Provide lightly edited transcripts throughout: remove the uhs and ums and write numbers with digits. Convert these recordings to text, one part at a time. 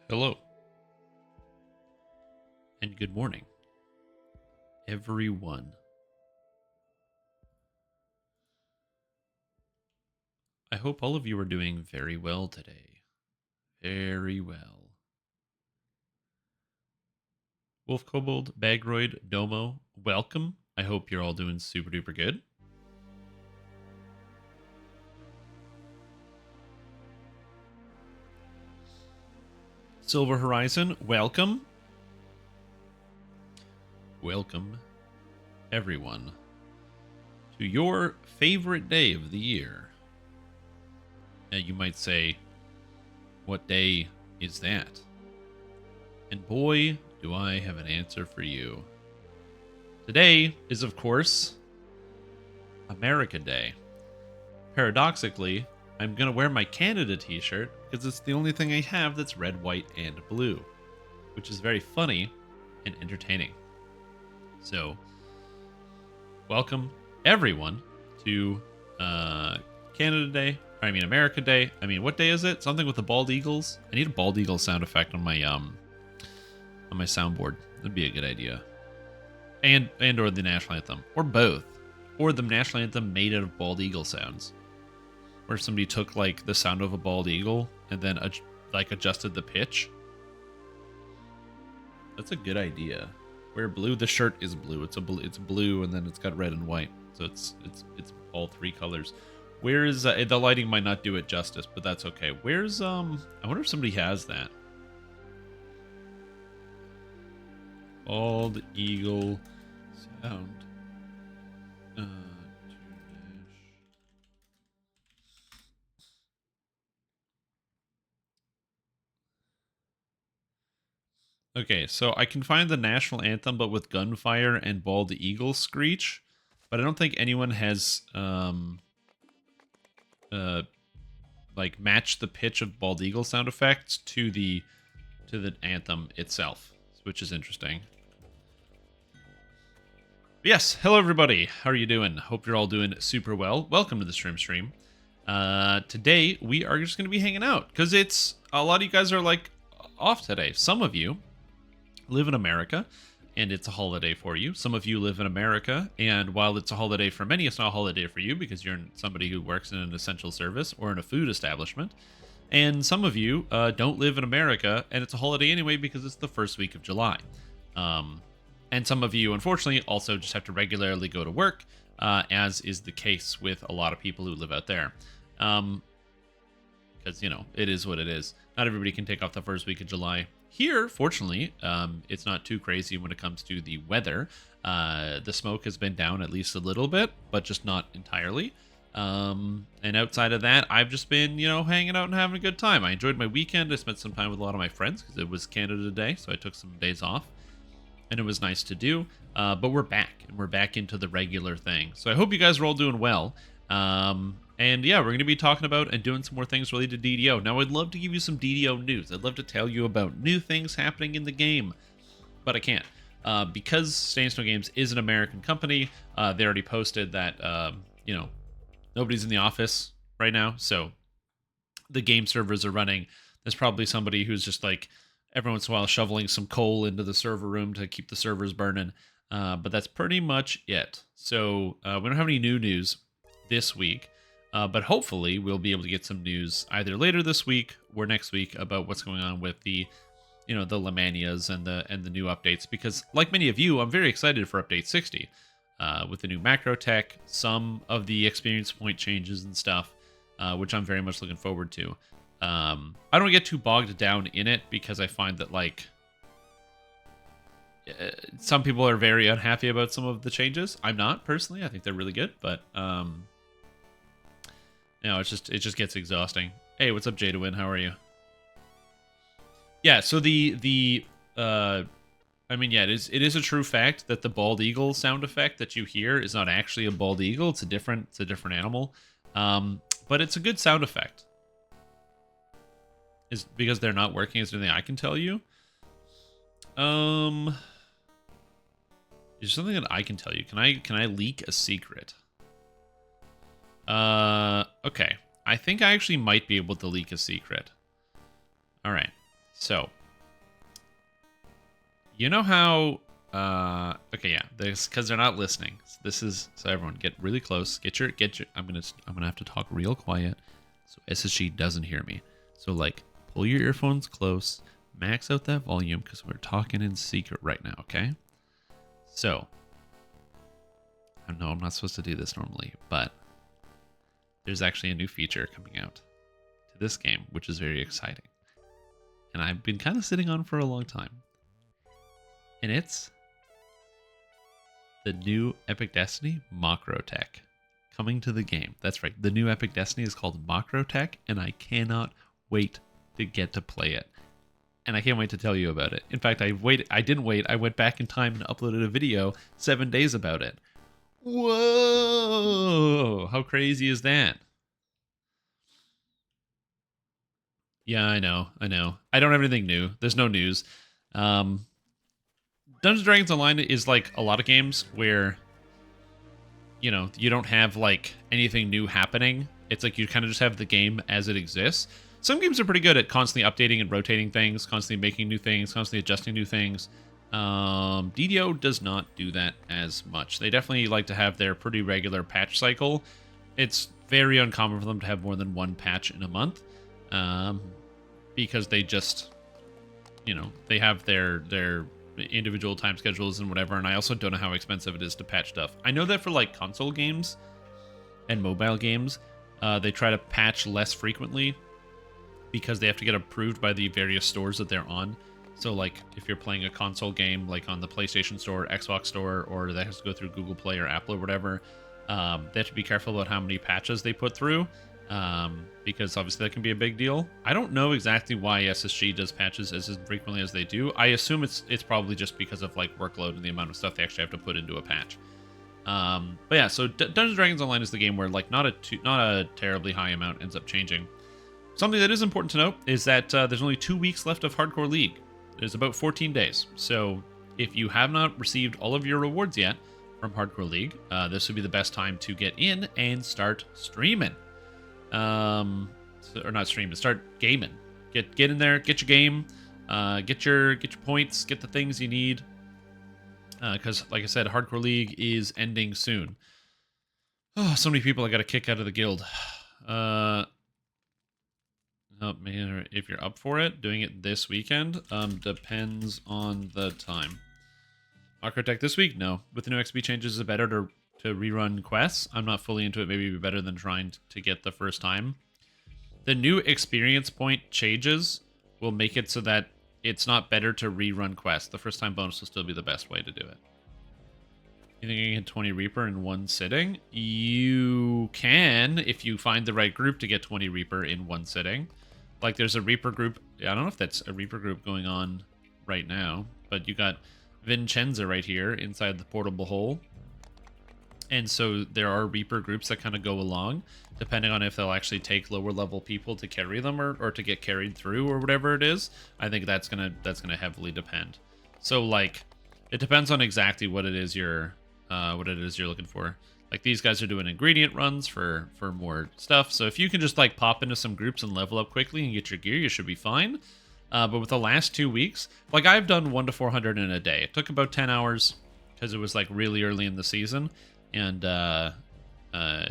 Hello, and good morning, everyone. I hope all of you are doing very well today. Very well. Wolf Kobold, Bagroid, Domo, welcome. I hope you're all doing super duper good. Silver Horizon, welcome. Welcome, everyone, to your favorite day of the year. Now, you might say, what day is that? And boy, do I have an answer for you. Today is, of course, America Day. Paradoxically, I'm going to wear my Canada t-shirt because it's the only thing I have that's red, white, and blue, which is very funny and entertaining. So, welcome everyone to Canada Day. America Day. What day is it? Something with the bald eagles. I need a bald eagle sound effect on my soundboard. That'd be a good idea. And or the national anthem, or both, or the national anthem made out of bald eagle sounds, where somebody took like the sound of a bald eagle and then adjusted the pitch. That's a good idea. Where blue, the shirt is blue. It's blue, and then it's got red and white, so it's all three colors. Where is the lighting might not do it justice, but that's okay. Where's I wonder if somebody has that. Bald eagle sound. Okay, so I can find the national anthem, but with gunfire and bald eagle screech, but I don't think anyone has matched the pitch of bald eagle sound effects to the anthem itself, which is interesting. But yes, hello everybody. How are you doing? Hope you're all doing super well. Welcome to the stream. Today we are just going to be hanging out because it's a lot of you guys are like off today. Some of you live in America and it's a holiday for you. Some of you live in America, and while it's a holiday for many, it's not a holiday for you because you're somebody who works in an essential service or in a food establishment. And some of you don't live in America, and it's a holiday anyway because it's the first week of July. And some of you, unfortunately, also just have to regularly go to work, as is the case with a lot of people who live out there. Because, it is what it is. Not everybody can take off the first week of July. Here, fortunately, it's not too crazy when it comes to the weather. The smoke has been down at least a little bit, but just not entirely. And outside of that, I've just been, hanging out and having a good time. I enjoyed my weekend. I spent some time with a lot of my friends because it was Canada Day, so I took some days off. And it was nice to do. But we're back, and we're back into the regular thing. So I hope you guys are all doing well. And yeah, we're going to be talking about and doing some more things related to DDO. Now, I'd love to give you some DDO news. I'd love to tell you about new things happening in the game, but I can't. Because Stay Snow Games is an American company, they already posted that, nobody's in the office right now. So the game servers are running. There's probably somebody who's just like, every once in a while shoveling some coal into the server room to keep the servers burning. But that's pretty much it. So we don't have any new news this week. But hopefully we'll be able to get some news either later this week or next week about what's going on with the Lemanias and the new updates. Because like many of you, I'm very excited for update 60 with the new macro tech, some of the experience point changes and stuff, which I'm very much looking forward to. I don't get too bogged down in it because I find that some people are very unhappy about some of the changes. I'm not personally. I think they're really good, but it just gets exhausting. Hey, what's up, Jadawin? How are you? Yeah, so it is a true fact that the bald eagle sound effect that you hear is not actually a bald eagle. It's a different animal. But it's a good sound effect. Is because they're not working. Is there anything I can tell you? Is there something that I can tell you? Can I leak a secret? Okay. I think I actually might be able to leak a secret. All right. So You know how okay, yeah, this because they're not listening. So everyone get really close. Get your I'm gonna have to talk real quiet so SSG doesn't hear me. So like pull your earphones close, max out that volume because we're talking in secret right now, okay? So I know I'm not supposed to do this normally, but there's actually a new feature coming out to this game, which is very exciting. And I've been kind of sitting on for a long time. And it's the new Epic Destiny Macro Tech coming to the game. That's right. The new Epic Destiny is called Macro Tech, and I cannot wait to get to play it. And I can't wait to tell you about it. In fact, I didn't wait. I went back in time and uploaded a video 7 days about it. Whoa! How crazy is that? Yeah, I know. I don't have anything new. There's no news. Dungeons & Dragons Online is like a lot of games where, you know, you don't have like anything new happening. It's like you kind of just have the game as it exists. Some games are pretty good at constantly updating and rotating things, constantly making new things, constantly adjusting new things. DDO does not do that as much. They definitely like to have their pretty regular patch cycle. It's very uncommon for them to have more than one patch in a month, because they just, you know, they have their individual time schedules and whatever, and I also don't know how expensive it is to patch stuff. I know that for like console games and mobile games, they try to patch less frequently because they have to get approved by the various stores that they're on. So like if you're playing a console game like on the PlayStation Store, Xbox Store, or that has to go through Google Play or Apple or whatever, they have to be careful about how many patches they put through, because obviously that can be a big deal. I don't know exactly why SSG does patches as frequently as they do. I assume it's probably just because of like workload and the amount of stuff they actually have to put into a patch. But yeah, so Dungeons & Dragons Online is the game where like not a terribly high amount ends up changing. Something that is important to note is that there's only 2 weeks left of Hardcore League. There's about 14 days. So if you have not received all of your rewards yet from Hardcore League, this would be the best time to get in and start streaming. Or not streaming, start gaming. Get in there, get your game, get your points, get the things you need. Because, like I said, Hardcore League is ending soon. Oh, so many people I got to kick out of the guild. Oh, man, if you're up for it, doing it this weekend, depends on the time. Architect this week? No. With the new XP changes, is it better to rerun quests? I'm not fully into it. Maybe it'd be better than trying to get the first time. The new experience point changes will make it so that it's not better to rerun quests. The first time bonus will still be the best way to do it. You think you can get 20 Reaper in one sitting? You can, if you find the right group to get 20 Reaper in one sitting. Like, there's a Reaper group. I don't know if that's a Reaper group going on right now, but you got Vincenza right here inside the portable hole. And so there are Reaper groups that kind of go along, depending on if they'll actually take lower level people to carry them or to get carried through or whatever it is. I think that's gonna heavily depend. So like, it depends on exactly what it is you're looking for. Like, these guys are doing ingredient runs for more stuff. So if you can just like pop into some groups and level up quickly and get your gear, you should be fine. But with the last 2 weeks, like, I've done 1 to 400 in a day. It took about 10 hours because it was like really early in the season, and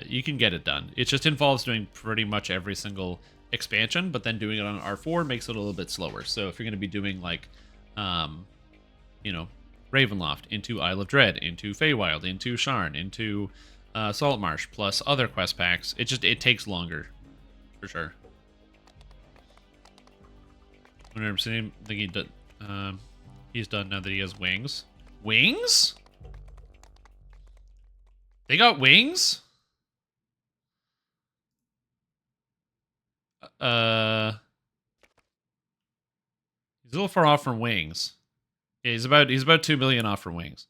you can get it done. It just involves doing pretty much every single expansion, but then doing it on R4 makes it a little bit slower. So if you're going to be doing like, you know, Ravenloft into Isle of Dread, into Feywild, into Sharn, into Saltmarsh, plus other quest packs, it takes longer, for sure. I'm thinking he's done now that he has wings. Wings? They got wings? He's a little far off from wings. Yeah, he's about 2 million off from wings.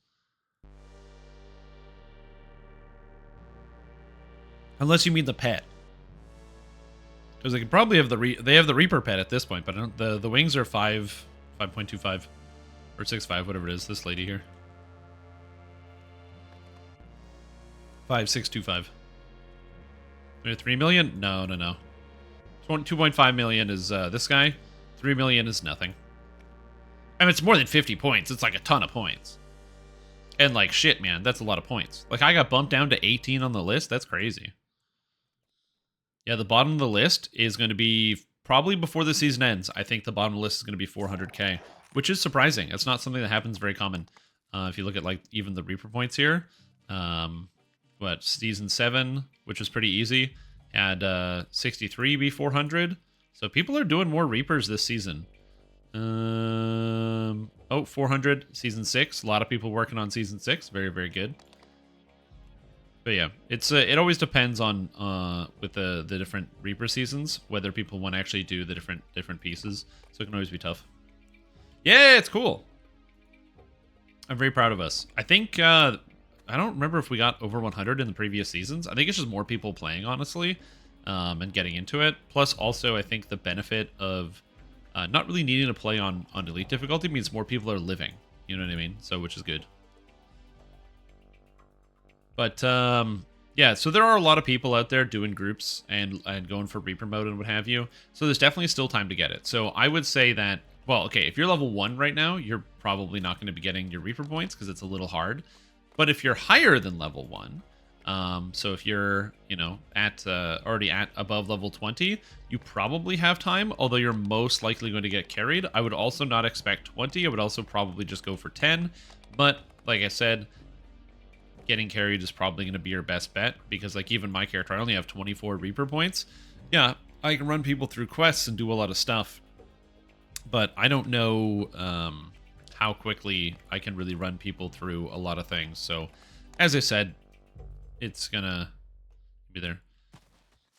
Unless you mean the pet. Because they could probably have they have the Reaper pet at this point, but I don't, the wings are 5.25 or 6.5, whatever it is. This lady here, 5.625. 3 million? No. 2.5 million is this guy. 3 million is nothing. mean, it's more than 50 points. It's like a ton of points. And like, shit, man, that's a lot of points. Like, I got bumped down to 18 on the list. That's crazy. Yeah, the bottom of the list is going to be probably before the season ends. I think the bottom of the list is going to be 400k, which is surprising. It's not something that happens very common. If you look at like even the Reaper points here, season 7, which was pretty easy, had 63 be 400. So people are doing more Reapers this season. 400 season 6. A lot of people working on season 6. Very, very good. But yeah, it's it always depends on with the different Reaper seasons whether people want to actually do the different pieces. So it can always be tough. Yeah, it's cool. I'm very proud of us. I think I don't remember if we got over 100 in the previous seasons. I think it's just more people playing, honestly, and getting into it. Plus, also, I think the benefit of not really needing to play on elite difficulty means more people are living. You know what I mean? So, which is good. But yeah, so there are a lot of people out there doing groups and going for Reaper mode and what have you. So there's definitely still time to get it. So I would say that, well, okay, if you're level 1 right now, you're probably not going to be getting your Reaper points because it's a little hard. But if you're higher than level 1, so if you're, you know, at already at above level 20, you probably have time, although you're most likely going to get carried. I would also not expect 20. I would also probably just go for 10. But like I said, getting carried is probably going to be your best bet because, like, even my character, I only have 24 Reaper points. Yeah, I can run people through quests and do a lot of stuff, but I don't know how quickly I can really run people through a lot of things. So, as I said, it's gonna be there.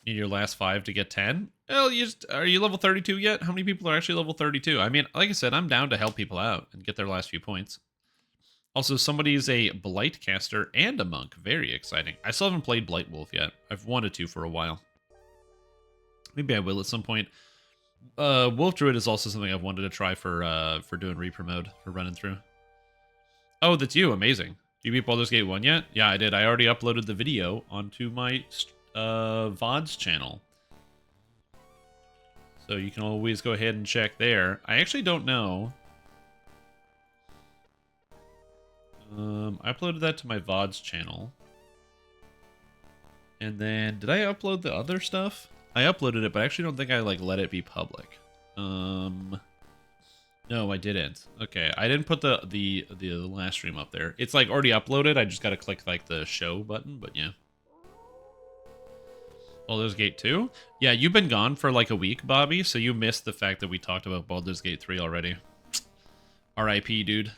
Need your last 5 to get 10. Well, are you level 32 yet? How many people are actually level 32? I mean, like I said, I'm down to help people out and get their last few points. Also, somebody's a blightcaster and a monk. Very exciting. I still haven't played Blight Wolf yet. I've wanted to for a while. Maybe I will at some point. Wolf Druid is also something I've wanted to try for doing Reaper mode, for running through. Oh, that's you. Amazing. Do you beat Baldur's Gate 1 yet? Yeah, I did. I already uploaded the video onto my VODs channel. So you can always go ahead and check there. I actually don't know. I uploaded that to my VODs channel. And then, did I upload the other stuff? I uploaded it, but I actually don't think I, like, let it be public. No, I didn't. Okay, I didn't put the last stream up there. It's, like, already uploaded. I just gotta click, like, the show button, but yeah. Baldur's Gate 2? Yeah, you've been gone for, like, a week, Bobby, so you missed the fact that we talked about Baldur's Gate 3 already. R.I.P., dude.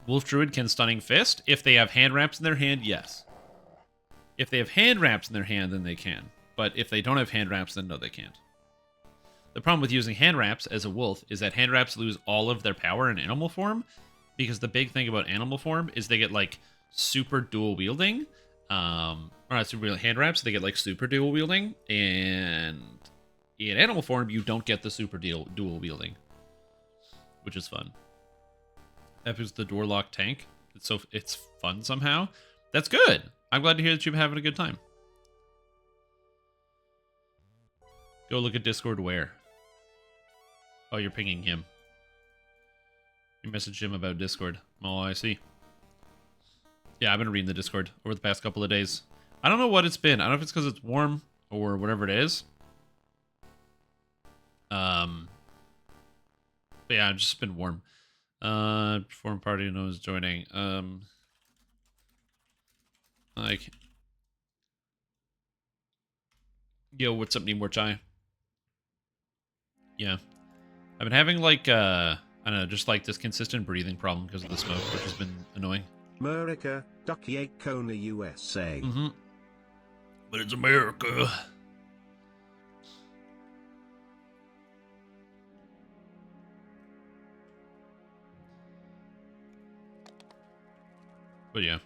Wolf Druid can Stunning Fist. If they have hand wraps in their hand, yes. If they have hand wraps in their hand, then they can. But if they don't have hand wraps, then no, they can't. The problem with using hand wraps as a wolf is that hand wraps lose all of their power in animal form, because the big thing about animal form is they get, like, super dual wielding. Or not super wielding, hand wraps, they get, like, super dual wielding. And in animal form, you don't get the super dual wielding, which is fun. Epic's the Doorlock tank. It's fun somehow. That's good. I'm glad to hear that you've been having a good time. Go look at Discord where? Oh, you're pinging him. You messaged him about Discord. Oh, I see. Yeah, I've been reading the Discord over the past couple of days. I don't know what it's been. I don't know if it's because it's warm or whatever it is. But yeah, it's just been warm. Perform party no one's joining. Like, yo, what's up, Need More Chai? Yeah, I've been having like I don't know, just like this consistent breathing problem because of the smoke, which has been annoying. America, Ducky Kona, USA. But it's America. But yeah.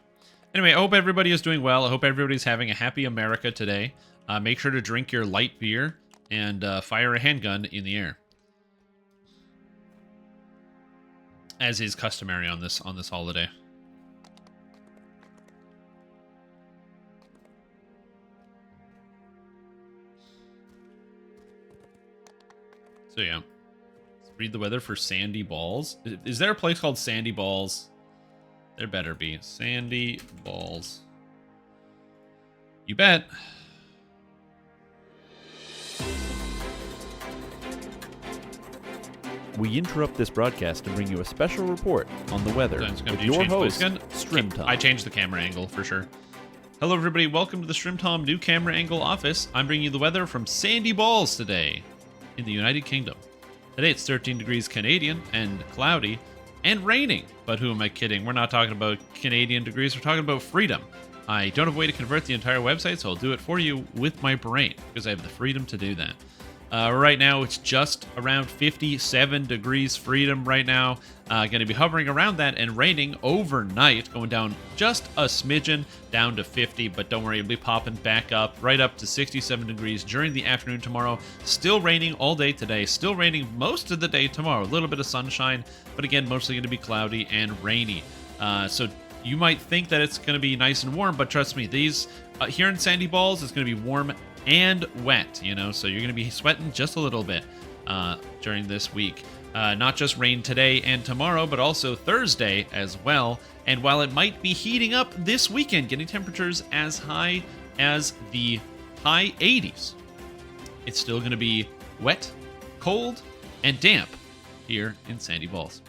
Anyway, I hope everybody is doing well. I hope everybody's having a happy America today. Make sure to drink your light beer and fire a handgun in the air, as is customary on this holiday. So yeah, let's read the weather for Sandy Balls. Is there a place called Sandy Balls? There better be. Sandy Balls. You bet. We interrupt this broadcast to bring you a special report on the weather with your host, Strim Tom. I changed the camera angle for sure. Hello everybody, welcome to the Strim Tom new camera angle office. I'm bringing you the weather from Sandy Balls today in the United Kingdom. Today it's 13 degrees Canadian and cloudy and raining. But who am I kidding? We're not talking about Canadian degrees, we're talking about freedom. I don't have a way to convert the entire website, so I'll do it for you with my brain because I have the freedom to do that. Right now, it's just around 57 degrees freedom right now. Going to be hovering around that and raining overnight, going down just a smidgen, down to 50. But don't worry, it'll be popping back up, right up to 67 degrees during the afternoon tomorrow. Still raining all day today. Still raining most of the day tomorrow. A little bit of sunshine, but again, mostly going to be cloudy and rainy. So you might think that it's going to be nice and warm, but trust me, these here in Sandy Balls, it's going to be warm and wet, you know, so you're going to be sweating just a little bit during this week. Not just rain today and tomorrow, but also Thursday as well. And while it might be heating up this weekend, getting temperatures as high as the high 80s, it's still going to be wet, cold, and damp here in Sandy Balls.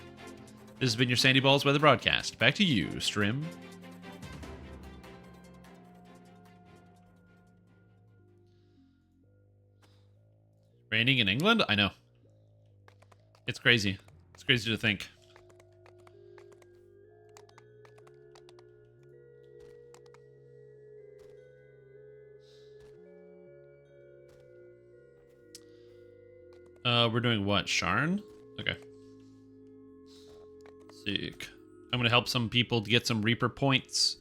This has been your Sandy Balls weather broadcast. Back to you, Strim. Raining in England? I know. It's crazy. It's crazy to think. We're doing what? Sharn? Okay. Sick. I'm gonna help some people to get some Reaper points.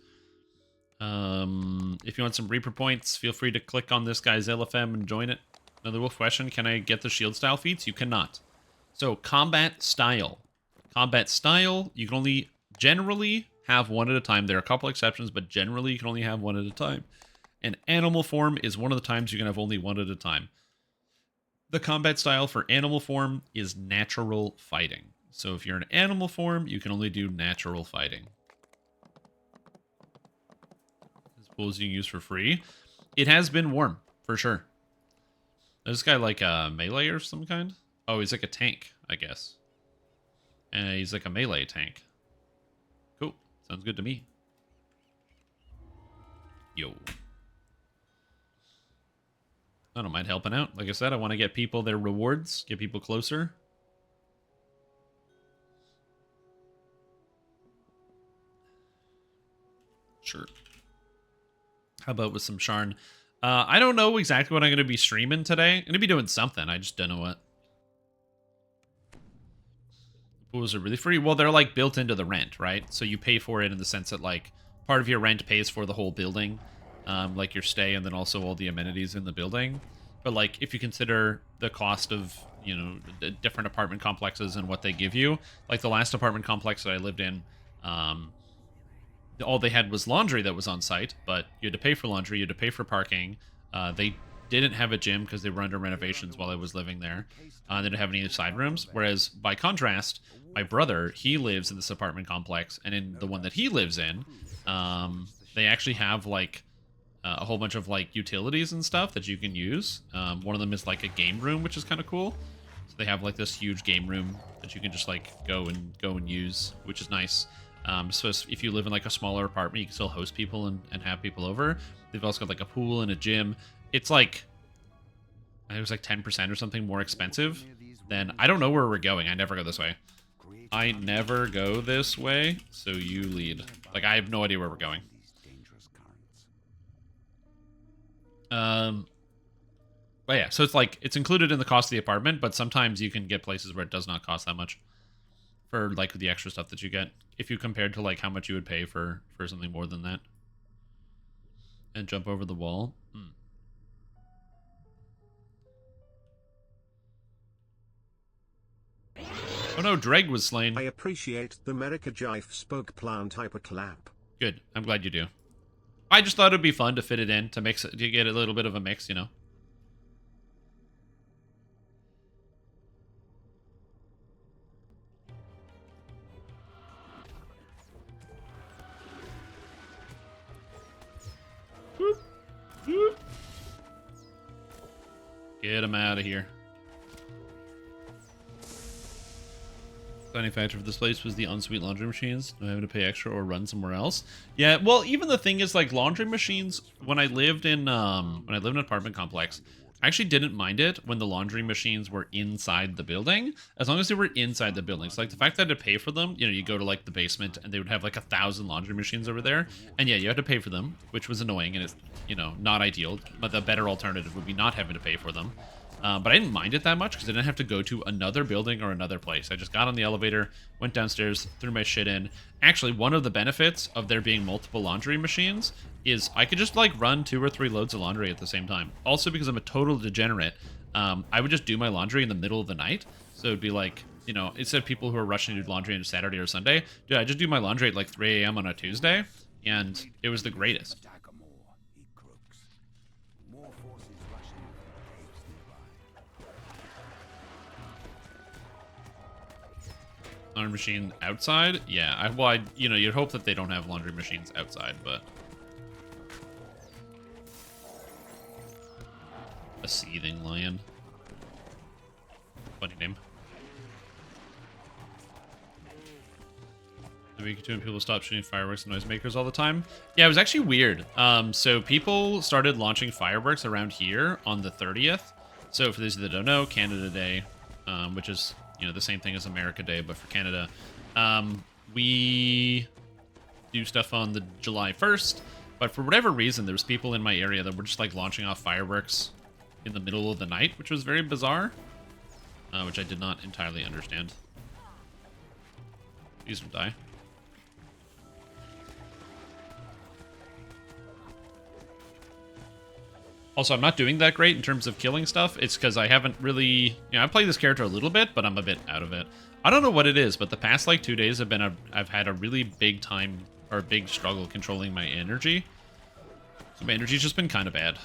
If you want some Reaper points, feel free to click on this guy's LFM and join it. Another wolf question, can I get the shield style feats? You cannot. So, combat style. Combat style, you can only generally have one at a time. There are a couple exceptions, but generally you can only have one at a time. And animal form is one of the times you can have only one at a time. The combat style for animal form is natural fighting. So if you're an animal form, you can only do natural fighting. Suppose you can use for free. It has been warm, for sure. Is this guy like a melee or some kind? Oh, he's like a tank, I guess. And he's like a melee tank. Cool. Sounds good to me. Yo. I don't mind helping out. Like I said, I want to get people their rewards, get people closer. Sure. How about with some Sharn? I don't know exactly what I'm going to be streaming today. I'm going to be doing something. I just don't know what. Pools are really free. Well, they're like built into the rent, right? So you pay for it in the sense that like part of your rent pays for the whole building, like your stay and then also all the amenities in the building. But like if you consider the cost of, you know, the different apartment complexes and what they give you, like the last apartment complex that I lived in, all they had was laundry that was on site, but you had to pay for laundry, you had to pay for parking. They didn't have a gym because they were under renovations while I was living there. They didn't have any side rooms. Whereas, by contrast, my brother, he lives in this apartment complex, and in the one that he lives in, they actually have, like, a whole bunch of, like, utilities and stuff that you can use. One of them is, like, a game room, which is kind of cool. So they have, like, this huge game room that you can just, like, go and use, which is nice. So if you live in like a smaller apartment, you can still host people and have people over. They've also got like a pool and a gym. It's like, I think it was like 10% or something more expensive than, I don't know where we're going. I never go this way. I never go this way, so you lead. Like, I have no idea where we're going. But yeah, so it's like, it's included in the cost of the apartment, but sometimes you can get places where it does not cost that much. For, like, the extra stuff that you get. If you compared to, like, how much you would pay for something more than that. And jump over the wall. Oh no, Dreg was slain. I appreciate the America Jive spoke plant hyperclap. Good, I'm glad you do. I just thought it'd be fun to fit it in, to mix it, to get a little bit of a mix, you know? Get him out of here. Deciding factor for this place was the ensuite laundry machines. No having to pay extra or run somewhere else. Yeah, well, even the thing is, like, laundry machines, when I lived in an apartment complex, I actually didn't mind it when the laundry machines were inside the building, as long as they were inside the building. So, like, the fact that I had to pay for them, you know, you go to, like, the basement and they would have, like, 1,000 laundry machines over there. And, yeah, you had to pay for them, which was annoying and it's, you know, not ideal. But the better alternative would be not having to pay for them. But I didn't mind it that much because I didn't have to go to another building or another place. I just got on the elevator, went downstairs, threw my shit in. Actually, one of the benefits of there being multiple laundry machines is I could just, like, run 2 or 3 loads of laundry at the same time. Also, because I'm a total degenerate, I would just do my laundry in the middle of the night. So it'd be like, you know, instead of people who are rushing to do laundry on Saturday or Sunday, dude, I just do my laundry at like 3 a.m. on a Tuesday, and it was the greatest. Laundry machine outside? Yeah, you know, you'd hope that they don't have laundry machines outside, but... A seething lion. Funny name. The week or two and people stopped shooting fireworks and noisemakers all the time. Yeah, it was actually weird. So people started launching fireworks around here on the 30th. So for those that don't know, Canada Day, which is, you know, the same thing as America Day, but for Canada, we do stuff on the July 1st. But for whatever reason, there was people in my area that were just like launching off fireworks in the middle of the night, which was very bizarre, which I did not entirely understand. Please don't die. Also, I'm not doing that great in terms of killing stuff. It's because I haven't really... You know, I play this character a little bit, but I'm a bit out of it. I don't know what it is, but the past, like, 2 days have been... I've had a really big time, or a big struggle controlling my energy. So my energy's just been kind of bad.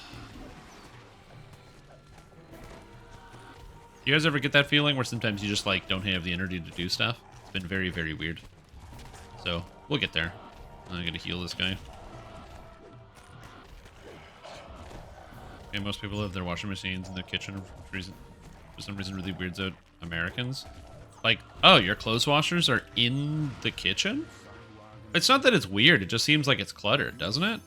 You guys ever get that feeling where sometimes you just, like, don't have the energy to do stuff? It's been very, very weird. So, we'll get there. I'm gonna heal this guy. Okay, most people have their washing machines in their kitchen for some reason really weirds out Americans. Like, oh, your clothes washers are in the kitchen? It's not that it's weird, it just seems like it's cluttered, doesn't it?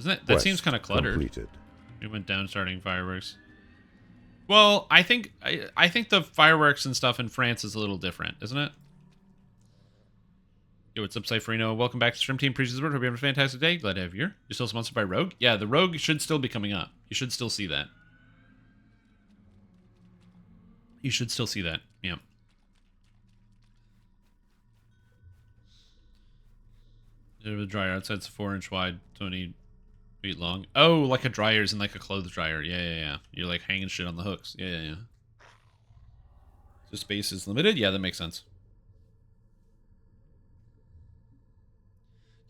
Isn't it? That seems kind of cluttered. Completed. We went down starting fireworks. Well, I think the fireworks and stuff in France is a little different, isn't it? Yo, what's up, Cypherino? Welcome back to Stream Team Preaches the Word. Hope you have a fantastic day. Glad to have you here. You're still sponsored by Rogue? Yeah, the Rogue should still be coming up. You should still see that. You should still see that. Yeah. The dryer outside's 4-inch wide, 20 feet long. Oh, like a dryer is in like a clothes dryer. Yeah. You're like hanging shit on the hooks. Yeah. So space is limited? Yeah, that makes sense.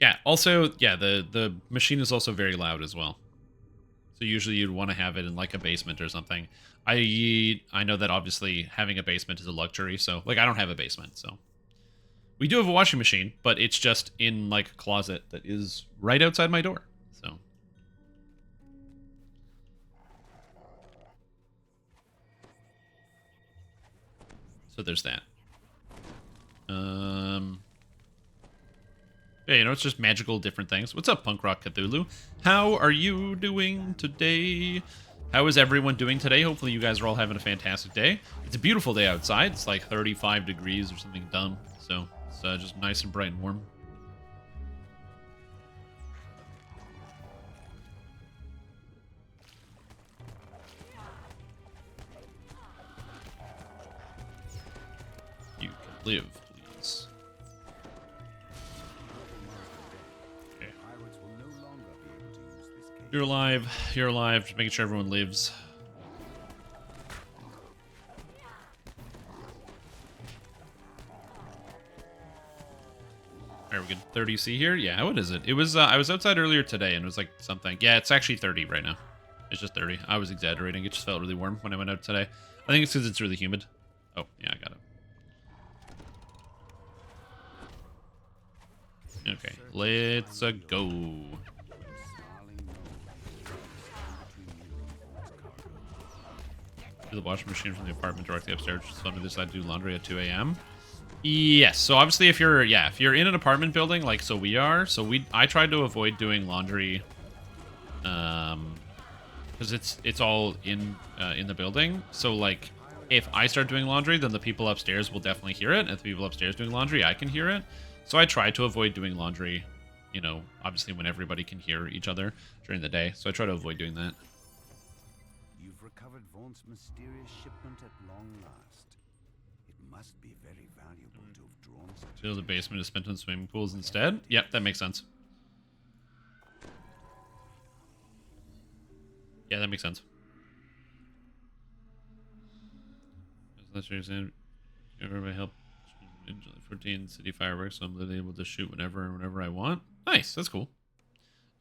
Yeah, also, yeah, the machine is also very loud as well. So usually you'd want to have it in like a basement or something. I know that obviously having a basement is a luxury, so like I don't have a basement, so. We do have a washing machine, but it's just in like a closet that is right outside my door, so. So there's that. Yeah, you know, it's just magical different things. What's up, Punk Rock Cthulhu? How are you doing today? How is everyone doing today? Hopefully you guys are all having a fantastic day. It's a beautiful day outside. It's like 35 degrees or something dumb. So it's just nice and bright and warm. You can live, please. You're alive. You're alive. Just making sure everyone lives. Alright, we get 30C here. Yeah, what is it? It was, I was outside earlier today and it was like something. Yeah, it's actually 30 right now. It's just 30. I was exaggerating. It just felt really warm when I went out today. I think it's because it's really humid. Oh, yeah, I got it. Okay, let's go. Do the washing machine from the apartment directly upstairs, so to decide to do laundry at 2 a.m. Yes. So obviously, if you're in an apartment building like we are, I tried to avoid doing laundry, because it's all in the building. So like, if I start doing laundry, then the people upstairs will definitely hear it. And if the people upstairs doing laundry, I can hear it. So I try to avoid doing laundry, you know, obviously when everybody can hear each other during the day. So I try to avoid doing that. You've recovered Vaughn's mysterious shipment at long last. It must be very valuable to have drawn such. So the basement is spent on swimming pools instead? Yep, that makes sense. Yeah, that makes sense. Everybody help 14 city fireworks, so I'm literally able to shoot whenever and whenever I want. Nice, that's cool.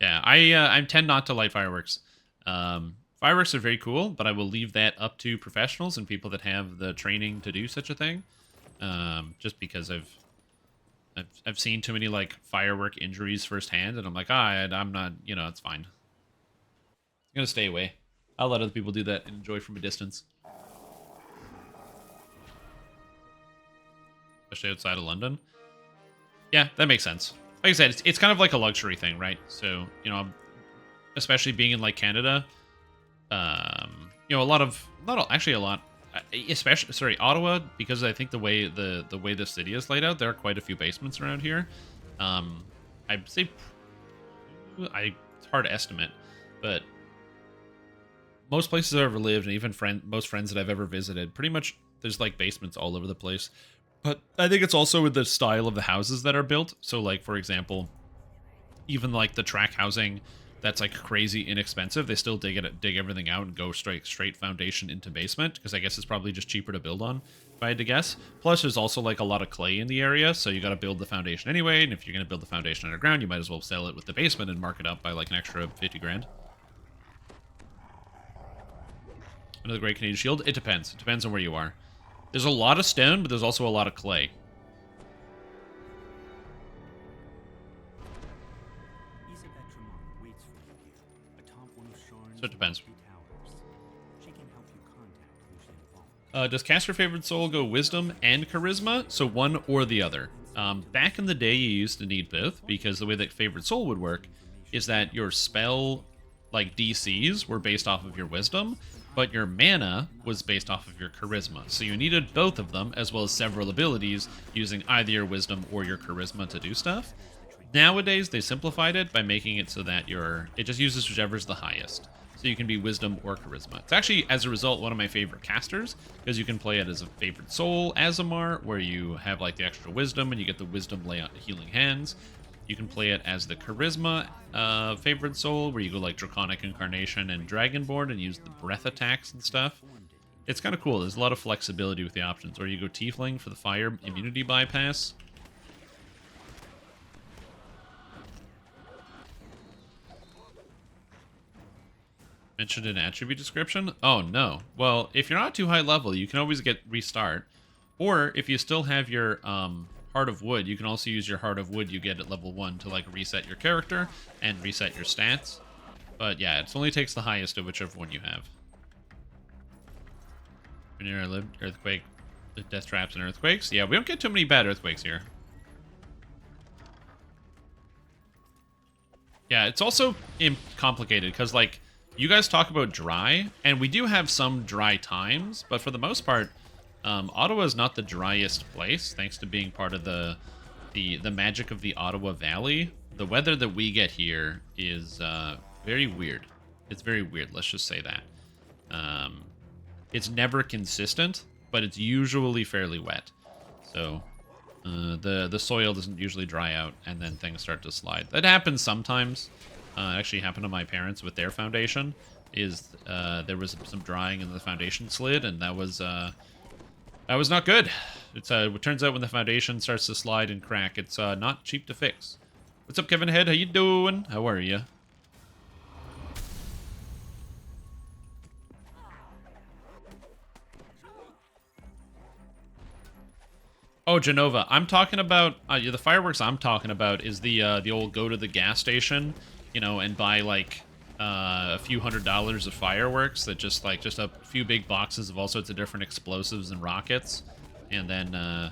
Yeah, I tend not to light fireworks. Fireworks are very cool, but I will leave that up to professionals and people that have the training to do such a thing. Just because I've seen too many like firework injuries firsthand, and I'm like, I'm not, you know, it's fine. I'm gonna stay away. I'll let other people do that and enjoy from a distance. Especially outside of London. Yeah, that makes sense. Like I said, it's kind of like a luxury thing, right? So, you know, especially being in like Canada, you know, especially Ottawa, because I think the way the city is laid out, there are quite a few basements around here. I'd say it's hard to estimate, but most places I've ever lived, and even most friends that I've ever visited, pretty much there's like basements all over the place. But I think it's also with the style of the houses that are built. So like, for example, even like the track housing that's like crazy inexpensive, they still dig everything out and go straight foundation into basement, because I guess it's probably just cheaper to build on, if I had to guess. Plus there's also like a lot of clay in the area, so you got to build the foundation anyway, and if you're going to build the foundation underground, you might as well sell it with the basement and mark it up by like an extra 50 grand. Another Great Canadian Shield? It depends. It depends on where you are. There's a lot of stone, but there's also a lot of clay. So it depends. Does Caster Favored Soul go Wisdom and Charisma? So one or the other. Back in the day, you used to need both, because the way that Favored Soul would work is that your spell, like DCs, were based off of your Wisdom, but your mana was based off of your Charisma. So you needed both of them, as well as several abilities, using either your Wisdom or your Charisma to do stuff. Nowadays, they simplified it by making it so that it just uses whichever's the highest. So you can be Wisdom or Charisma. It's actually, as a result, one of my favorite casters, because you can play it as a Favored Soul Azamar, where you have like the extra Wisdom, and you get the Wisdom layout Healing Hands. You can play it as the Charisma Favored Soul, where you go like Draconic Incarnation and Dragonborn and use the breath attacks and stuff. It's kind of cool. There's a lot of flexibility with the options. Or you go Tiefling for the fire immunity bypass. Mentioned in attribute description? Oh, no. Well, if you're not too high level, you can always get restart. Or if you still have your Heart of Wood, you can also use your Heart of Wood you get at level 1 to like reset your character and reset your stats. But yeah, it only takes the highest of whichever one you have. Near I lived, earthquake, death traps and earthquakes. Yeah, we don't get too many bad earthquakes here. Yeah, it's also complicated because like you guys talk about dry, and we do have some dry times, but for the most part, Ottawa is not the driest place, thanks to being part of the magic of the Ottawa Valley. The weather that we get here is very weird. It's very weird, let's just say that. It's never consistent, but it's usually fairly wet. So the soil doesn't usually dry out, and then things start to slide. That happens sometimes. It actually happened to my parents with their foundation. There was some drying and the foundation slid, and that was not good. It turns out when the foundation starts to slide and crack, it's not cheap to fix. What's up, Kevin Head? How you doing? How are you? Oh, Genova. I'm talking about the fireworks. I'm talking about is the old go to the gas station, you know, and buy like a few $100s of fireworks that just a few big boxes of all sorts of different explosives and rockets, and then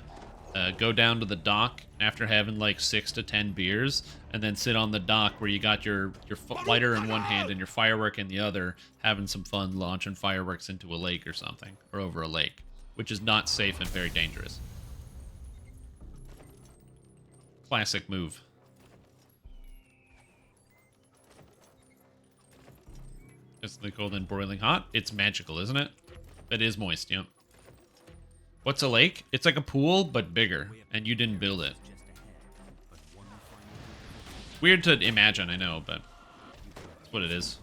go down to the dock after having like 6 to 10 beers, and then sit on the dock where you got your lighter in one hand and your firework in the other, having some fun launching fireworks into a lake or something, or over a lake, which is not safe and very dangerous. Classic move. It's the cold and boiling hot. It's magical, isn't it? It is moist, yep. What's a lake? It's like a pool, but bigger, and you didn't build it. Weird to imagine, I know, but that's what it is.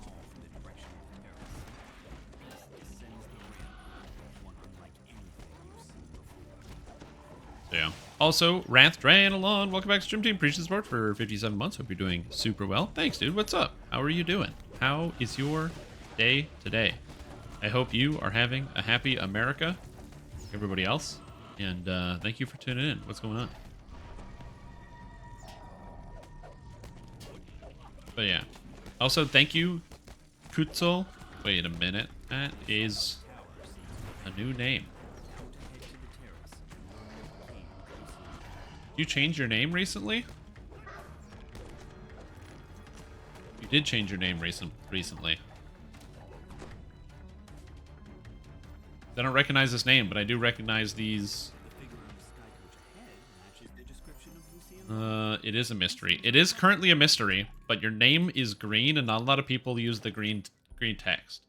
So, yeah. Also, Wrath Draenalon, welcome back to Stream Team. Appreciate the support for 57 months. Hope you're doing super well. Thanks, dude. What's up? How are you doing? How is your day today? I hope you are having a happy America, everybody else, and thank you for tuning in. What's going on? But yeah. Also, thank you, Kutzel. Wait a minute. That is a new name. You changed your name recently? You did change your name recently. I don't recognize this name, but I do recognize these. It is a mystery. It is currently a mystery, but your name is green, and not a lot of people use the green text.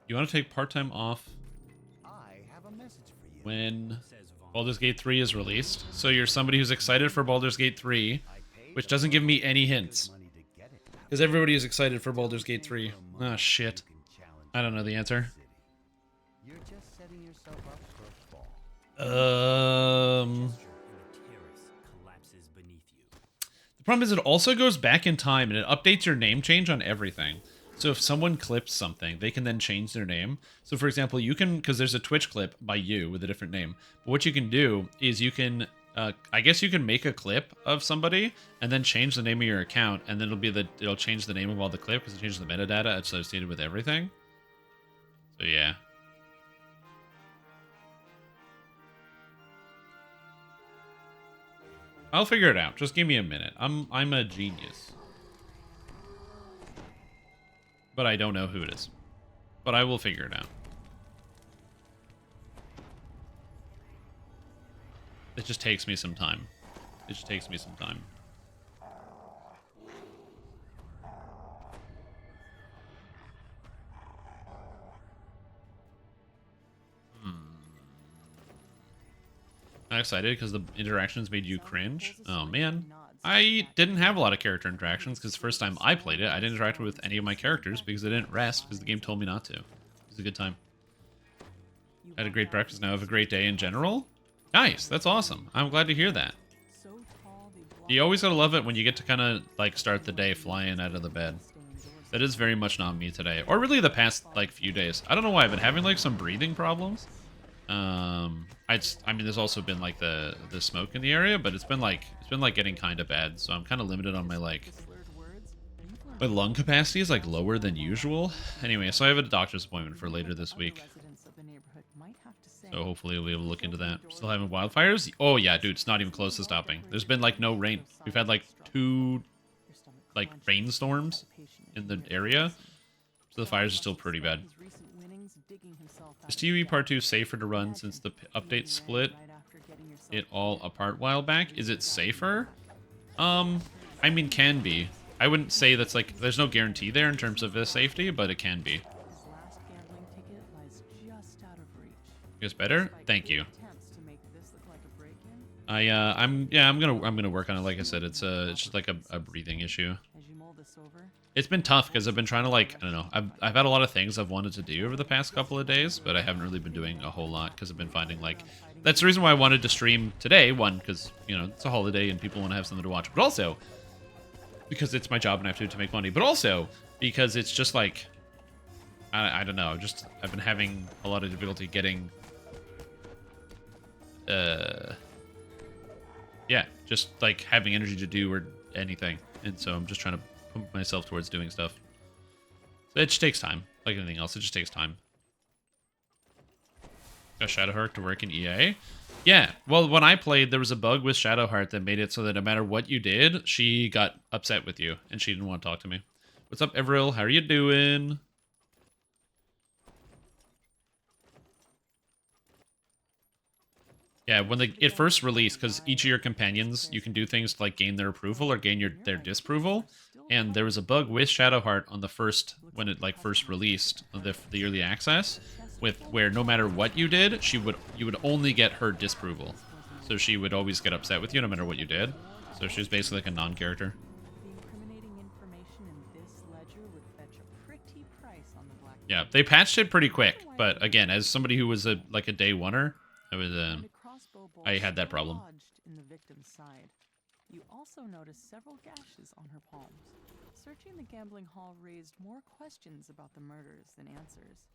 You want to take part-time off when Baldur's Gate 3 is released. So you're somebody who's excited for Baldur's Gate 3, which doesn't give me any hints. Because everybody is excited for Baldur's Gate 3. Ah, shit. I don't know the answer. The problem is it also goes back in time and it updates your name change on everything. So if someone clips something, they can then change their name. So for example, you can, because there's a Twitch clip by you with a different name. But what you can do is you can, I guess you can make a clip of somebody and then change the name of your account, and then it'll change the name of all the clip because it changes the metadata associated with everything. So yeah. I'll figure it out. Just give me a minute. I'm a genius. But I don't know who it is. But I will figure it out. It just takes me some time. It just takes me some time. Not excited because the interactions made you cringe? Oh man. I didn't have a lot of character interactions because the first time I played it, I didn't interact with any of my characters because I didn't rest because the game told me not to. It was a good time. I had a great breakfast, now I have a great day in general. Nice, that's awesome. I'm glad to hear that. You always gotta love it when you get to kind of like start the day flying out of the bed. That is very much not me today, or really the past like few days. I don't know why I've been having like some breathing problems. I mean, there's also been like the smoke in the area, but it's been like getting kind of bad. So I'm kind of limited on my my lung capacity is like lower than usual. Anyway, so I have a doctor's appointment for later this week. So hopefully we'll be able to look into that. Still having wildfires? Oh yeah, dude, it's not even close to stopping. There's been like no rain. We've had like 2 like rainstorms in the area. So the fires are still pretty bad. Is TUE Part 2 safer to run since the update split it all apart a while back? Is it safer? I mean, can be. I wouldn't say that's like, there's no guarantee there in terms of the safety, but it can be. Is better? Thank you. I'm gonna work on it. Like I said, it's just like a breathing issue. It's been tough because I've been trying to like, I don't know, I've had a lot of things I've wanted to do over the past couple of days, but I haven't really been doing a whole lot because I've been finding like, that's the reason why I wanted to stream today. One, because, you know, it's a holiday and people want to have something to watch, but also because it's my job and I have to make money, but also because it's just like, I don't know, I've been having a lot of difficulty getting yeah, just like having energy to do or anything. And so I'm just trying to pump myself towards doing stuff. So it just takes time. Like anything else, it just takes time. Got Shadowheart to work in EA? Yeah, well, when I played, there was a bug with Shadowheart that made it so that no matter what you did, she got upset with you, and she didn't want to talk to me. What's up, Everil? How are you doing? Yeah, when it first released, because each of your companions, you can do things to like gain their approval or gain their disapproval. And there was a bug with Shadowheart on the first, when it like first released, the early access, with where no matter what you did, you would only get her disapproval. So she would always get upset with you no matter what you did. So she was basically like a non-character. Yeah, they patched it pretty quick, but again, as somebody who was a day oneer, I had that problem. In the victim's side. You also noticed several gashes on her palms. Searching the gambling hall raised more questions about the murders than answers.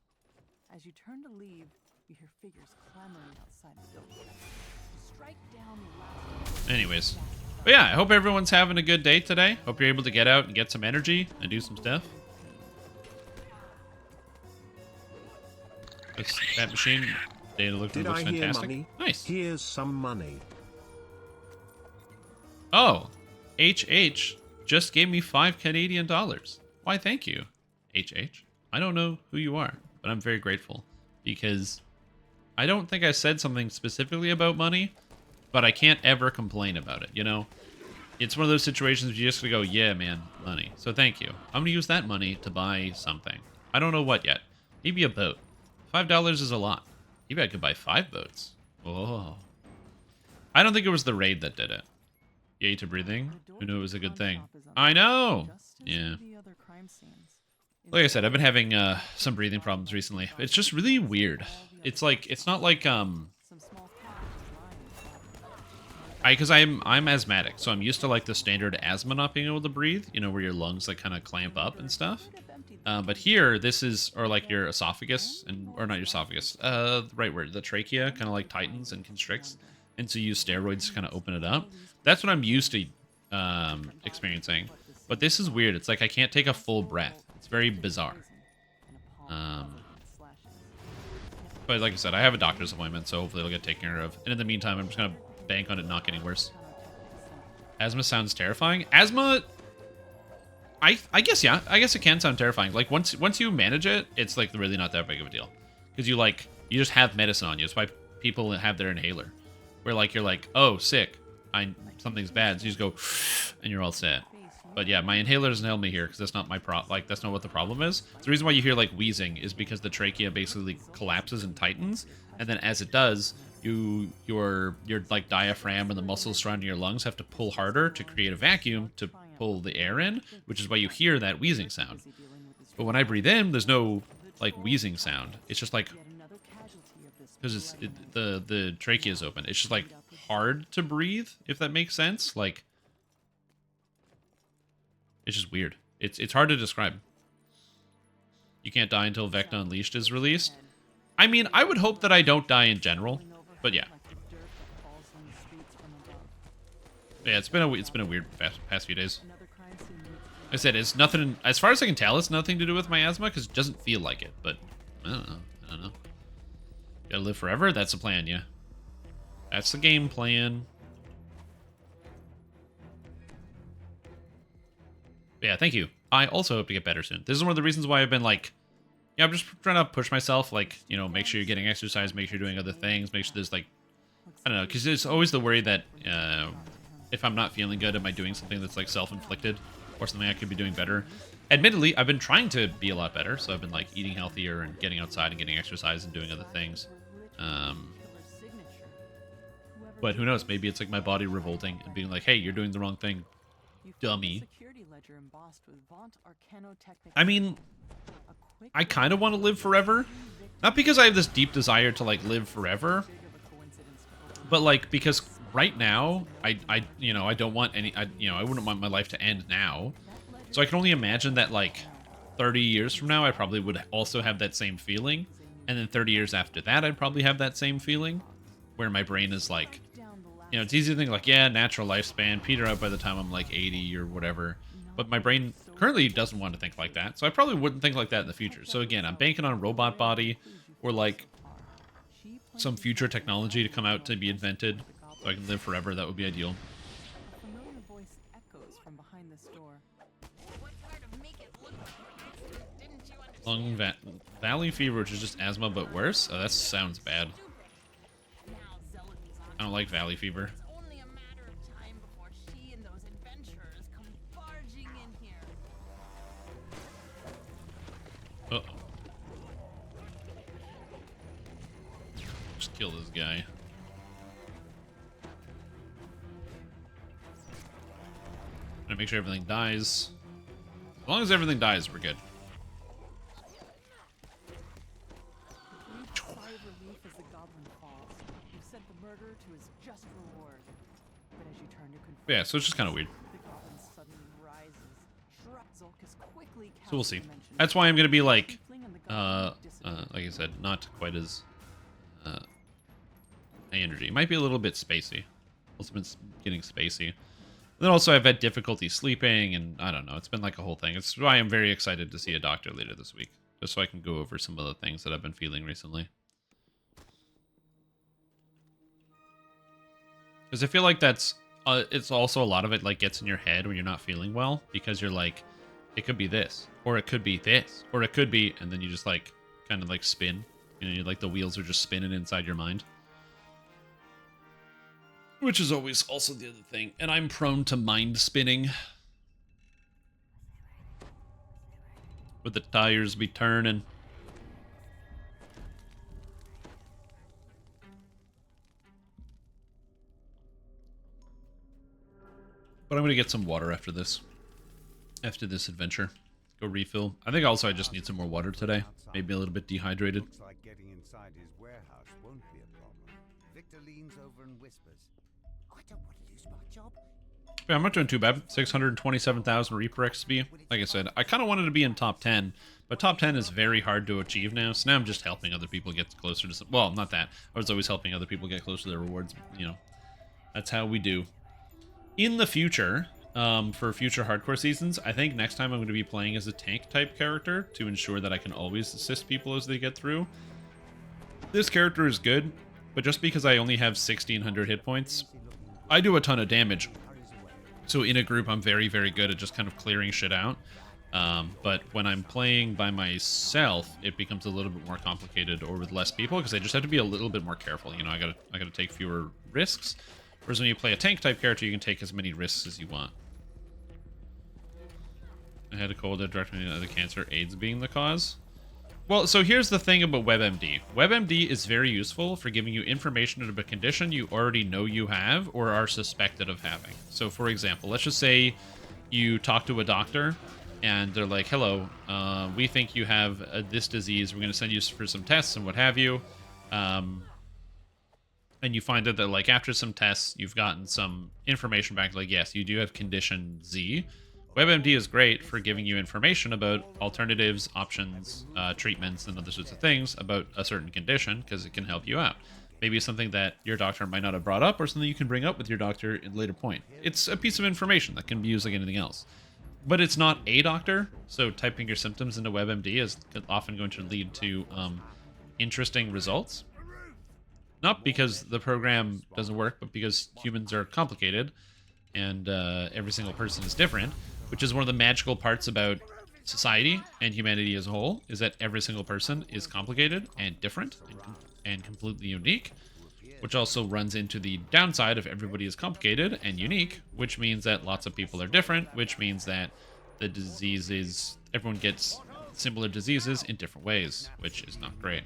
As you turn to leave, you hear figures clamoring outside the building. Strike down the last. Anyways, but yeah, I hope everyone's having a good day today. Hope you're able to get out and get some energy and do some stuff. That machine data looks fantastic. Money? Nice. Here's some money. Oh, HH just gave me $5 Canadian. Why, thank you, HH. I don't know who you are, but I'm very grateful because I don't think I said something specifically about money, but I can't ever complain about it, you know? It's one of those situations where you just gotta go, yeah, man, money. So thank you. I'm gonna use that money to buy something. I don't know what yet. Maybe a boat. $5 is a lot. Maybe I could buy 5 boats. Oh. I don't think it was the raid that did it. Yay to breathing. Who knew it was a good thing? I know! Yeah. Like I said, I've been having some breathing problems recently. It's just really weird. It's like, it's not like, because I'm asthmatic, so I'm used to like the standard asthma not being able to breathe, you know, where your lungs like kind of clamp up and stuff. But here, this is, or like your esophagus, or not your esophagus, the right word, the trachea kind of like tightens and constricts, and so you use steroids to kind of open it up. That's what I'm used to experiencing. But this is weird. It's like I can't take a full breath. It's very bizarre. But like I said, I have a doctor's appointment, so hopefully it'll get taken care of. And in the meantime, I'm just going to bank on it not getting worse. Asthma sounds terrifying. Asthma, I guess, yeah. I guess it can sound terrifying. Like, once you manage it, it's, like, really not that big of a deal. Because you just have medicine on you. It's why people have their inhaler. Where, like, you're like, oh, sick. Something's bad. So you just go, and you're all set. But yeah, my inhaler doesn't help me here because that's not my that's not what the problem is. The reason why you hear like wheezing is because the trachea basically collapses and tightens, and then as it does, your like diaphragm and the muscles surrounding your lungs have to pull harder to create a vacuum to pull the air in, which is why you hear that wheezing sound. But when I breathe in, there's no like wheezing sound. It's just like, because the trachea is open. It's just like hard to breathe, if that makes sense. Like, it's just weird. It's hard to describe. You can't die until Vecna Unleashed is released. I mean, I would hope that I don't die in general, but yeah. Yeah, it's been a weird past few days. Like I said, it's nothing, as far as I can tell, it's nothing to do with my asthma because it doesn't feel like it, but I don't know. Gotta live forever? That's the plan, yeah. That's the game plan. But yeah, thank you. I also hope to get better soon. This is one of the reasons why I've been like, yeah, I'm just trying to push myself, like, you know, make sure you're getting exercise, make sure you're doing other things, make sure there's like, I don't know, because there's always the worry that if I'm not feeling good, am I doing something that's like self-inflicted or something I could be doing better? Admittedly, I've been trying to be a lot better, so I've been like eating healthier and getting outside and getting exercise and doing other things. But who knows, maybe it's like my body revolting and being like, hey, you're doing the wrong thing, dummy. I mean, I kind of want to live forever. Not because I have this deep desire to like live forever, but like because right now I don't want I wouldn't want my life to end now. So I can only imagine that like 30 years from now I probably would also have that same feeling, and then 30 years after that I'd probably have that same feeling where my brain is like You know, it's easy to think like, yeah, natural lifespan, peter out by the time I'm like 80 or whatever. But my brain currently doesn't want to think like that, so I probably wouldn't think like that in the future. So again, I'm banking on robot body or like some future technology to come out to be invented so I can live forever. That would be ideal. A familiar voice echoes from behind this door. Valley fever, which is just asthma but worse. Oh, that sounds bad. I don't like valley fever. Uh-oh. Just kill this guy. Gonna make sure everything dies. As long as everything dies, we're good. Breathe a sigh of relief as the goblin falls. You sent the murderer to his just reward. But as you turn to confront, Yeah, so it's just kind of weird. the goblin suddenly rises. Zulkus quickly So we'll see. casts That's why I'm gonna be like, Tiefling and the goblin dissipate. like I said, not quite as high energy. It might be a little bit spacey. Also been getting spacey. Then also I've had difficulty sleeping, and I don't know. It's been like a whole thing. It's why I'm very excited to see a doctor later this week, just so I can go over some of the things that I've been feeling recently. Because I feel like that's it's also a lot of it like gets in your head when you're not feeling well, because you're like, it could be this, or it could be this, or it could be, and then you just like kind of like spin. You know, you're like the wheels are just spinning inside your mind. Which is always also the other thing. And I'm prone to mind spinning. Would the tires be turning? But I'm going to get some water after this. After this adventure. Go refill. I think also I just need some more water today. Maybe a little bit dehydrated. Looks like getting inside his warehouse won't be a problem. Victor leans over and whispers, I don't want to lose my job. Yeah, I'm not doing too bad. 627,000 Reaper XP. Like I said, I kind of wanted to be in top 10, but top 10 is very hard to achieve now. So now I'm just helping other people get closer to some... Well, not that. I was always helping other people get closer to their rewards. You know, that's how we do. In the future, for future hardcore seasons, I think next time I'm going to be playing as a tank type character to ensure that I can always assist people as they get through. This character is good, but just because I only have 1,600 hit points, I do a ton of damage. So in a group, I'm very, very good at just kind of clearing shit out. But when I'm playing by myself, it becomes a little bit more complicated, or with less people, because I just have to be a little bit more careful. You know, I gotta take fewer risks. Whereas when you play a tank type character, you can take as many risks as you want. I had a cold that directed me to the cancer, AIDS being the cause. Well, so here's the thing about WebMD. WebMD is very useful for giving you information about a condition you already know you have or are suspected of having. So, for example, let's just say you talk to a doctor and they're like, hello, we think you have this disease. We're going to send you for some tests and what have you. And you find out that, like, after some tests, you've gotten some information back, like, yes, you do have condition Z. WebMD is great for giving you information about alternatives, options, treatments, and other sorts of things about a certain condition, because it can help you out. Maybe something that your doctor might not have brought up, or something you can bring up with your doctor at a later point. It's a piece of information that can be used like anything else. But it's not a doctor, so typing your symptoms into WebMD is often going to lead to interesting results. Not because the program doesn't work, but because humans are complicated, and every single person is different, which is one of the magical parts about society and humanity as a whole, is that every single person is complicated and different and completely unique, which also runs into the downside of everybody is complicated and unique, which means that lots of people are different, which means that the diseases, everyone gets similar diseases in different ways, which is not great.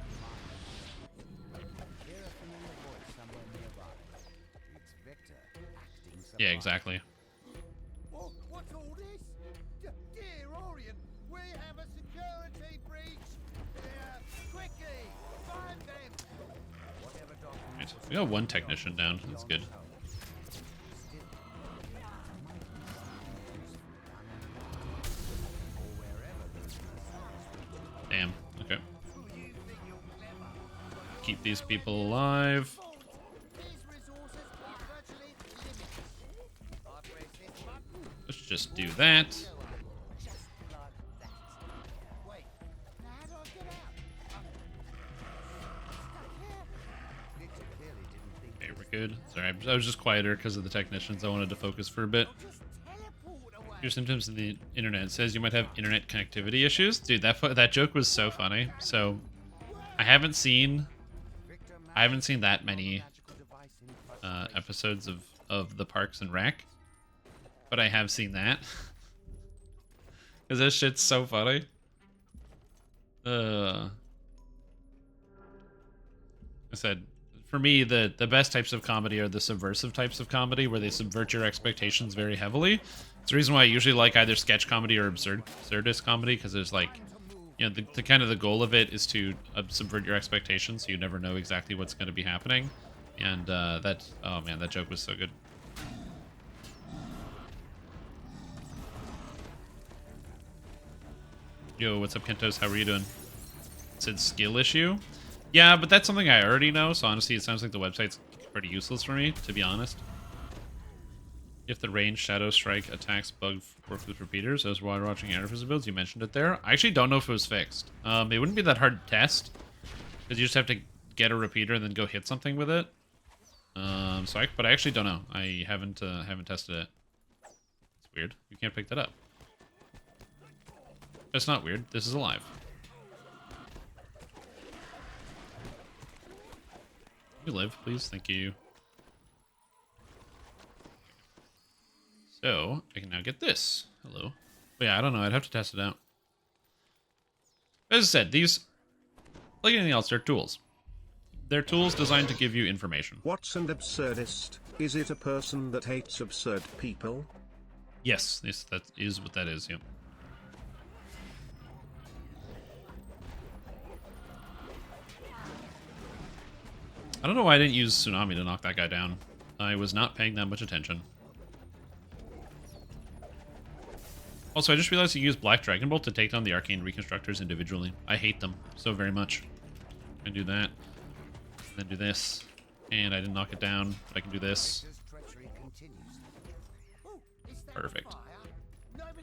Yeah, exactly. What's all this? Dear Orient, we have a security breach. Quickly, find them. Right. We got one technician down. That's good. Damn. Okay. Keep these people alive. These resources are virtually Let's just do that. Just like that. Wait, now how do I get out? Stuck here. Victor clearly didn't think Okay, we're good. Sorry, I was just quieter because of the technicians. I wanted to focus for a bit. Just teleport away. Your symptoms in the internet. It says you might have internet connectivity issues. Dude, that joke was so funny. So, I haven't seen that many episodes of the Parks and Rec, but I have seen that because this shit's so funny. I said, for me, the best types of comedy are the subversive types of comedy where they subvert your expectations very heavily. It's the reason why I usually like either sketch comedy or absurdist comedy, because there's like, you know, the kind of the goal of it is to subvert your expectations, so you never know exactly what's going to be happening. And oh man, that joke was so good. Yo, what's up, Kentos? How are you doing? It said skill issue. Yeah, but that's something I already know, so honestly, it sounds like the website's pretty useless for me, to be honest. If the range Shadow Strike attacks bug work with repeaters, as while watching Artificer builds, you mentioned it there. I actually don't know if it was fixed. It wouldn't be that hard to test, because you just have to get a repeater and then go hit something with it. But I actually don't know. I haven't tested it. It's weird. You can't pick that up. That's not weird. This is alive. Can you live, please? Thank you. So, I can now get this. Hello. But yeah, I don't know. I'd have to test it out. As I said, these, like anything else, they're tools. They're tools designed to give you information. What's an absurdist? Is it a person that hates absurd people? Yes, that is what that is, yep. I don't know why I didn't use Tsunami to knock that guy down. I was not paying that much attention. Also, I just realized you use Black Dragon Bolt to take down the Arcane Reconstructors individually. I hate them so very much. I can do that. And then do this. And I didn't knock it down, but I can do this. Perfect.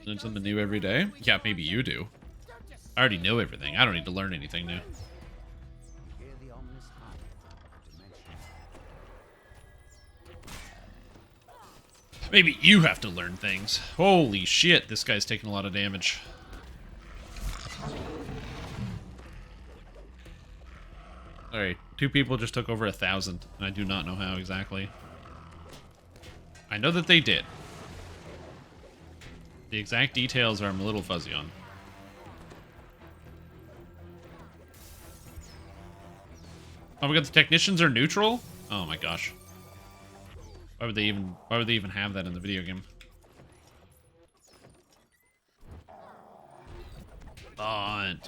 Learn something new every day? Yeah, maybe you do. I already know everything. I don't need to learn anything new. Maybe you have to learn things. Holy shit, this guy's taking a lot of damage. Alright, 2 people just took over 1,000, and I do not know how exactly. I know that they did. The exact details I'm a little fuzzy on. Oh my god, the technicians are neutral? Oh my gosh. Why would they even have that in the video game? Bond.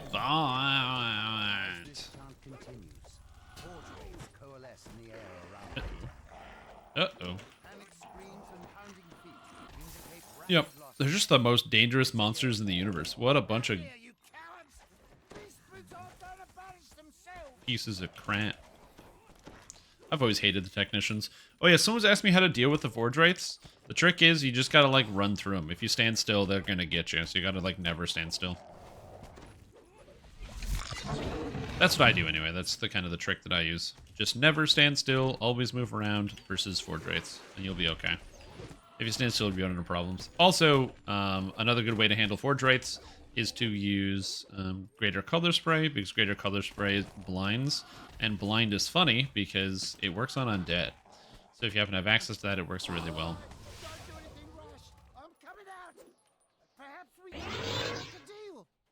Uh-oh. Yep, they're just the most dangerous monsters in the universe. What a bunch of pieces of crap. I've always hated the technicians. Oh yeah, someone's asked me how to deal with the Forge Wraiths. The trick is you just gotta like run through them. If you stand still, they're gonna get you. So you gotta like never stand still. That's what I do anyway. That's the kind of the trick that I use. Just never stand still, always move around versus Forge Wraiths, and you'll be okay. If you stand still, you'll be under problems. Also, another good way to handle Forge Wraiths is to use Greater Color Spray, because Greater Color Spray blinds. And blind is funny because it works on undead. So if you happen to have access to that, it works really well.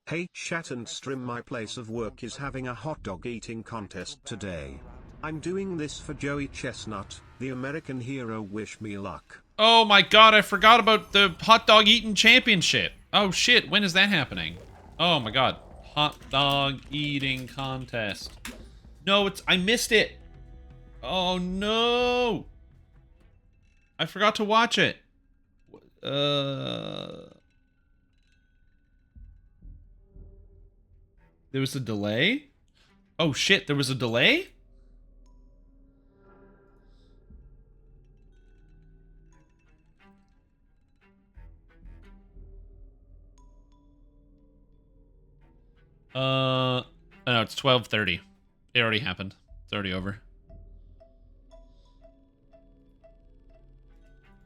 Hey chat and stream, my place of work is having a hot dog eating contest today. I'm doing this for Joey Chestnut, the American hero. Wish me luck. Oh my god, I forgot about the hot dog eating championship. Oh shit, when is that happening? Oh my god. Hot dog eating contest. No, I missed it. Oh no. I forgot to watch it. There was a delay? Oh shit, there was a delay? Oh, no, it's 12:30. It already happened. It's already over.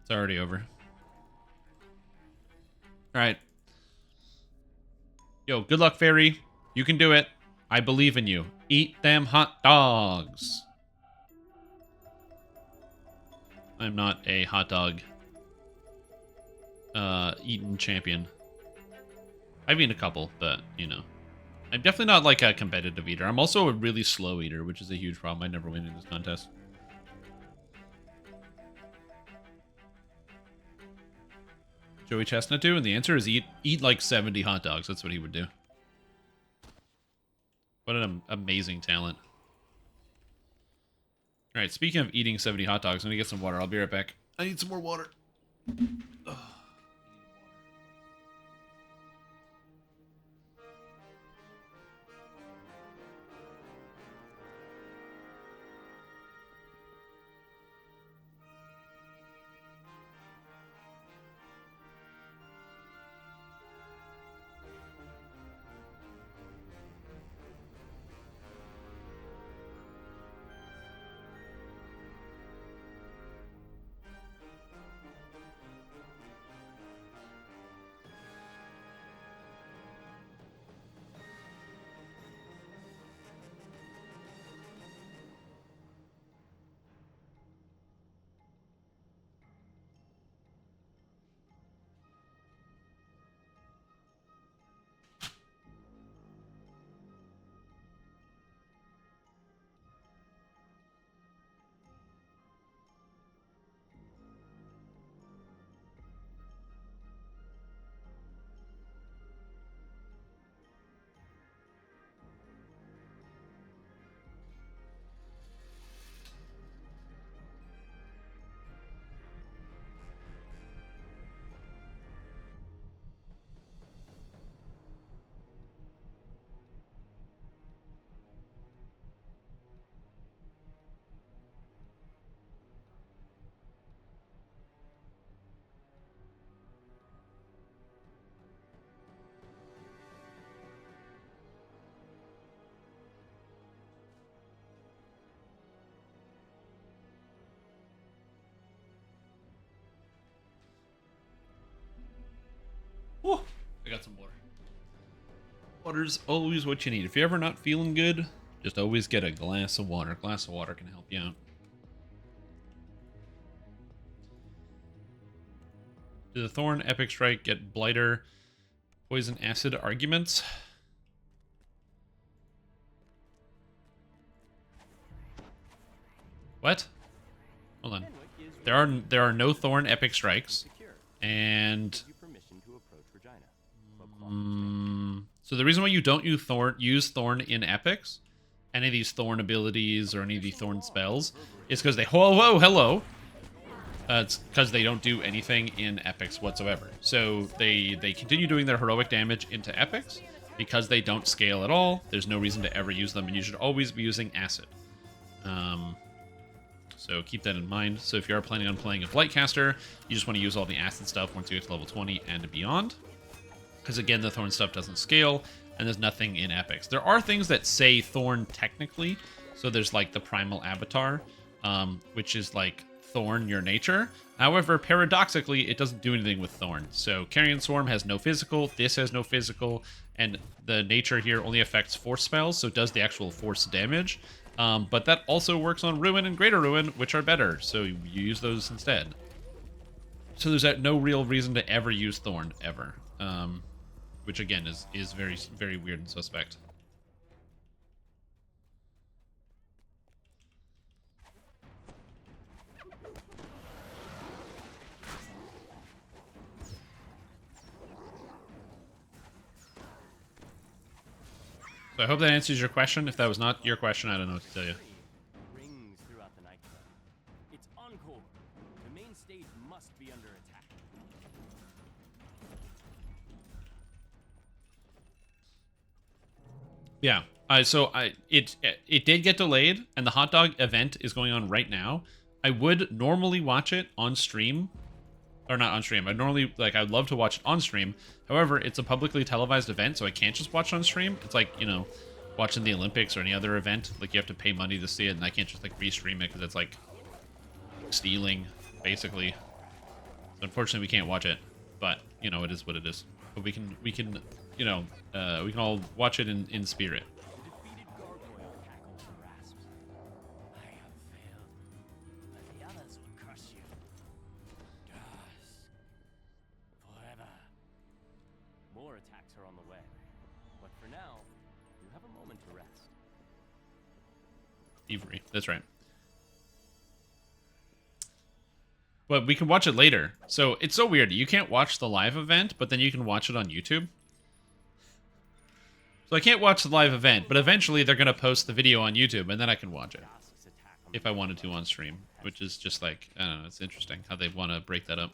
It's already over. All right. Yo, good luck, Fairy. You can do it. I believe in you. Eat them hot dogs. I'm not a hot dog eating champion. I've eaten a couple, but, you know. I'm definitely not like a competitive eater. I'm also a really slow eater, which is a huge problem. I never win in this contest. Joey Chestnut do? And the answer is eat like 70 hot dogs. That's what he would do. What an amazing talent. All right, speaking of eating 70 hot dogs, I'm going to get some water. I'll be right back. I need some more water. Ugh. Whew, I got some water. Water's always what you need. If you're ever not feeling good, just always get a glass of water. A glass of water can help you out. Did the Thorn Epic Strike get Blighter Poison Acid arguments? What? Hold on. There are no Thorn Epic Strikes, and so the reason why you don't use Thorn in epics, any of these Thorn abilities or any of the Thorn spells, is because they hello. It's because they don't do anything in epics whatsoever. So they continue doing their heroic damage into epics because they don't scale at all. There's no reason to ever use them, and you should always be using acid. So keep that in mind. So if you are planning on playing a blightcaster, you just want to use all the acid stuff once you get to level 20 and beyond. Because again, the Thorn stuff doesn't scale, and there's nothing in epics. There are things that say Thorn technically. So there's like the Primal Avatar, which is like Thorn your nature. However, paradoxically, it doesn't do anything with Thorn. So Carrion Swarm has no physical, this has no physical, and the nature here only affects force spells, so it does the actual force damage. But that also works on Ruin and Greater Ruin, which are better, so you use those instead. So there's no real reason to ever use Thorn, ever. Which again is very, very weird and suspect. So I hope that answers your question. If that was not your question, I don't know what to tell you. Rings throughout the nightclub. It's encore. The main stage must be under attack. Yeah. It did get delayed, and the hot dog event is going on right now. I would normally watch it on stream, or not on stream. I normally, like, I'd love to watch it on stream. However, it's a publicly televised event, so I can't just watch it on stream. It's like, you know, watching the Olympics or any other event. Like, you have to pay money to see it, and I can't just, like, restream it because it's, like, stealing, basically. So, unfortunately, we can't watch it. But, you know, it is what it is. But we can, you know, we can all watch it in spirit. The defeated gargoyle cackles and rasps. I have failed, but the others will crush you. Dusk. Forever. More attacks are on the way. But for now, you have a moment to rest. Thievery. That's right. But we can watch it later. So it's so weird. You can't watch the live event, but then you can watch it on YouTube. So I can't watch the live event, but eventually they're going to post the video on YouTube, and then I can watch it. If I wanted to on stream. Which is just like, I don't know, it's interesting how they want to break that up.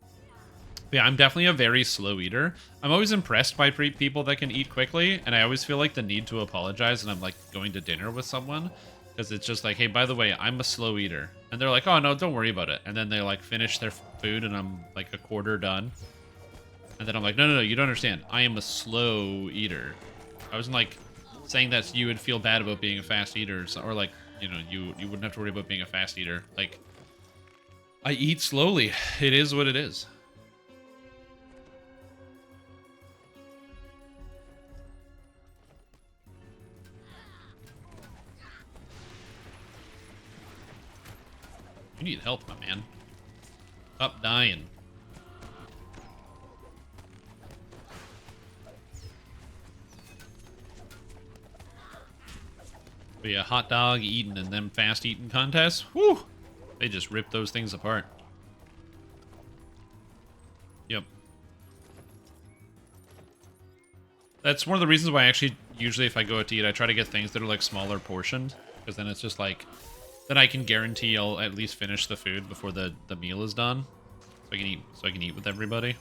But yeah, I'm definitely a very slow eater. I'm always impressed by people that can eat quickly, and I always feel like the need to apologize, and I'm like going to dinner with someone. Because it's just like, hey, by the way, I'm a slow eater. And they're like, oh, no, don't worry about it. And then they, like, finish their food, and I'm, like, a quarter done. And then I'm like, no, you don't understand. I am a slow eater. I wasn't, like, saying that you would feel bad about being a fast eater. Or, like, you know, you wouldn't have to worry about being a fast eater. Like, I eat slowly. It is what it is. You need help, my man. Stop dying. Be a hot dog eating and them fast eating contests. Whew! They just rip those things apart. Yep. That's one of the reasons why I actually, usually if I go out to eat, I try to get things that are like smaller portioned. Because then it's just like, then I can guarantee I'll at least finish the food before the meal is done. So I can eat with everybody.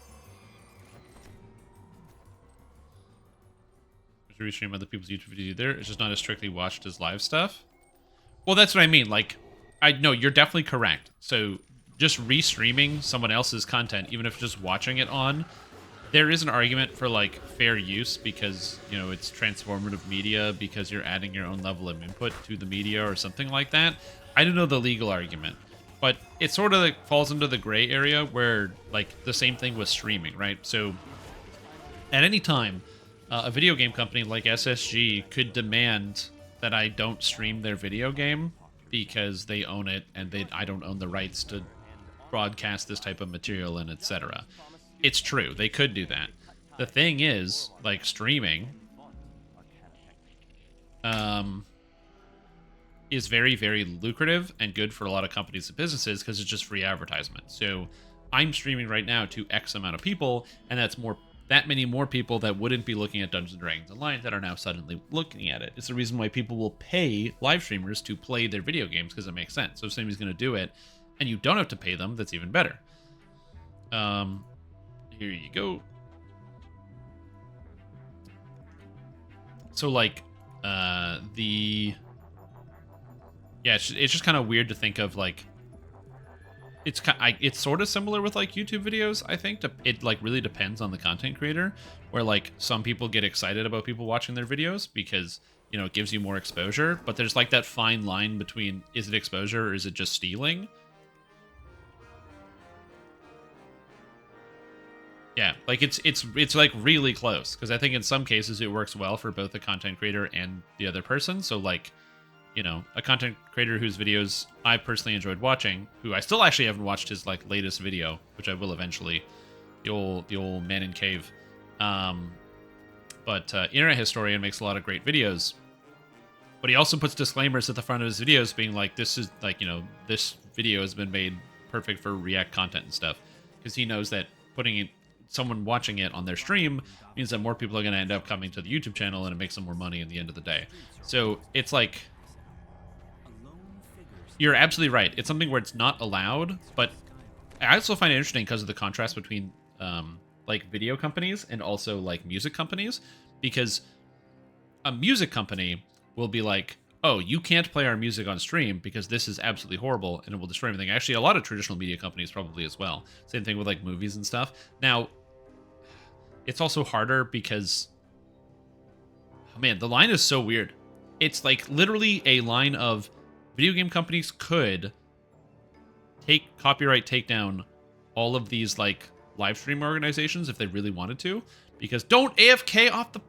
To restream other people's YouTube videos either. It's just not as strictly watched as live stuff. Well, that's what I mean. Like, I know you're definitely correct. So just restreaming someone else's content, even if just watching it on, there is an argument for like fair use because, you know, it's transformative media because you're adding your own level of input to the media or something like that. I don't know the legal argument, but it sort of like falls into the gray area where like the same thing with streaming, right? So at any time, a video game company like SSG could demand that I don't stream their video game because they own it and I don't own the rights to broadcast this type of material and etc. It's true. They could do that. The thing is, like, streaming is very, very lucrative and good for a lot of companies and businesses because it's just free advertisement. So I'm streaming right now to X amount of people, and that many more people that wouldn't be looking at Dungeons & Dragons Online that are now suddenly looking at it. It's the reason why people will pay live streamers to play their video games because it makes sense. So if somebody's going to do it and you don't have to pay them, that's even better. Here you go. So, like, it's just kind of weird to think of, like, it's sort of similar with, like, YouTube videos, I think. It, like, really depends on the content creator, where, like, some people get excited about people watching their videos because, you know, it gives you more exposure, but there's, like, that fine line between is it exposure or is it just stealing? Yeah, like it's like really close because I think in some cases it works well for both the content creator and the other person. So like, you know, a content creator whose videos I personally enjoyed watching, who I still actually haven't watched his like latest video, which I will eventually, the old man in cave. But Internet Historian makes a lot of great videos, but he also puts disclaimers at the front of his videos being like, this is like, you know, this video has been made perfect for React content and stuff because he knows that putting it, someone watching it on their stream means that more people are going to end up coming to the YouTube channel and it makes them more money at the end of the day. So it's like, you're absolutely right. It's something where it's not allowed, but I also find it interesting because of the contrast between like video companies and also like music companies, because a music company will be like, oh, you can't play our music on stream because this is absolutely horrible and it will destroy everything. Actually, a lot of traditional media companies probably as well. Same thing with like movies and stuff. Now, it's also harder because, oh man, the line is so weird. It's like literally a line of video game companies could take copyright takedown all of these like live stream organizations if they really wanted to, because don't AFK off the...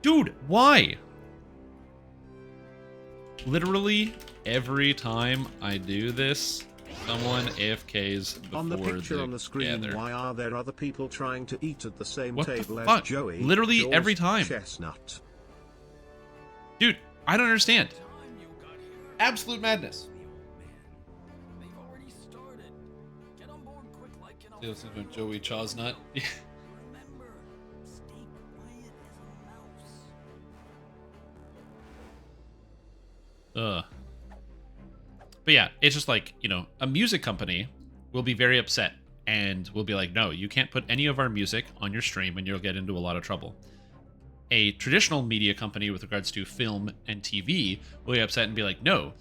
Dude, why? Literally every time I do this, someone AFKs before on the picture on the screen, gather. why are there other people trying to eat at the same What the table as fuck? Joey? Literally Jaws every time. Chestnut. Dude, I don't understand. Absolute madness. They've already started. Get on board quick like in a Listen to Joey Chestnut. Remember, stay quiet as a mouse. But yeah, it's just like, you know, a music company will be very upset and will be like, no, you can't put any of our music on your stream and you'll get into a lot of trouble. A traditional media company with regards to film and TV will be upset and be like, no,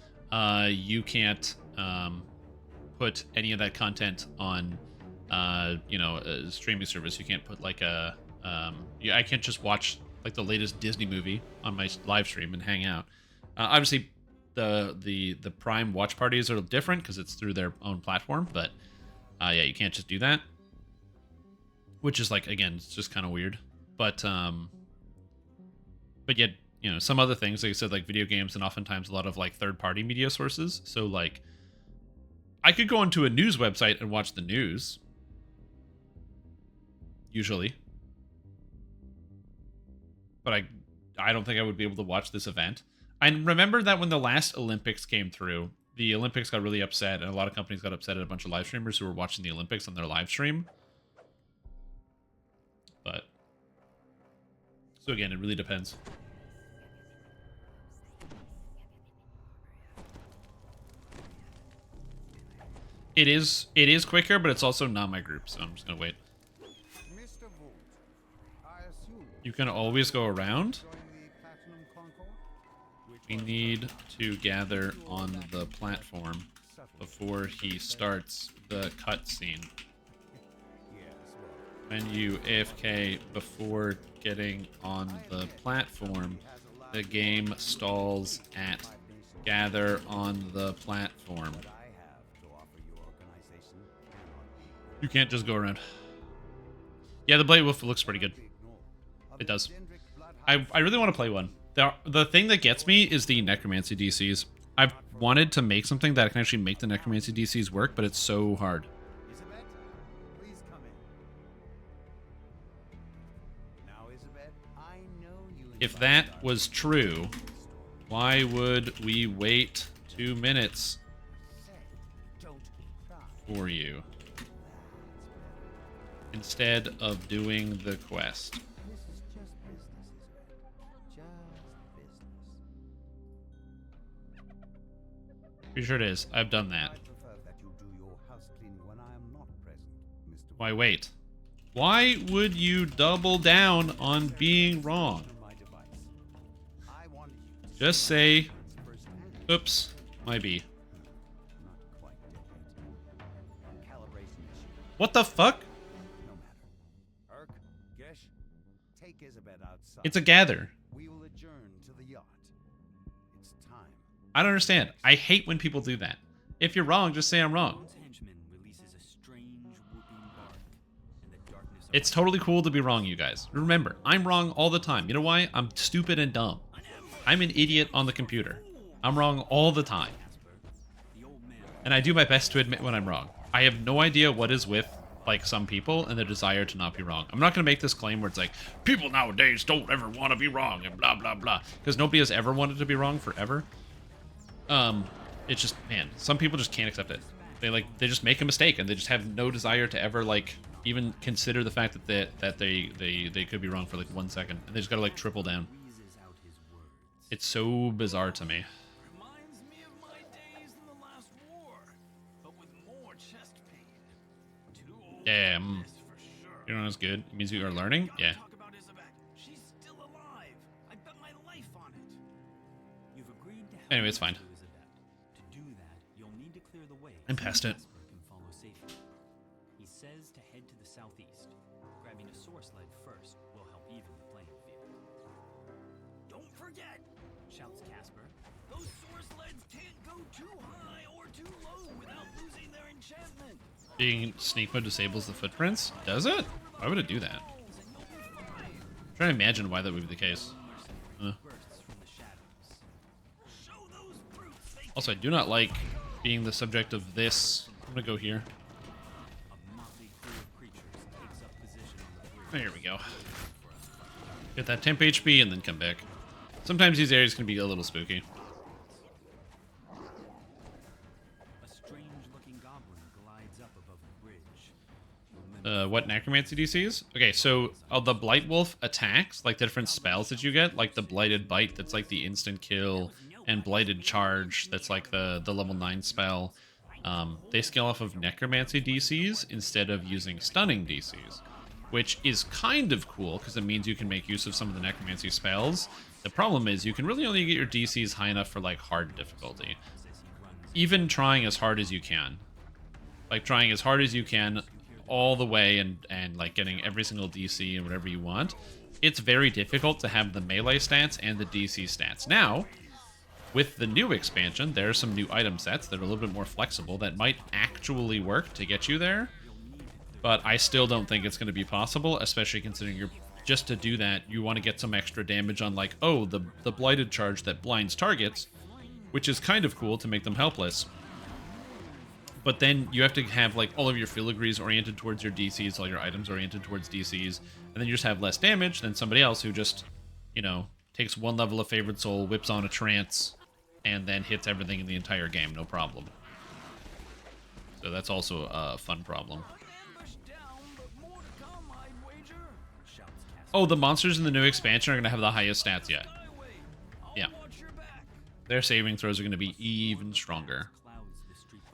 you can't put any of that content on, you know, a streaming service. You can't put like a, yeah, I can't just watch like the latest Disney movie on my live stream and hang out. Obviously, the Prime watch parties are different because it's through their own platform, but yeah, you can't just do that. Which is like, again, it's just kind of weird. But yet, you know, some other things, like I said, like video games and oftentimes a lot of like third-party media sources. So like, I could go onto a news website and watch the news. Usually. But I don't think I would be able to watch this event. I remember that when the last Olympics came through, the Olympics got really upset, and a lot of companies got upset at a bunch of live streamers who were watching the Olympics on their live stream. But so again, it really depends. It is quicker, but it's also not my group, so I'm just gonna wait. Mr. Volt, I assume You can always go around. join the Platinum Concord? We need to gather on the platform before he starts the cutscene. When you AFK before getting on the platform, the game stalls at gather on the platform. You can't just go around. Yeah, the Blade Wolf looks pretty good. It does. I really want to play one. The thing that gets me is the Necromancy DCs. I've wanted to make something that can actually make the Necromancy DCs work, but it's so hard. Isabet, please come in. Now, Isabet, I know you. If that was true, why would we wait 2 minutes Don't cry. for you instead of doing the quest? This is just business, Isabet. Just business. Pretty sure it is. I've done I that. prefer that you do your house cleaning when I am not present, Mr. Why wait? Why would you double down on being wrong? My device. I wanted you to Just say, firsthand. oops, my B. Not quite dead yet. Calibration issue. What the fuck? No matter. Erk, Gesh, take Isabet outside. It's a gather. We will adjourn to the yacht. It's time. I don't understand. I hate when people do that. If you're wrong, just say I'm wrong. Henchman releases a strange whooping bark, and the darkness It's totally cool to be wrong, you guys. Remember, I'm wrong all the time. You know why? I'm stupid and dumb. I'm an idiot on the computer. I'm wrong all the time. the old man And I do my best to admit when I'm wrong. I have no idea what is with like some people and their desire to not be wrong. I'm not going to make this claim where it's like, people nowadays don't ever want to be wrong and blah, blah, blah. Because nobody has ever wanted to be wrong forever. It's just, man, some people just can't accept it. They just make a mistake and they just have no desire to ever like even consider the fact that they could be wrong for like 1 second. And they just got to like triple down. wheezes out his words. It's so bizarre to me. Reminds me of my days in the last war, but with more chest pain. Too old Yeah, for this for sure. You know what's good? It means you are learning? Yeah. Talk about Isabet. She's still alive. I bet my life on it. Anyway, it's fine. To do that, you'll need to clear the way. I'm past it. Casper can follow safely. He says to head to the southeast. Grabbing a source lead first will help even the playing field. Don't forget, shouts Casper. Those source leads can't go too high or too low without losing their enchantment. Being sneak mode disables the footprints? Does it? Why would it do that? I'm trying to imagine why that would be the case. Bursts from the shadows. Show those brutes they Also, I do not like being the subject of this. I'm gonna go here. A motley crew of creatures takes up position on the bridge. There we go. Get that temp HP and then come back. Sometimes these areas can be a little spooky. A strange-looking goblin glides up above the bridge. What necromancy DCs? Okay, so the Blight Wolf attacks, like the different spells that you get, like the Blighted Bite, that's like the instant kill, and Blighted Charge, that's like the level 9 spell. They scale off of necromancy DCs instead of using stunning DCs, which is kind of cool because it means you can make use of some of the necromancy spells. The problem is you can really only get your DCs high enough for like hard difficulty. Even trying as hard as you can. Like trying as hard as you can all the way and like getting every single DC and whatever you want, it's very difficult to have the melee stats and the DC stats. Now, with the new expansion, there are some new item sets that are a little bit more flexible that might actually work to get you there, but I still don't think it's going to be possible, especially considering you're just to do that, you want to get some extra damage on like, oh, the Blighted Charge that blinds targets, which is kind of cool to make them helpless. But then you have to have like all of your filigrees oriented towards your DCs, all your items oriented towards DCs, and then you just have less damage than somebody else who just, you know, takes one level of Favored Soul, whips on a trance, and then hits everything in the entire game, no problem. So that's also a fun problem. Oh, the monsters in the new expansion are going to have the highest stats yet. Yeah. Their saving throws are going to be even stronger.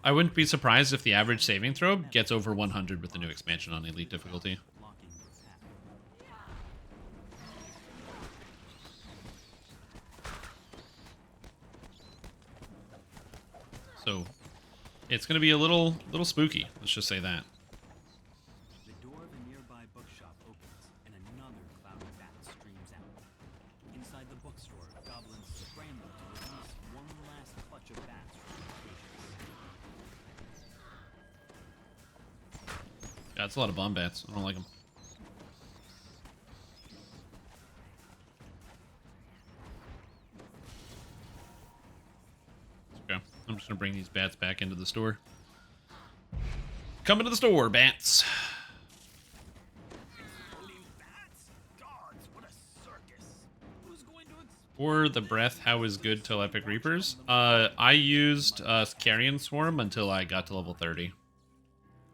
I wouldn't be surprised if the average saving throw gets over 100 with the new expansion on Elite difficulty. So, it's going to be a little spooky, let's just say that. The door of a nearby bookshop opens, and another cloud of bats streams out. Inside the bookstore, goblins scramble to release one last clutch of bats from the cages. Yeah, it's a lot of bomb bats. I don't like them. Okay, I'm just gonna bring these bats back into the store. Come into the store, bats. For the breath, how is good till Epic Reapers? I used Carrion Swarm until I got to level 30.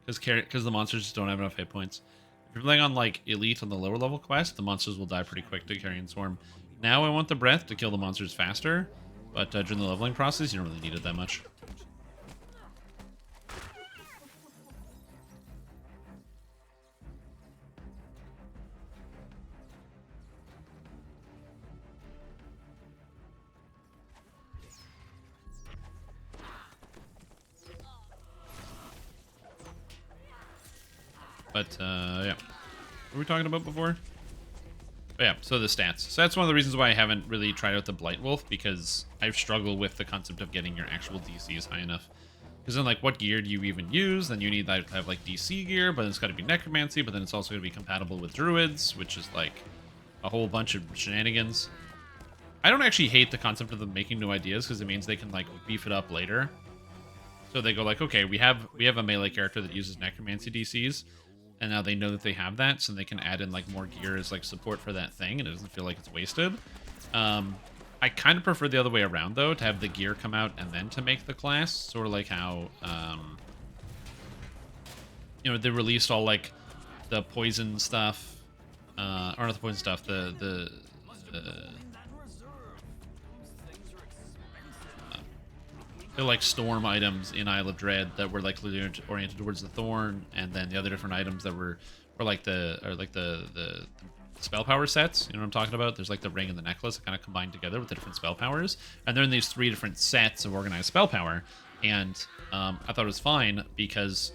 Because the monsters just don't have enough hit points. If you're playing on like Elite on the lower level quest, the monsters will die pretty quick to Carrion Swarm. Now I want the breath to kill the monsters faster, but during the leveling process, you don't really need it that much. But, yeah. What were we talking about before? Oh, yeah, so the stats. So that's one of the reasons why I haven't really tried out the Blight Wolf, because I've struggled with the concept of getting your actual DCs high enough. Because then, like, what gear do you even use? Then you need to have, like, DC gear, but it's got to be Necromancy, but then it's also going to be compatible with Druids, which is, like, a whole bunch of shenanigans. I don't actually hate the concept of them making new ideas, because it means they can, like, beef it up later. So they go, like, okay, we have a melee character that uses Necromancy DCs, and now they know that they have that, so they can add in like more gear as like support for that thing, and it doesn't feel like it's wasted. I kind of prefer the other way around though, to have the gear come out and then to make the class, sort of like how you know, they released all like the poison stuff, or not the poison stuff, the like storm items in Isle of Dread that were like oriented towards the thorn, and then the other different items that were like the spell power sets. You know what I'm talking about? There's like the ring and the necklace kind of combined together with the different spell powers. And then these 3 different sets of organized spell power. And I thought it was fine because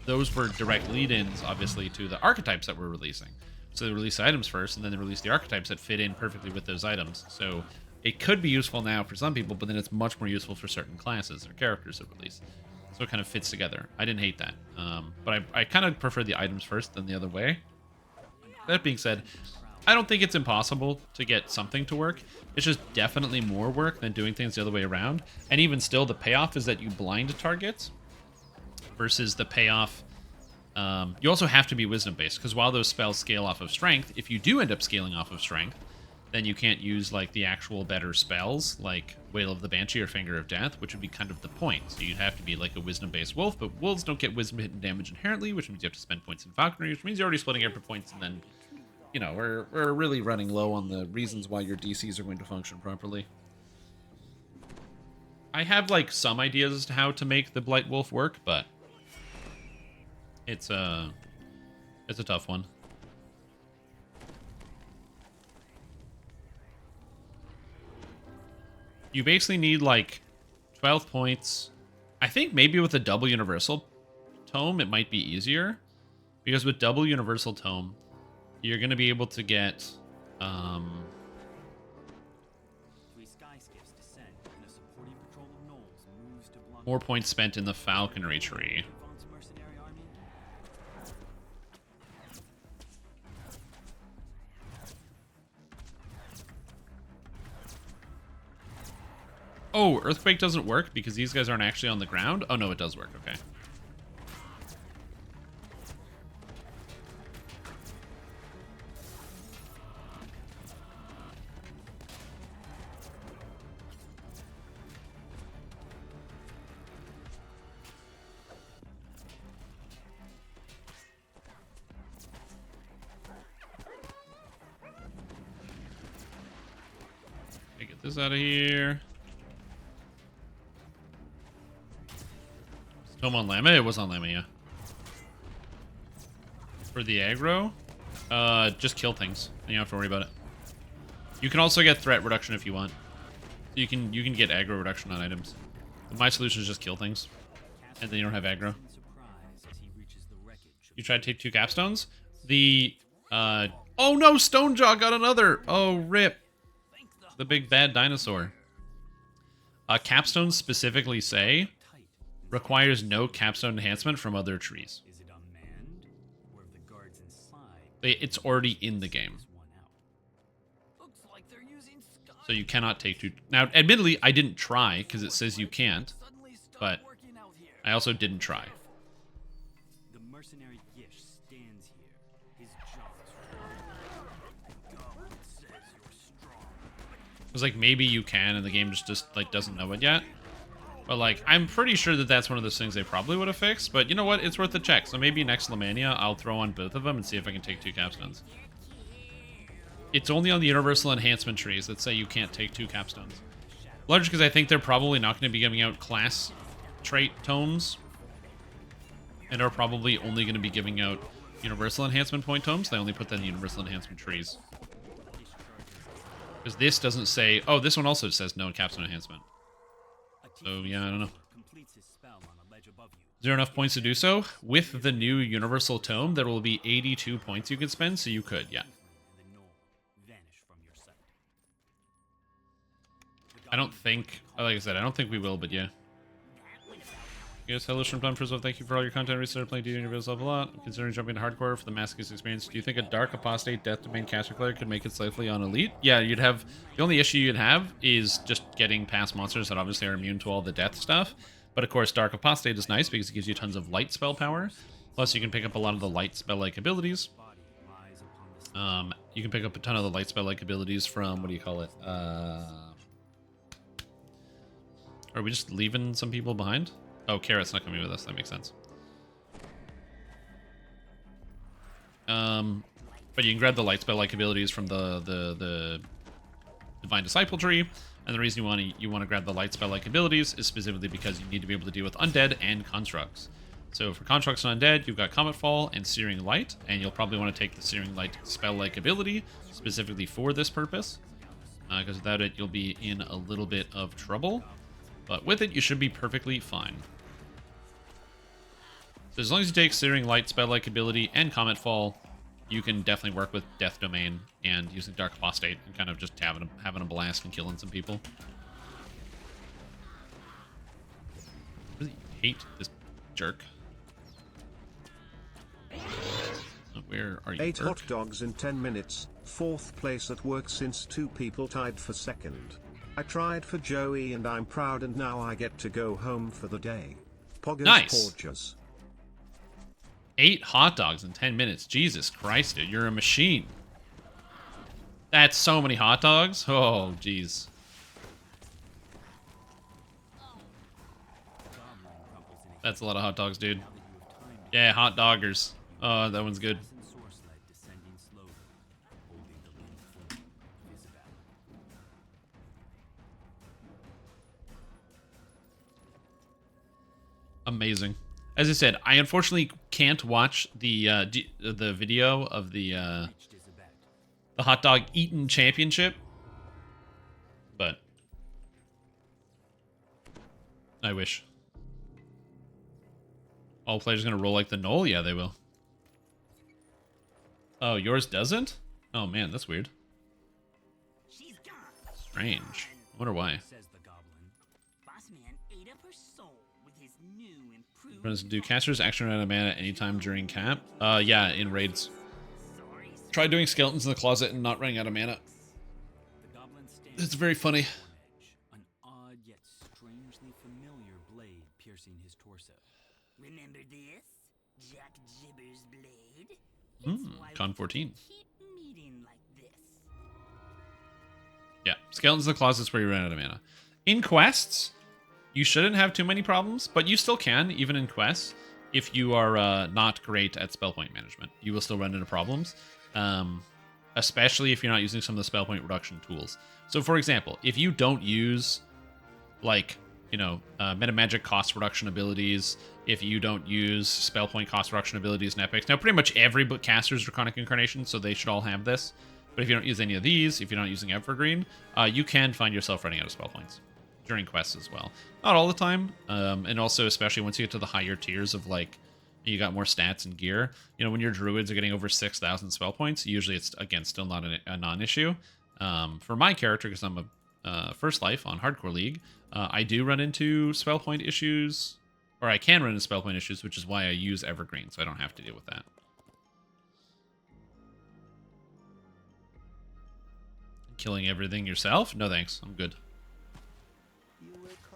those were direct lead-ins, obviously, to the archetypes that we're releasing. So they release the items first, and then they release the archetypes that fit in perfectly with those items. So it could be useful now for some people, but then it's much more useful for certain classes or characters that release. So it kind of fits together. I didn't hate that. But I kind of prefer the items first than the other way. That being said, I don't think it's impossible to get something to work. It's just definitely more work than doing things the other way around. And even still, the payoff is that you blind targets versus the payoff. You also have to be wisdom based, because while those spells scale off of strength, if you do end up scaling off of strength, then you can't use like the actual better spells like Wail of the Banshee or Finger of Death, which would be kind of the point. So you'd have to be like a wisdom based wolf, but wolves don't get wisdom hit and damage inherently, which means you have to spend points in falconry, which means you're already splitting every points, and then, you know, we're really running low on the reasons why your DCs are going to function properly. I have like some ideas as to how to make the Blight Wolf work, but it's a tough one. You basically need like 12 points. I think maybe with a double universal tome it might be easier, because with double universal tome you're going to be able to get 3 sky skiffs descend, and a supporting patrol of gnolls moves to block more points spent in the falconry tree. Vaughn's mercenary army. Oh, Earthquake doesn't work because these guys aren't actually on the ground? Oh, no, it does work. Okay. Okay, get this out of here. Tome on Llama? It was on Llama, yeah. For the aggro, just kill things. You don't have to worry about it. You can also get threat reduction if you want. You can get aggro reduction on items. But my solution is just kill things, and then you don't have aggro. You try to take 2 capstones. The oh no, Stonejaw got another. Oh rip. The big bad dinosaur. Capstones specifically say requires no capstone enhancement from other trees. Is it unmanned, or have the guards inside? It's already in the game. Looks like they're using sky. So you cannot take 2. Now, admittedly, I didn't try because it says you can't, but I also didn't try. The mercenary Gish stands here. His jaw is God says you're strong. It was like maybe you can, and the game just like doesn't know it yet. But like, I'm pretty sure that that's one of those things they probably would have fixed. But you know what? It's worth a check. So maybe next Lamania, I'll throw on both of them and see if I can take 2 capstones. It's only on the universal enhancement trees that say you can't take 2 capstones. Largely because I think they're probably not going to be giving out class trait tomes, and are probably only going to be giving out universal enhancement point tomes. They only put that in universal enhancement trees. Because this doesn't say... Oh, this one also says no capstone enhancement. So, yeah, I don't know. Is there enough points to do so? With the new Universal Tome, there will be 82 points you can spend, so you could, yeah. I don't think... Like I said, I don't think we will, but yeah. Yes, hello, Shrimp Time. First of all, thank you for all your content. Restarted playing DDO Universe Level a lot. Considering jumping to hardcore for the Masochist experience, do you think a Dark Apostate Death Domain Caster Cleric could make it safely on Elite? Yeah, you'd have... The only issue you'd have is just getting past monsters that obviously are immune to all the death stuff. But of course, Dark Apostate is nice because it gives you tons of light spell power. Plus, you can pick up a lot of the light spell-like abilities. You can pick up a ton of the light spell-like abilities from... What do you call it? Are we just leaving some people behind? Oh, Carrot's not coming with us. That makes sense. But you can grab the light spell-like abilities from the Divine Disciple tree, and the reason you want to grab the light spell-like abilities is specifically because you need to be able to deal with undead and constructs. So for Constructs and Undead, you've got Comet Fall and Searing Light, and you'll probably want to take the Searing Light spell-like ability specifically for this purpose, because without it, you'll be in a little bit of trouble. But with it, you should be perfectly fine. So as long as you take Searing Light, spell-like ability, and Comet Fall, you can definitely work with Death Domain and using Dark Apostate and kind of just having a blast and killing some people. I really hate this jerk. Where are you? 8 hot dogs in 10 minutes, 4th place at work since 2 people tied for 2nd. I tried for Joey and I'm proud, and now I get to go home for the day. Poggers Nice. Porges. 8 hot dogs in 10 minutes. Jesus Christ, dude. You're a machine. That's so many hot dogs. Oh, jeez. That's a lot of hot dogs, dude. Yeah, hot doggers. Oh, that one's good. Amazing. As I said, I unfortunately can't watch the video of the hot dog eating championship, but I wish. All players gonna roll like the knoll? Yeah, they will. Oh, yours doesn't? Oh man, that's weird. Strange. I wonder why. Do casters action out of mana anytime during cap? Yeah, in raids. Try doing skeletons in the closet and not running out of mana. It's very funny. An odd yet strangely familiar blade piercing his torso. Remember this? Jack Jibber's blade? Con 14. Keep meeting like this. Yeah, skeletons in the closet is where you run out of mana. In quests, you shouldn't have too many problems, but you still can, even in quests, if you are not great at spell point management. You will still run into problems, especially if you're not using some of the spell point reduction tools. So, for example, if you don't use, like, meta magic cost reduction abilities, if you don't use spell point cost reduction abilities in epics, now pretty much every book caster is Draconic Incarnation, so they should all have this. But if you don't use any of these, if you're not using Evergreen, you can find yourself running out of spell points during quests as well. Not all the time, and also especially once you get to the higher tiers of, like, you got more stats and gear. When your druids are getting over 6,000 spell points, usually it's, again, still not a non-issue. For my character, because I'm a first life on Hardcore League, I do run into spell point issues, or I can run into spell point issues, which is why I use Evergreen, so I don't have to deal with that. Killing everything yourself? No thanks, I'm good.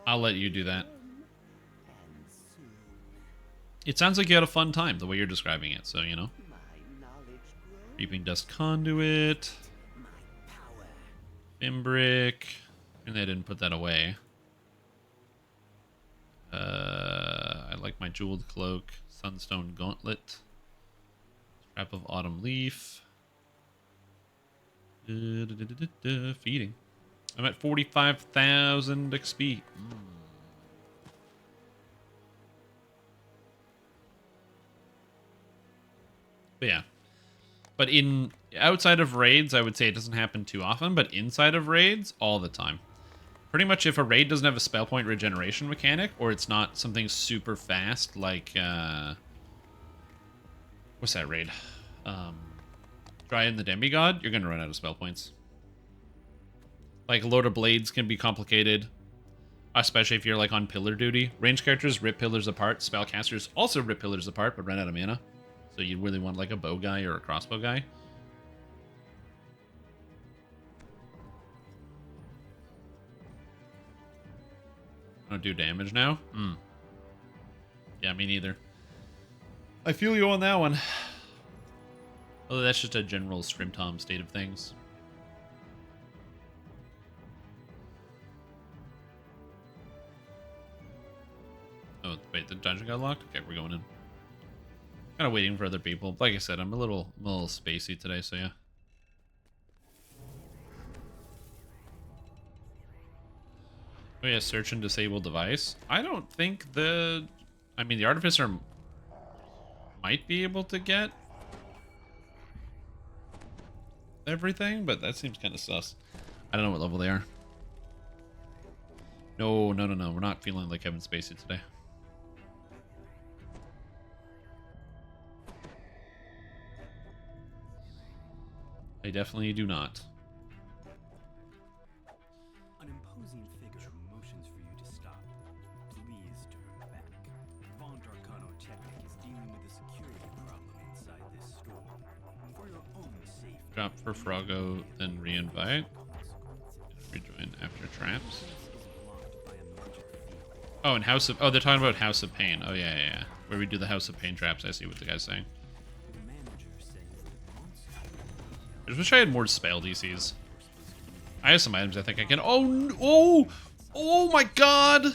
I'll let you do that. It sounds like you had a fun time, the way you're describing it, so, Reaping Dust Conduit. Fimbrick. And they didn't put that away. I like my Jeweled Cloak. Sunstone Gauntlet. Scrap of Autumn Leaf. Feeding. I'm at 45,000 XP. But yeah. But outside of raids, I would say it doesn't happen too often, but inside of raids, all the time. Pretty much if a raid doesn't have a spell point regeneration mechanic, or it's not something super fast, like, what's that raid? Dryad the Demigod, you're going to run out of spell points. Like, Lord of Blades can be complicated, especially if you're, like, on pillar duty. Ranged characters rip pillars apart. Spellcasters also rip pillars apart, but run out of mana. So you really want, like, a bow guy or a crossbow guy. Don't do damage now? Yeah, me neither. I feel you on that one. Although that's just a general Scrim Tom state of things. Oh, wait, the dungeon got locked? Okay, we're going in. Kind of waiting for other people. Like I said, I'm a little spacey today, so yeah. Oh yeah, search and disable device. I don't think the... I mean, the Artificer might be able to get everything, but that seems kind of sus. I don't know what level they are. No. We're not feeling like Kevin Spacey today. I definitely do not. An imposing figure motions for you to stop. Please turn back. Von Darkano Technic is dealing with a security problem inside this store. For your own safety. Drop for Froggo, then re-invite. Rejoin after traps. Oh, and House of... Oh, they're talking about House of Pain. Oh, yeah. Where we do the House of Pain traps. I see what the guy's saying. I just wish I had more spell DCs. I have some items I think I can... Oh my god!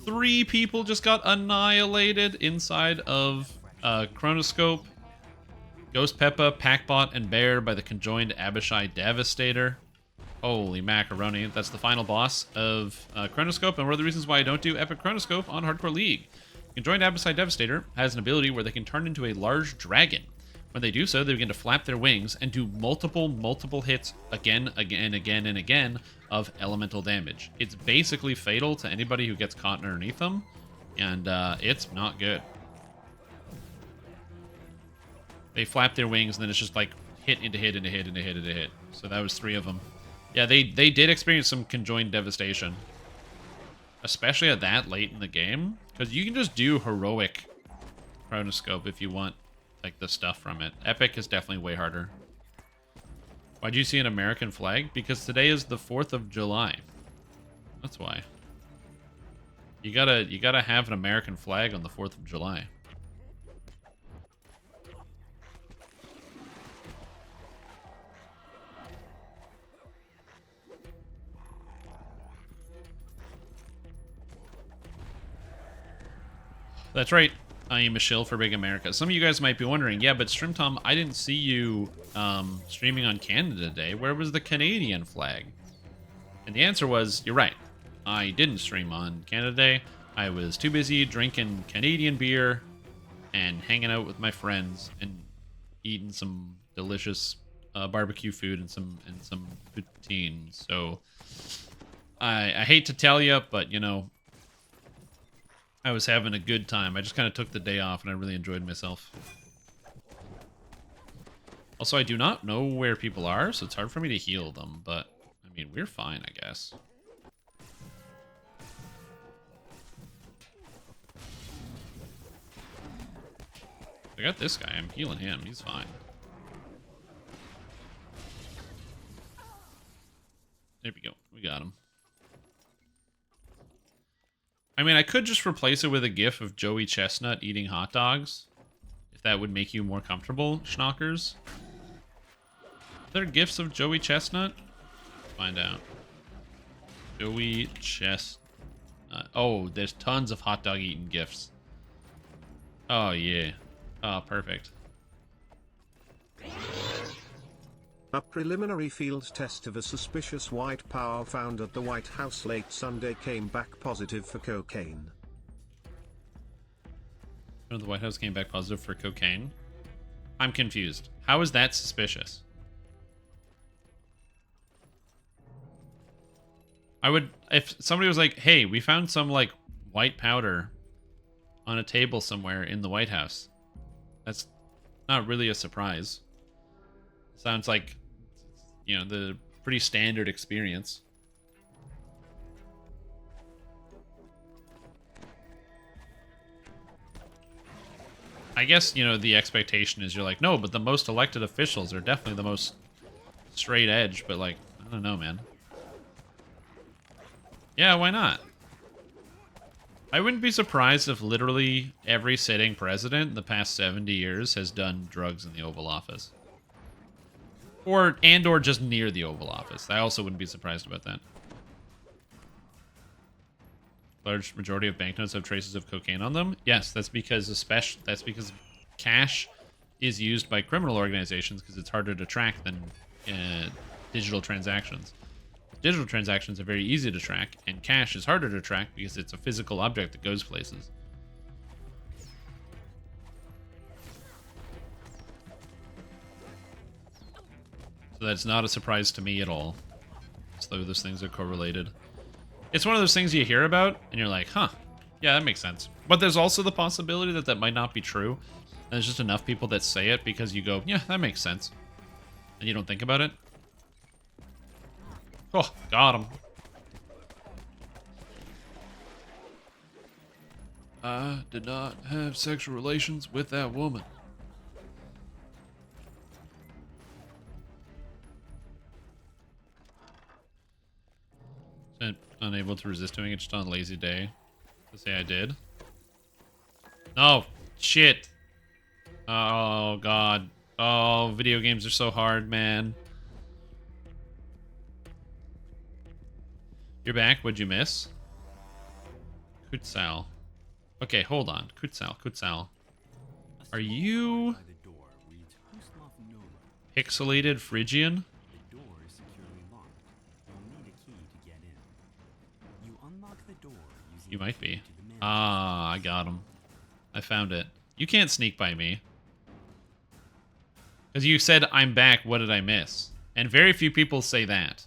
3 people just got annihilated inside of Chronoscope, Ghost Peppa, Packbot, and Bear by the conjoined Abishai Devastator. Holy macaroni. That's the final boss of Chronoscope, and one of the reasons why I don't do Epic Chronoscope on Hardcore League. Conjoined Abishai Devastator has an ability where they can turn into a large dragon. When they do so, they begin to flap their wings and do multiple hits again of elemental damage. It's basically fatal to anybody who gets caught underneath them, and it's not good. They flap their wings, and then it's just like hit into hit into hit into hit into hit. So that was 3 of them. Yeah, they did experience some conjoined devastation, especially at that late in the game, because you can just do heroic Chronoscope if you want like the stuff from it. Epic is definitely way harder. Why'd you see an American flag? Because today is the 4th of July. That's why. You gotta have an American flag on the 4th of July. That's right. I am a shill for Big America. Some of you guys might be wondering, yeah, but Stream Tom, I didn't see you streaming on Canada Day. Where was the Canadian flag? And the answer was, you're right. I didn't stream on Canada Day. I was too busy drinking Canadian beer and hanging out with my friends and eating some delicious barbecue food and some poutine. So I hate to tell you, but you know, I was having a good time. I just kind of took the day off and I really enjoyed myself. Also, I do not know where people are, so it's hard for me to heal them, but I mean, we're fine, I guess. I got this guy. I'm healing him. He's fine. There we go. We got him. I mean, I could just replace it with a gif of Joey Chestnut eating hot dogs. If that would make you more comfortable, schnockers. Are there gifs of Joey Chestnut? Find out. Joey Chestnut. Oh, there's tons of hot dog eating gifs. Oh, yeah. Oh, perfect. A preliminary field test of a suspicious white power found at the White House late Sunday came back positive for cocaine. Oh, the White House came back positive for cocaine? I'm confused. How is that suspicious? I would... If somebody was like, hey, we found some, like, white powder on a table somewhere in the White House. That's not really a surprise. Sounds like, you know, the pretty standard experience. I guess, you know, the expectation is you're like, no, but the most elected officials are definitely the most straight edge, but like, I don't know, man. Yeah, why not? I wouldn't be surprised if literally every sitting president in the past 70 years has done drugs in the Oval Office. Or just near the Oval Office. I also wouldn't be surprised about that. Large majority of banknotes have traces of cocaine on them. Yes, that's because cash is used by criminal organizations because it's harder to track than digital transactions. Digital transactions are very easy to track, and cash is harder to track because it's a physical object that goes places. So that's not a surprise to me at all. So those things are correlated. It's one of those things you hear about, and you're like, huh, yeah, that makes sense. But there's also the possibility that that might not be true. And there's just enough people that say it because you go, yeah, that makes sense. And you don't think about it. Oh, got him. I did not have sexual relations with that woman. Unable to resist doing it just on a lazy day. To say I did. No, shit. Oh, God. Oh, video games are so hard, man. You're back. What'd you miss? Kutsal. Okay, hold on. Kutsal. Are you pixelated Phrygian? The door is securely locked. You'll need a key to get in. You unlock the door using You might the key be. to the man's Ah, I got him. I found it. You can't sneak by me. Because you said, I'm back, what did I miss? And very few people say that.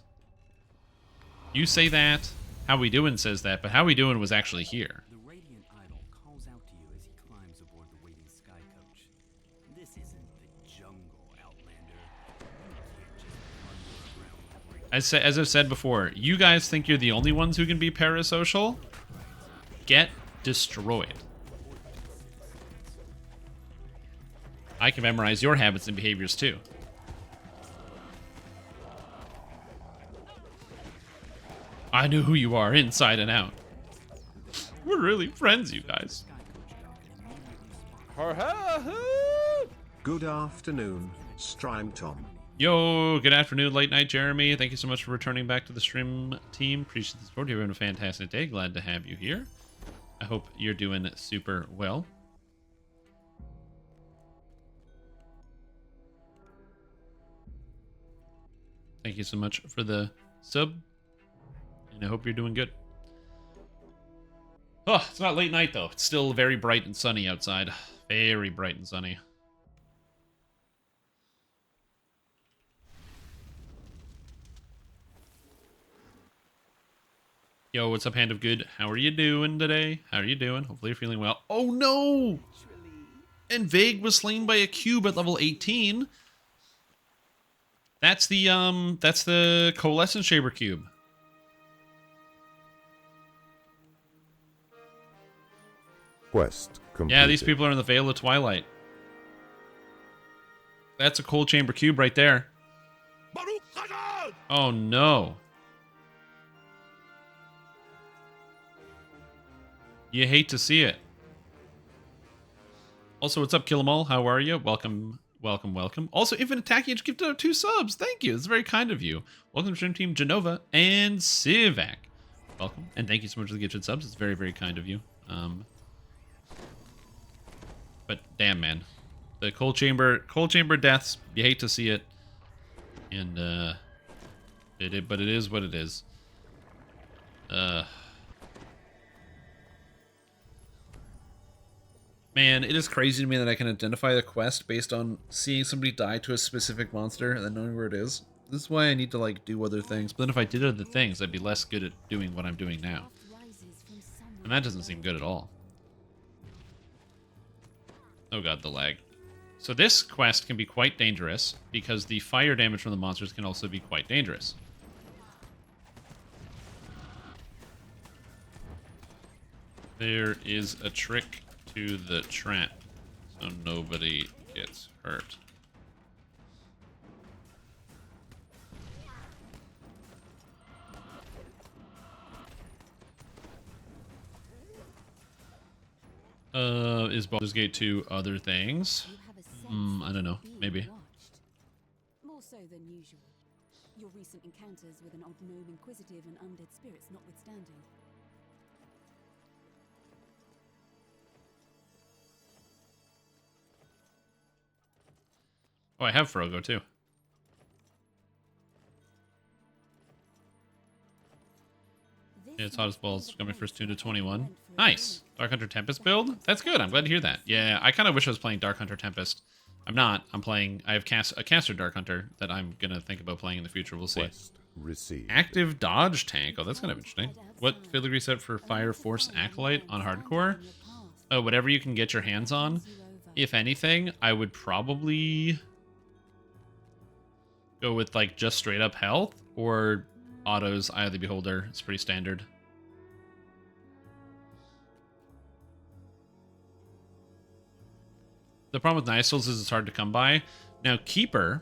You say that, How We Doin' says that, but How We Doin' was actually here. The radiant idol calls out to you as he climbs aboard the waiting sky coach. This isn't the jungle, Outlander. You can't just wander around the break. As I've said before, you guys think you're the only ones who can be parasocial? Get destroyed. I can memorize your habits and behaviors too. I knew who you are inside and out. We're really friends, you guys. Good afternoon, Strime Tom. Yo, good afternoon, late night Jeremy. Thank you so much for returning back to the stream team. Appreciate the support. You're having a fantastic day. Glad to have you here. I hope you're doing super well. Thank you so much for the sub. And I hope you're doing good. Oh, it's not late night though. It's still very bright and sunny outside. Very bright and sunny. Yo, what's up, Hand of Good? How are you doing today? How are you doing? Hopefully you're feeling well. Oh no! And Vague was slain by a cube at level 18. That's the Coalescence Shaper cube. Quest completed. Yeah, these people are in the Veil of Twilight. That's a Cold Chamber cube right there. Oh no. You hate to see it. Also, what's up, Kill 'em All? How are you? Welcome, welcome, welcome. Also, Infinite Attack, just gifted out 2 subs. Thank you. It's very kind of you. Welcome to Stream Team Genova and Sivak. Welcome, and thank you so much for the gifted subs. It's very, very kind of you. But damn, man, the cold chamber deaths. You hate to see it, and but it is what it is. Man, it is crazy to me that I can identify the quest based on seeing somebody die to a specific monster and then knowing where it is. This is why I need to like do other things. But then if I did other things, I'd be less good at doing what I'm doing now. And that doesn't seem good at all. Oh god, the lag. So this quest can be quite dangerous because the fire damage from the monsters can also be quite dangerous. There is a trick to the trap, so nobody gets hurt. Is Baldur's Gate 2 other things? I don't know. Maybe. More so than usual. Your recent encounters with an odd gnome inquisitive and undead spirits notwithstanding. Oh, I have Frogo too. Yeah, it's hot as balls. Got my first tune to 21. Nice. Dark Hunter Tempest build? That's good. I'm glad to hear that. Yeah, I kind of wish I was playing Dark Hunter Tempest I'm not. I'm playing. I have a caster Dark Hunter that I'm gonna think about playing in the future. We'll see. Quest received. Active dodge tank. Oh, that's kind of interesting. What filigree set for Fire Force Acolyte on hardcore? Oh, whatever you can get your hands on. If anything, I would probably go with like just straight up health or autos Eye of the Beholder. It's pretty standard. The problem with Nihil's is it's hard to come by. Now, Keeper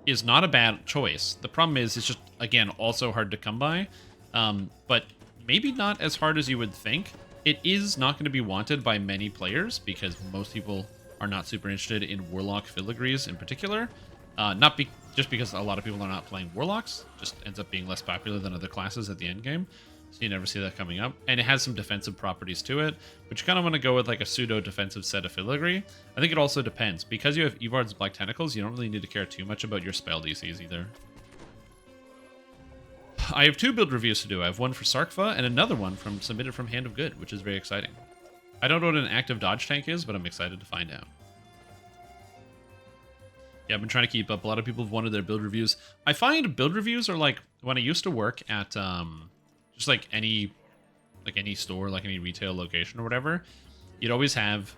is not a bad choice. The problem is it's just, again, also hard to come by. But maybe not as hard as you would think. It is not going to be wanted by many players because most people are not super interested in Warlock filigrees in particular. Just because a lot of people are not playing Warlocks. Just ends up being less popular than other classes at the end game. So you never see that coming up. And it has some defensive properties to it, but you kind of want to go with like a pseudo-defensive set of filigree. I think it also depends. Because you have Evard's Black Tentacles, you don't really need to care too much about your spell DCs either. I have 2 build reviews to do. I have one for Sarkva and another one submitted from Hand of Good, which is very exciting. I don't know what an active dodge tank is, but I'm excited to find out. Yeah, I've been trying to keep up. A lot of people have wanted their build reviews. I find build reviews are like when I used to work at just like any store, like any retail location or whatever. You'd always have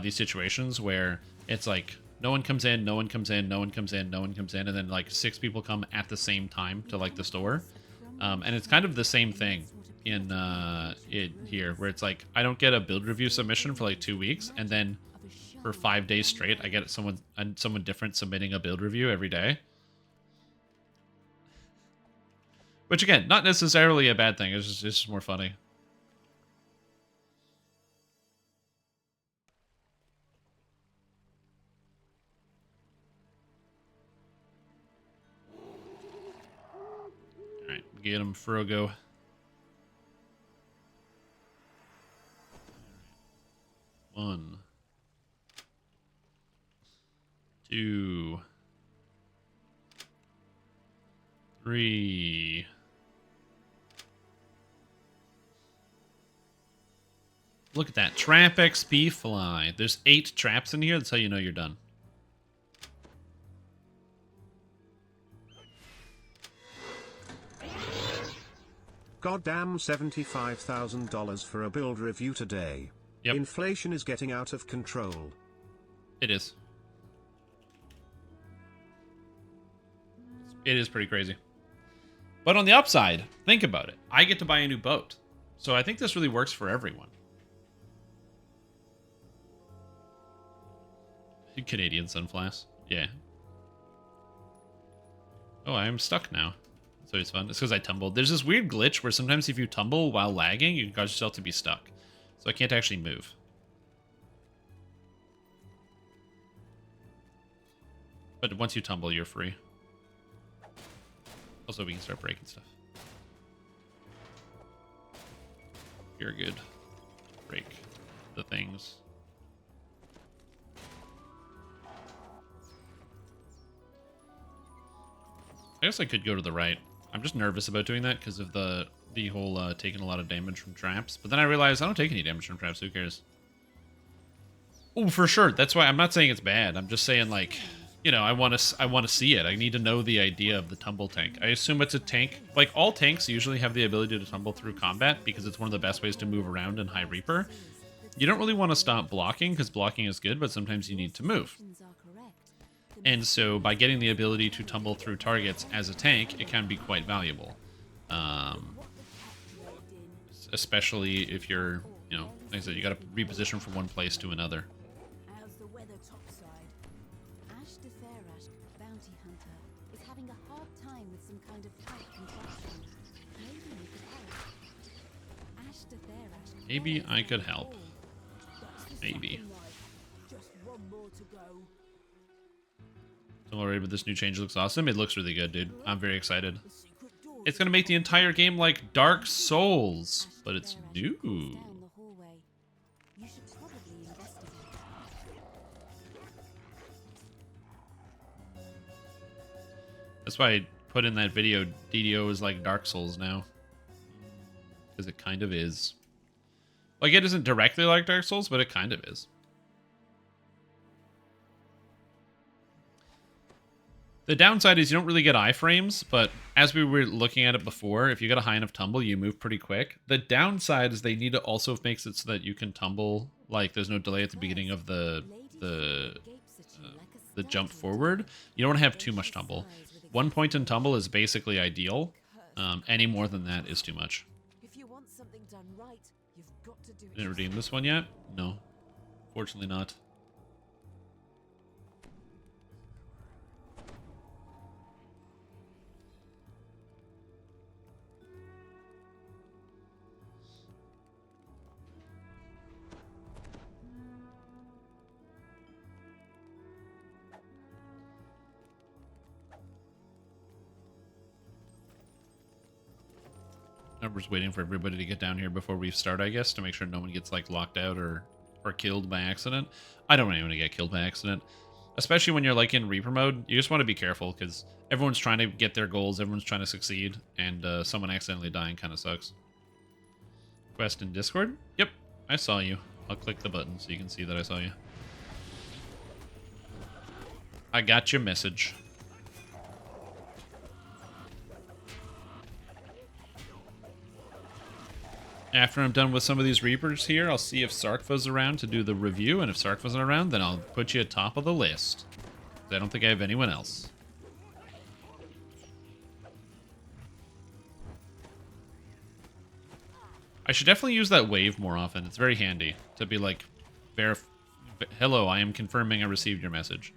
these situations where it's like no one comes in, no one comes in, no one comes in, no one comes in, and then like 6 people come at the same time to like the store. And it's kind of the same thing in here, where it's like I don't get a build review submission for like 2 weeks, and then for 5 days straight, I get someone different submitting a build review every day. Which again, not necessarily a bad thing. It's just more funny. All right, get him, Frogo. One, 2, 3. Look at that. Trap XP fly. There's 8 traps in here. That's how you know you're done. Goddamn $75,000 for a build review today. Yep. Inflation is getting out of control. It is. It is pretty crazy. But on the upside, think about it. I get to buy a new boat. So I think this really works for everyone. Canadian Sunflash. Yeah. Oh, I'm stuck now. That's always fun. It's because I tumbled. There's this weird glitch where sometimes if you tumble while lagging, you can cause yourself to be stuck. So I can't actually move. But once you tumble, you're free. Also, we can start breaking stuff. You're good. Break the things. I guess I could go to the right. I'm just nervous about doing that because of the whole taking a lot of damage from traps. But then I realized I don't take any damage from traps. Who cares? Oh, for sure. That's why I'm not saying it's bad. I'm just saying, like, you know, I want to see it. I need to know the idea of the tumble tank. I assume it's a tank. Like, all tanks usually have the ability to tumble through combat because it's one of the best ways to move around in High Reaper. You don't really want to stop blocking because blocking is good, but sometimes you need to move. And so by getting the ability to tumble through targets as a tank, it can be quite valuable. Especially if you're, you know, like I said, you got to reposition from one place to another. How's the weather topside? Ash the Fairash, bounty hunter, is having a hard time with some kind of tight contraction. Maybe you could help. Ash the Fairash. Maybe I could help. Maybe. Just one more to go. I'm already, but this new change looks awesome. It looks really good, dude. I'm very excited. It's gonna make the entire game like Dark Souls, but it's new. That's why I put in that video, DDO is like Dark Souls now. Because it kind of is. Like, it isn't directly like Dark Souls, but it kind of is. The downside is you don't really get iframes, but as we were looking at it before, if you get a high enough tumble, you move pretty quick. The downside is they need to also make it so that you can tumble, like there's no delay at the beginning of the jump forward. You don't want to have too much tumble. 1 point in tumble is basically ideal. Any more than that is too much. Didn't redeem this one yet? No. Fortunately not. I'm just waiting for everybody to get down here before we start, I guess, to make sure no one gets like locked out or killed by accident. I don't want anyone to get killed by accident, especially when you're like in Reaper mode. You just want to be careful because everyone's trying to get their goals, everyone's trying to succeed, and someone accidentally dying kind of sucks. Quest in Discord? Yep, I saw you. I'll click the button so you can see that I saw you. I got your message. After I'm done with some of these Reapers here, I'll see if Sarkva's around to do the review, and if Sarkva's not around, then I'll put you at top of the list. I don't think I have anyone else. I should definitely use that wave more often. It's very handy to be like, hello, I am confirming I received your message.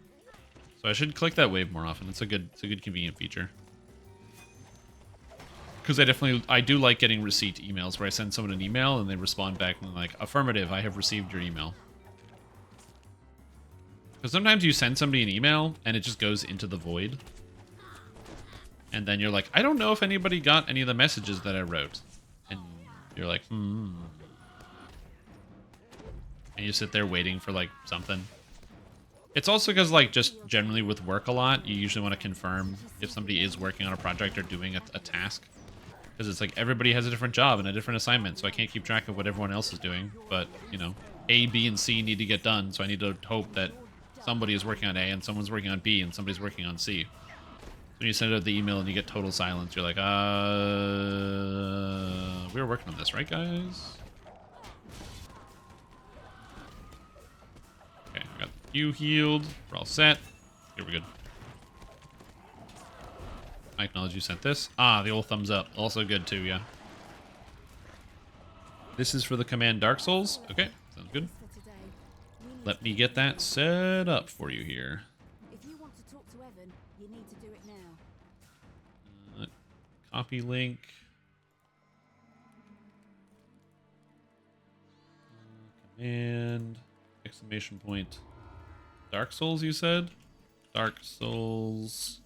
So I should click that wave more often. It's a good convenient feature. Because I do like getting receipt emails where I send someone an email and they respond back and like, affirmative, I have received your email. Because sometimes you send somebody an email and it just goes into the void. And then you're like, I don't know if anybody got any of the messages that I wrote. And you're like, And you sit there waiting for like something. It's also because like just generally with work a lot, you usually want to confirm if somebody is working on a project or doing a task. Because it's like everybody has a different job and a different assignment, so I can't keep track of what everyone else is doing. But, you know, A, B, and C need to get done, so I need to hope that somebody is working on A and someone's working on B and somebody's working on C. So when you send out the email and you get total silence, you're like, we were working on this, right, guys? Okay, I got you healed. We're all set. Here we're good. I acknowledge you sent this. Ah, the old thumbs up. Also good too, yeah. This is for the command Dark Souls. Okay, sounds good. Let me get that set up for you here. If you want to talk to Evan, you need to do it now. Copy link. Command. Exclamation point. Dark Souls, you said? Dark Souls.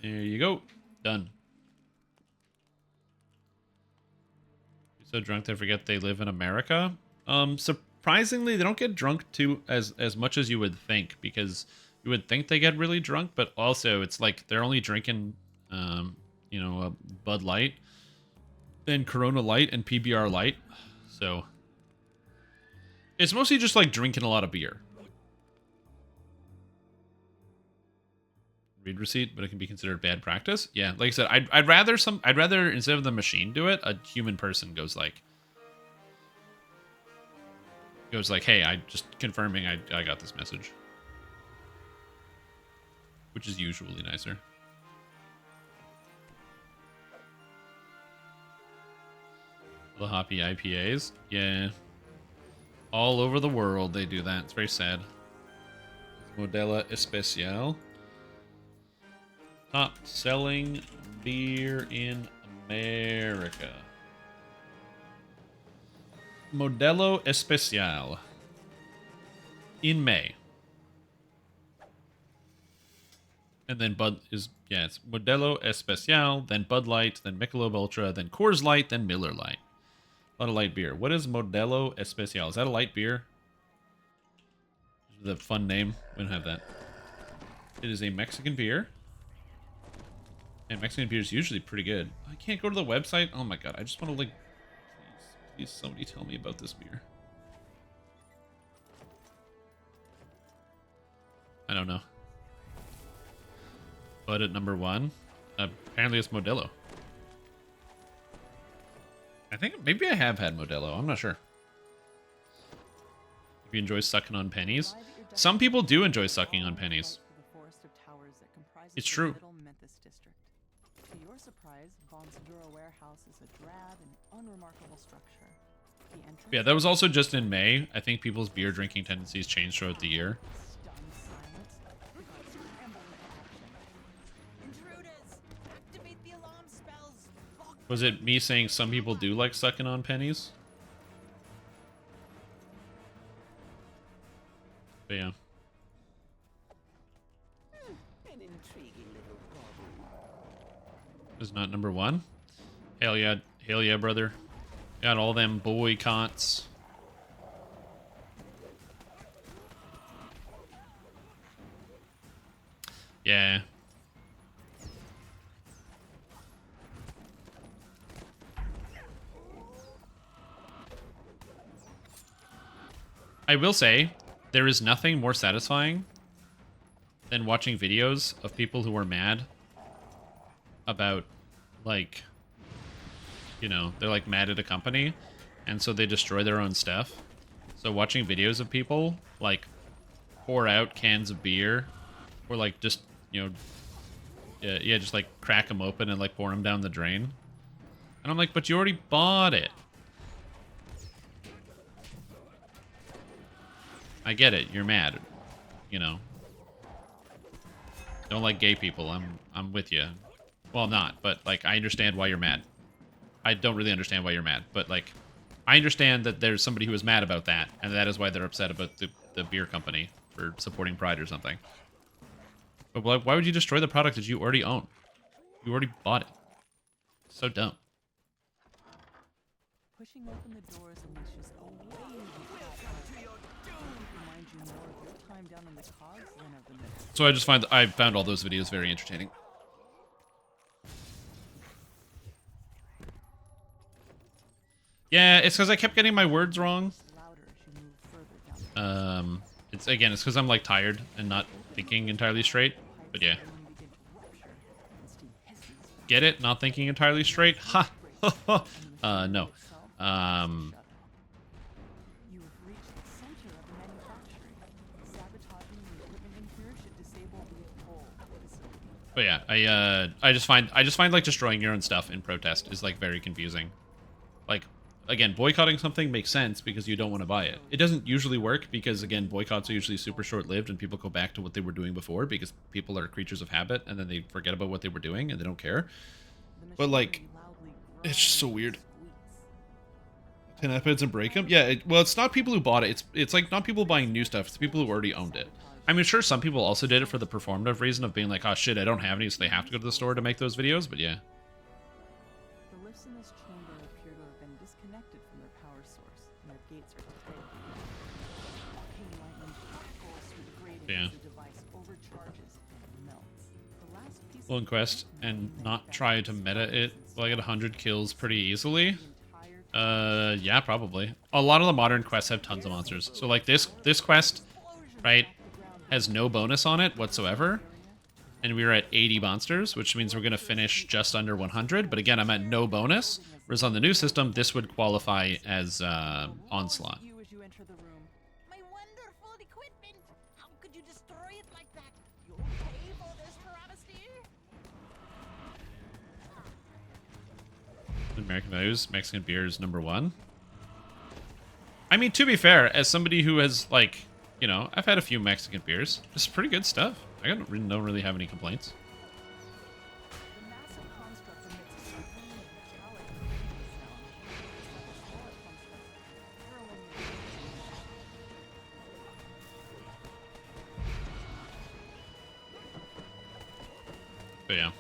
There you go. Done. You're so drunk they forget they live in America. Surprisingly, they don't get drunk too as much as you would think, because you would think they get really drunk, but also it's like they're only drinking, you know, a Bud Light, then Corona Light and PBR Light. So it's mostly just like drinking a lot of beer. Read receipt, but it can be considered bad practice. Yeah, like I said, I'd rather instead of the machine do it, a human person goes like, hey, I just confirming I got this message, which is usually nicer. The hoppy IPAs, yeah, all over the world they do that. It's very sad. Modelo Especial. Top selling beer in America. Modelo Especial. In May. And then Bud is, yeah, it's Modelo Especial, then Bud Light, then Michelob Ultra, then Coors Light, then Miller Light. A lot of light beer. What is Modelo Especial? Is that a light beer? The fun name. We don't have that. It is a Mexican beer. And Mexican beer is usually pretty good. I can't go to the website. Oh my god, I just want to like, please somebody tell me about this beer. I don't know. put at number 1? Apparently it's Modelo. I think maybe I have had Modelo. I'm not sure. If you enjoy sucking on pennies. Some people do enjoy sucking on pennies. It's true. To your surprise, Vaughn's Dura warehouse is a drab and unremarkable structure. Yeah, that was also just in May. I think people's beer drinking tendencies change throughout the year. Was it me saying some people do like sucking on pennies? But yeah. Is not number 1? Hell yeah, brother. Got all them boycotts. Yeah. I will say, there is nothing more satisfying than watching videos of people who are mad about, like, you know, they're like mad at a company, and so they destroy their own stuff. So watching videos of people, like, pour out cans of beer, or like just, you know, yeah, just like crack them open and like pour them down the drain. And I'm like, but you already bought it. I get it, you're mad, you know. Don't like gay people, I'm with you. Well, not, but like I understand why you're mad. I don't really understand why you're mad, but like I understand that there's somebody who is mad about that, and that is why they're upset about the beer company for supporting Pride or something. But like, why would you destroy the product that you already own? You already bought it. So dumb. Pushing open the doors unleashes a wave of remind you more of your time down in the cogs than of the middle. So I found all those videos very entertaining. Yeah, it's because I kept getting my words wrong. It's because I'm like tired and not thinking entirely straight. But yeah. Get it? Not thinking entirely straight? Ha! No. But yeah, I just find like destroying your own stuff in protest is like very confusing. Like, again, boycotting something makes sense because you don't want to buy it. It doesn't usually work because, again, boycotts are usually super short-lived and people go back to what they were doing before because people are creatures of habit and then they forget about what they were doing and they don't care. But, like, it's just so weird. 10 episodes and break them? Yeah, well, it's not people who bought it. It's like not people buying new stuff. It's people who already owned it. I mean, sure, some people also did it for the performative reason of being like, oh, shit, I don't have any, so they have to go to the store to make those videos, but yeah. The lifts in this chamber appear to have been disconnected from their power source, and their gates are failed. Yeah. The device overcharges and melts. The last piece Lone quest and not try to meta it. Will I get 100 kills pretty easily? Yeah, probably. A lot of the modern quests have tons of monsters. So like this quest, right, has no bonus on it whatsoever. And we were at 80 monsters, which means we're going to finish just under 100. But again, I'm at no bonus. Whereas on the new system, this would qualify as Onslaught. My wonderful equipment! How could you destroy it like that? You'll pay for this travesty! American values, Mexican beer is #1. I mean, to be fair, as somebody who has, like, you know, I've had a few Mexican beers. It's pretty good stuff. I don't really have any complaints. But yeah.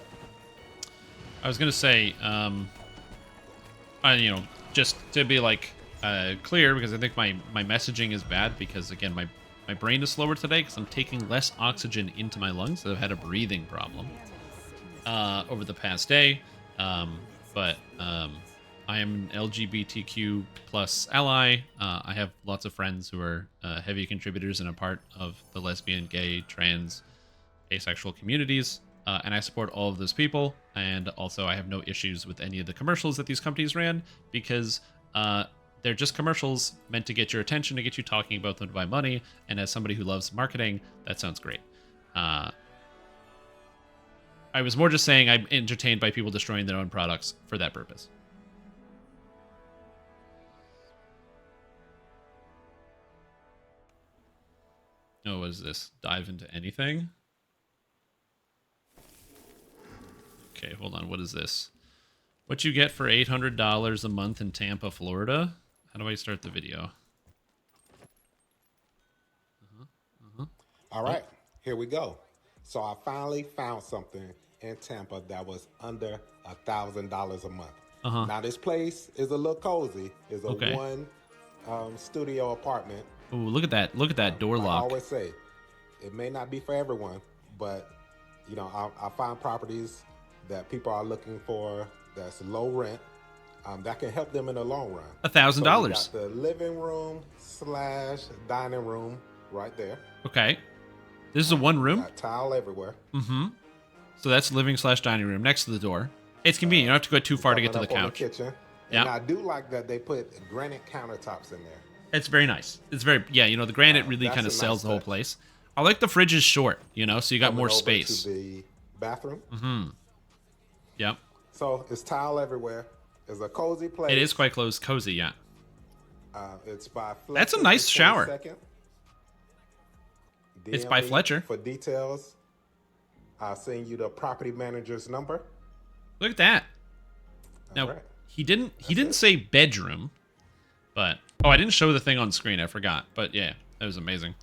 I was gonna say, you know, just to be like clear, because I think my messaging is bad because again my brain is slower today because I'm taking less oxygen into my lungs. I've had a breathing problem over the past day, but I am an LGBTQ plus ally. I have lots of friends who are heavy contributors and a part of the lesbian, gay, trans, asexual communities. and I support all of those people. And also, I have no issues with any of the commercials that these companies ran because they're just commercials meant to get your attention, to get you talking about them, to buy money. And as somebody who loves marketing, that sounds great. I was more just saying I'm entertained by people destroying their own products for that purpose. Oh, what is this? Dive into anything? Okay, hold on. What is this? What you get for $800 a month in Tampa, Florida? How do I start the video? All right, here we go. So I finally found something in Tampa that was under $1,000 a month. Now this place is a little cozy. It's a one studio apartment. Oh, look at that! Look at that door lock. I always say, it may not be for everyone, but you know, I find properties that people are looking for that's low rent, that can help them in the long run. $1,000. So the living room / dining room right there. Okay, this is a one room. Got tile everywhere. So that's living / dining room next to the door. It's convenient. You don't have to go too far to get to the couch. The kitchen. And I do like that they put granite countertops in there. It's very nice. It's very, yeah, you know, the granite really kind of sells the whole place. I like the fridge is short, you know, so you got more space. To the bathroom. Yep. So it's tile everywhere. It's a cozy place. It is quite close, cozy, yeah. It's by Fletcher. That's a nice shower. It's by DM me Fletcher. For details, I'll send you the property manager's number. Look at that. Now, he didn't say bedroom, but I didn't show the thing on screen. I forgot. But yeah, that was amazing.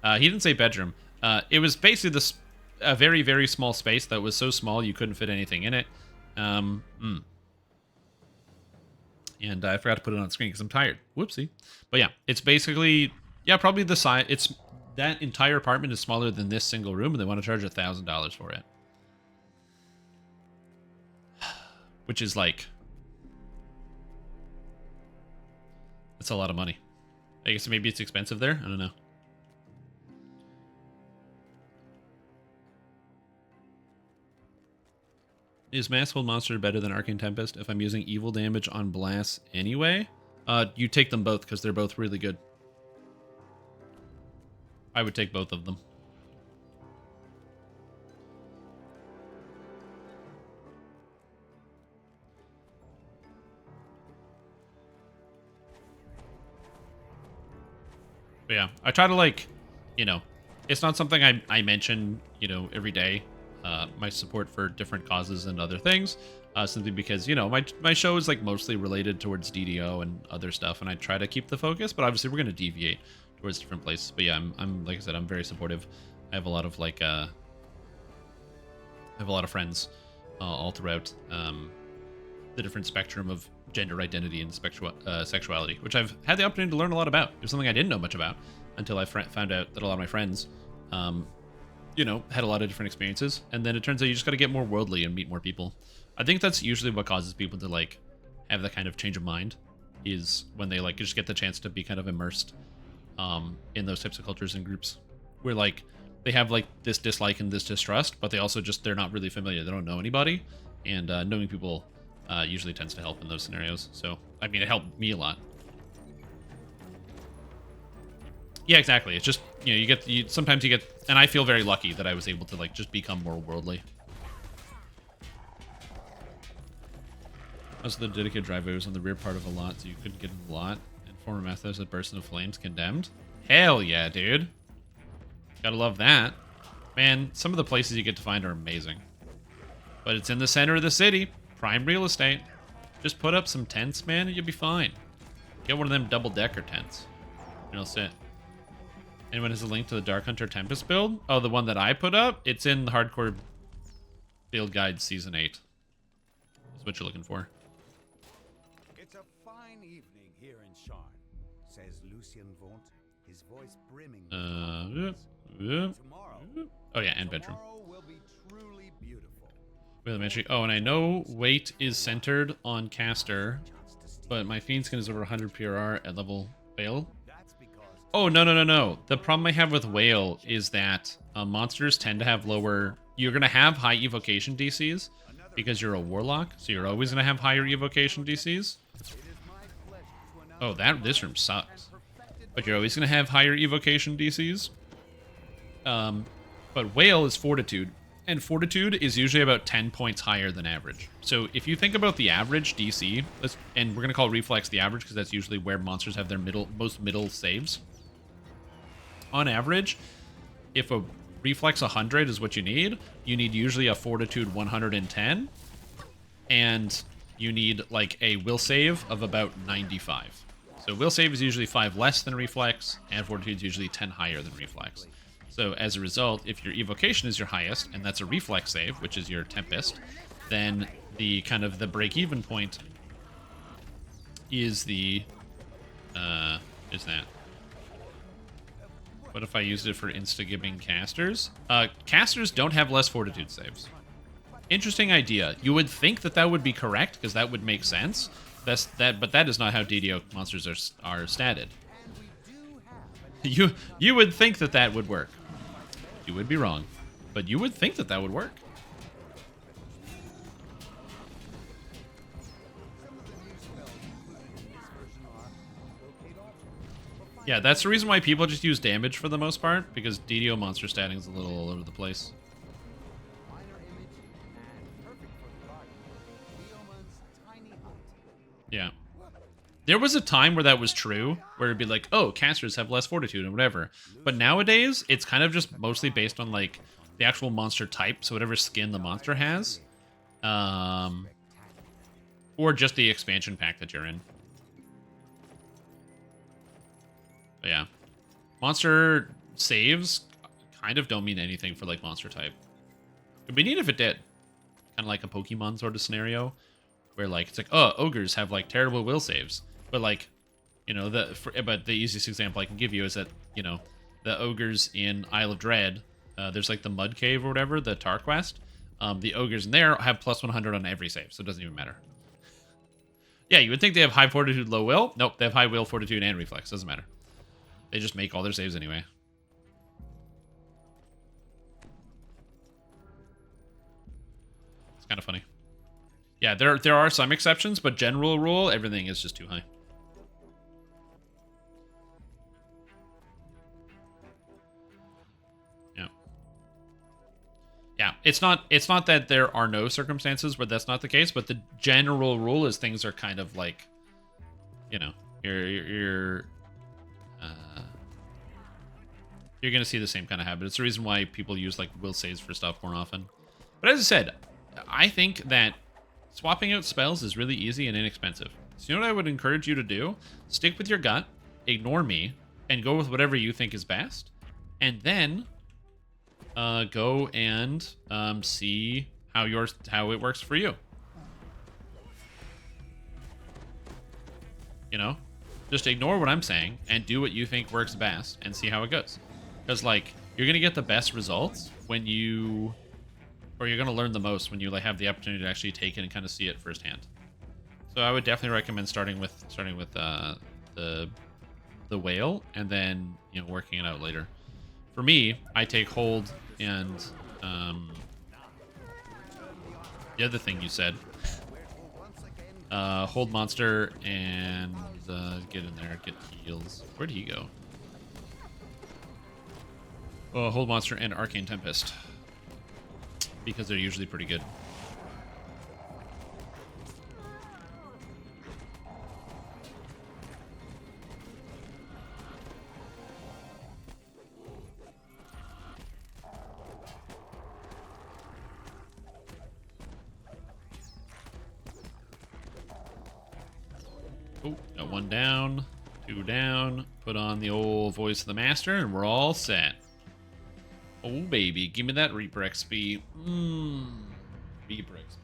He didn't say bedroom. It was basically a very, very small space that was so small you couldn't fit anything in it. And I forgot to put it on screen because I'm tired. Whoopsie. But yeah, it's basically, yeah, probably the size. It's that entire apartment is smaller than this single room, and they want to charge $1,000 for it, which is like, that's a lot of money. I guess maybe it's expensive there. I don't know. Is Masshold Monster better than Arcane Tempest if I'm using evil damage on Blast anyway? You take them both because they're both really good. I would take both of them. But yeah, I try to, like, you know, it's not something I mention, you know, every day. My support for different causes and other things, simply because, you know, my show is like mostly related towards DDO and other stuff, and I try to keep the focus, but obviously we're going to deviate towards different places. But yeah, I'm like I said, I'm very supportive. I have a lot of like I have a lot of friends all throughout the different spectrum of gender identity and sexuality, which I've had the opportunity to learn a lot about. It was something I didn't know much about until I found out that a lot of my friends you know, had a lot of different experiences, and then it turns out you just got to get more worldly and meet more people. I think that's usually what causes people to like have that kind of change of mind, is when they like just get the chance to be kind of immersed in those types of cultures and groups where like they have like this dislike and this distrust, but they also just, they're not really familiar, they don't know anybody, and knowing people usually tends to help in those scenarios. So I mean, it helped me a lot. Yeah, exactly. It's just, you know, sometimes you get, and I feel very lucky that I was able to like just become more worldly. Also, the dedicated driveway was on the rear part of a lot, so you couldn't get in the lot. And former methods that burst into flames condemned. Hell yeah, dude. Gotta love that. Man, some of the places you get to find are amazing. But it's in the center of the city. Prime real estate. Just put up some tents, man, and you'll be fine. Get one of them double-decker tents. And it'll sit. Anyone has a link to the Dark Hunter Tempest build? Oh, the one that I put up? It's in the Hardcore Build Guide Season 8. That's what you're looking for. It's a fine evening here in Sharn, says Lucien Vaunt, his voice brimming with oh yeah, and bedroom. will be truly beautiful. Elementary. Oh, and I know weight is centered on caster, but my fiend skin is over 100 PRR at level fail. That's because Oh, no, no, no, no. The problem I have with Whale is that monsters tend to have lower... You're going to have high evocation DCs because you're a warlock, so you're always going to have higher evocation DCs. Oh, this room sucks. But you're always going to have higher evocation DCs. But Whale is Fortitude, and Fortitude is usually about 10 points higher than average. So if you think about the average DC, and we're going to call Reflex the average because that's usually where monsters have their most middle saves. On average, if a Reflex 100 is what you need usually a Fortitude 110, and you need like a Will Save of about 95. So Will Save is usually 5 less than Reflex, and Fortitude is usually 10 higher than Reflex. So as a result, if your Evocation is your highest, and that's a Reflex save, which is your Tempest, then the kind of the break-even point is the, is that. What if I used it for insta-gibbing casters? Casters don't have less Fortitude saves. Interesting idea. You would think that that would be correct, because that would make sense. But that is not how DDO monsters are statted. You would think that that would work. You would be wrong, but you would think that that would work. Yeah, that's the reason why people just use damage for the most part, because DDO monster statting is a little all over the place. Yeah. There was a time where that was true, where it'd be like, oh, casters have less fortitude and whatever. But nowadays, it's kind of just mostly based on, like, the actual monster type, so whatever skin the monster has. Or just the expansion pack that you're in. But yeah. Monster saves kind of don't mean anything for, like, monster type. It'd be neat if it did. Kind of like a Pokemon sort of scenario, where, like, it's like, oh, ogres have, like, terrible will saves. But, like, you know, but the easiest example I can give you is that, you know, the ogres in Isle of Dread, there's, like, the Mud Cave or whatever, the Tar Quest. The ogres in there have plus 100 on every save, so it doesn't even matter. Yeah, you would think they have high fortitude, low will. Nope, they have high will, fortitude, and reflex. Doesn't matter. They just make all their saves anyway. It's kind of funny. Yeah, there are some exceptions, but general rule, everything is just too high. Yeah. Yeah, it's not that there are no circumstances where that's not the case, but the general rule is things are kind of like, you know, you're going to see the same kind of habit. It's the reason why people use, like, will saves for stuff more often. But as I said, I think that swapping out spells is really easy and inexpensive. So you know what I would encourage you to do? Stick with your gut, ignore me, and go with whatever you think is best. And then go and see how it works for you. You know? Just ignore what I'm saying and do what you think works best and see how it goes. Because, like, you're going to get the best results when you... Or you're going to learn the most when you, like, have the opportunity to actually take it and kind of see it firsthand. So I would definitely recommend starting with the whale and then, you know, working it out later. For me, I take hold and the other thing you said, hold monster and get in there, get heals. Where'd he go? Hold monster and Arcane Tempest, because they're usually pretty good. Oh, got one down, two down. Put on the old Voice of the Master, and we're all set. Oh, baby, give me that Reaper XP. Reaper XP.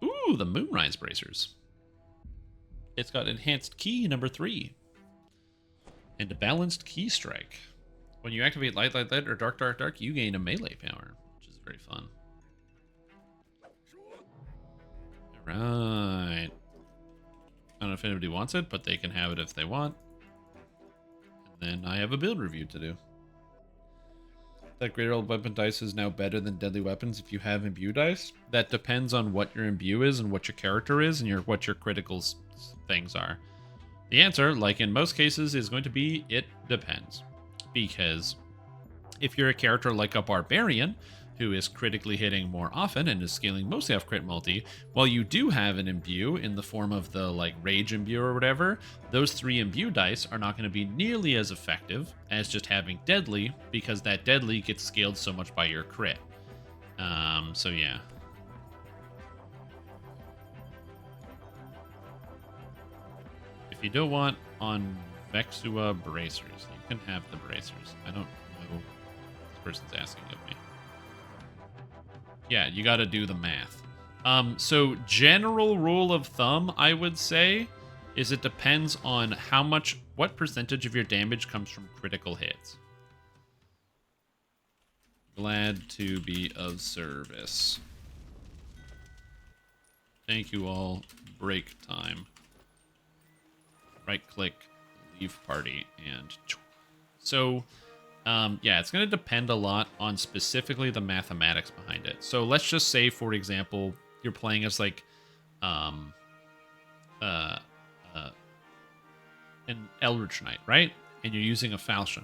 Ooh, the Moonrise Bracers. It's got enhanced key number 3. And a balanced key strike. When you activate Light, Light, Light, or Dark, Dark, Dark, you gain a melee power, which is very fun. Right. I don't know if anybody wants it, but they can have it if they want. And then I have a build review to do. That greater old weapon dice is now better than deadly weapons if you have imbue dice. That depends on what your imbue is and what your character is and what your critical things are. The answer, like in most cases, is going to be it depends. Because if you're a character like a barbarian, who is critically hitting more often and is scaling mostly off crit multi, while you do have an imbue in the form of the like rage imbue or whatever, those 3 imbue dice are not going to be nearly as effective as just having deadly, because that deadly gets scaled so much by your crit. So yeah. If you don't want on Vexua bracers, you can have the bracers. I don't know what this person's asking of me. Yeah, you got to do the math. So general rule of thumb, I would say, is it depends on what percentage of your damage comes from critical hits. Glad to be of service. Thank you all. Break time. Right click, leave party, and so yeah, it's going to depend a lot on specifically the mathematics behind it. So let's just say, for example, you're playing as like an Eldritch Knight, right? And you're using a falchion.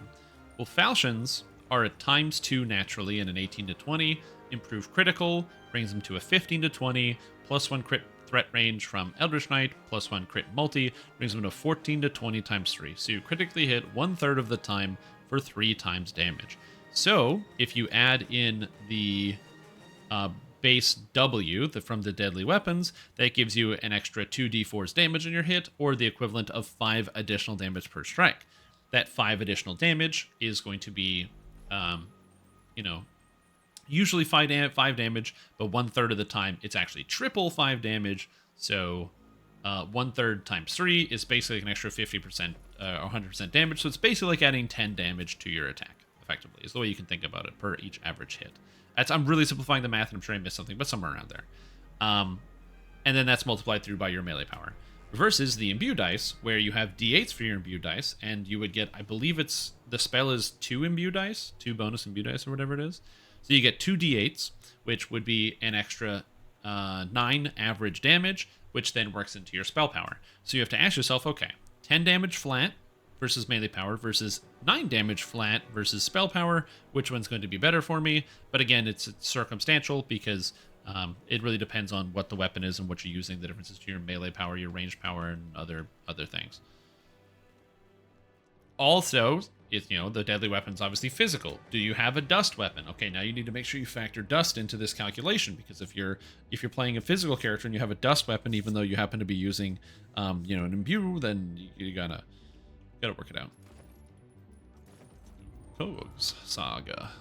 Well, falchions are a ×2 naturally and an 18 to 20. Improved critical brings them to a 15 to 20. +1 crit threat range from Eldritch Knight, +1 crit multi brings them to 14 to 20 × 3. So you critically hit 1/3 of the time for 3 times damage. So if you add in the base W from the deadly weapons, that gives you an extra 2d4's damage in your hit, or the equivalent of 5 additional damage per strike. That 5 additional damage is going to be, usually 5 damage, but 1/3 of the time it's actually triple 5 damage. So 1/3 × 3 is basically an extra 50% or 100% damage. So it's basically like adding 10 damage to your attack, effectively, is the way you can think about it per each average hit. I'm really simplifying the math, and I'm sure I missed something, but somewhere around there. And then that's multiplied through by your melee power. Versus the imbue dice, where you have d8s for your imbue dice, and you would get, I believe the spell is 2 imbue dice, 2 bonus imbue dice, or whatever it is. So you get 2 d8s, which would be an extra 9 average damage, which then works into your spell power. So you have to ask yourself, okay, 10 damage flat versus melee power versus 9 damage flat versus spell power, which one's going to be better for me? But again, it's circumstantial, because it really depends on what the weapon is and what you're using, the differences to your melee power, your range power, and other things. Also, the deadly weapon's obviously physical. Do you have a dust weapon? Okay, now you need to make sure you factor dust into this calculation, because if you're playing a physical character and you have a dust weapon, even though you happen to be using an imbue, then you gotta work it out. Cogs Saga.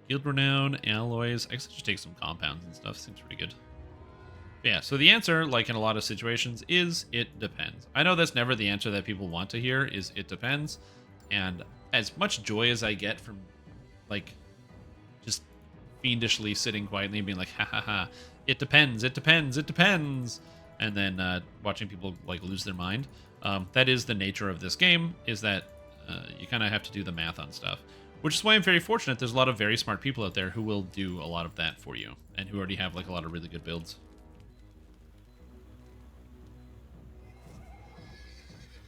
Guild Renown, alloys. I guess I should take some compounds and stuff. Seems pretty good. But yeah, so the answer, like in a lot of situations, is it depends. I know that's never the answer that people want to hear, is it depends. And as much joy as I get from, like, just fiendishly sitting quietly and being like, ha ha ha, it depends, it depends, it depends, and then watching people, like, lose their mind. That is the nature of this game, is that you kind of have to do the math on stuff. Which is why I'm very fortunate. There's a lot of very smart people out there who will do a lot of that for you, and who already have, like, a lot of really good builds.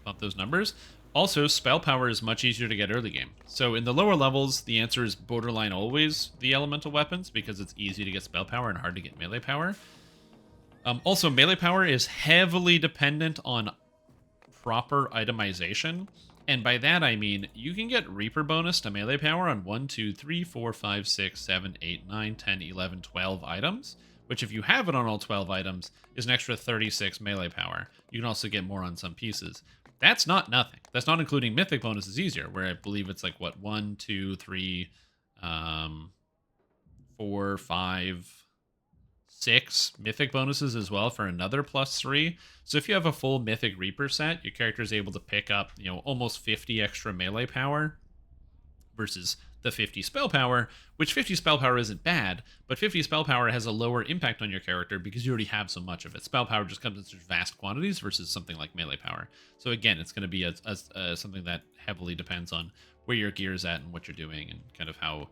Bump those numbers. Also, spell power is much easier to get early game. So in the lower levels, the answer is borderline always the elemental weapons, because it's easy to get spell power and hard to get melee power. Also, melee power is heavily dependent on proper itemization. And by that, I mean, you can get Reaper bonus to melee power on 1, 2, 3, 4, 5, 6, 7, 8, 9, 10, 11, 12 items, which if you have it on all 12 items, is an extra 36 melee power. You can also get more on some pieces. That's not nothing. That's not including mythic bonuses easier, where I believe it's like, what, 1, 2, 3, 4, 5, 6 mythic bonuses as well for another +3. So if you have a full mythic Reaper set, your character is able to pick up, almost 50 extra melee power versus the 50 spell power, which 50 spell power isn't bad, but 50 spell power has a lower impact on your character because you already have so much of it. Spell power just comes in such vast quantities versus something like melee power. So again, it's going to be something that heavily depends on where your gear is at and what you're doing and kind of how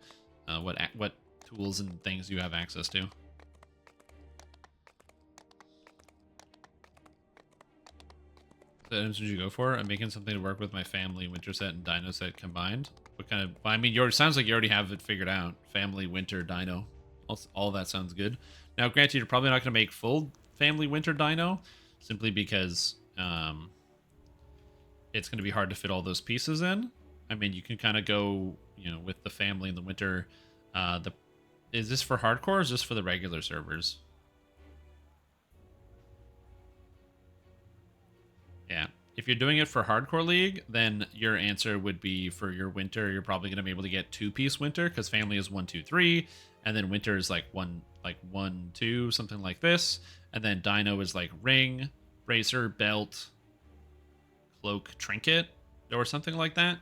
what tools and things you have access to. What items would you go for? I'm making something to work with my family, winter set and dino set combined. What kind of... I mean, sounds like you already have it figured out. Family, winter, dino. All that sounds good. Now, granted, you're probably not going to make full family, winter, dino, simply because it's going to be hard to fit all those pieces in. I mean, you can kind of go, with the family and the winter. Is this for hardcore or is this for the regular servers? Yeah. If you're doing it for Hardcore League, then your answer would be for your winter, you're probably going to be able to get 2-piece winter because family is 1, 2, 3, and then winter is like 1, 2, something like this, and then dino is like ring, bracer, belt, cloak, trinket, or something like that,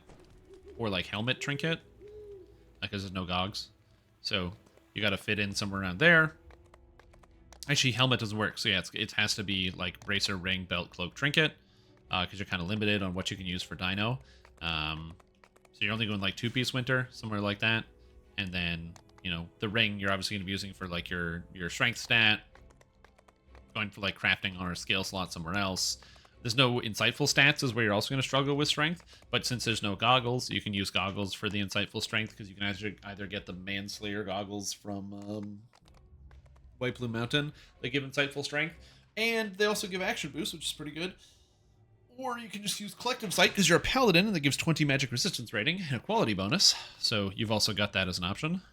or like helmet, trinket, because there's no gogs. So you got to fit in somewhere around there. Actually, helmet doesn't work, so yeah, it has to be like bracer, ring, belt, cloak, trinket. Because you're kind of limited on what you can use for dino. So you're only going like 2-piece winter, somewhere like that. And then, the ring you're obviously going to be using for like your strength stat. Going for like crafting on a skill slot somewhere else. There's no insightful stats is where you're also going to struggle with strength. But since there's no goggles, you can use goggles for the insightful strength. Because you can either get the Manslayer goggles from White Blue Mountain. They give insightful strength. And they also give action boost, which is pretty good. Or you can just use Collective Sight because you're a paladin and that gives 20 magic resistance rating and a quality bonus. So you've also got that as an option.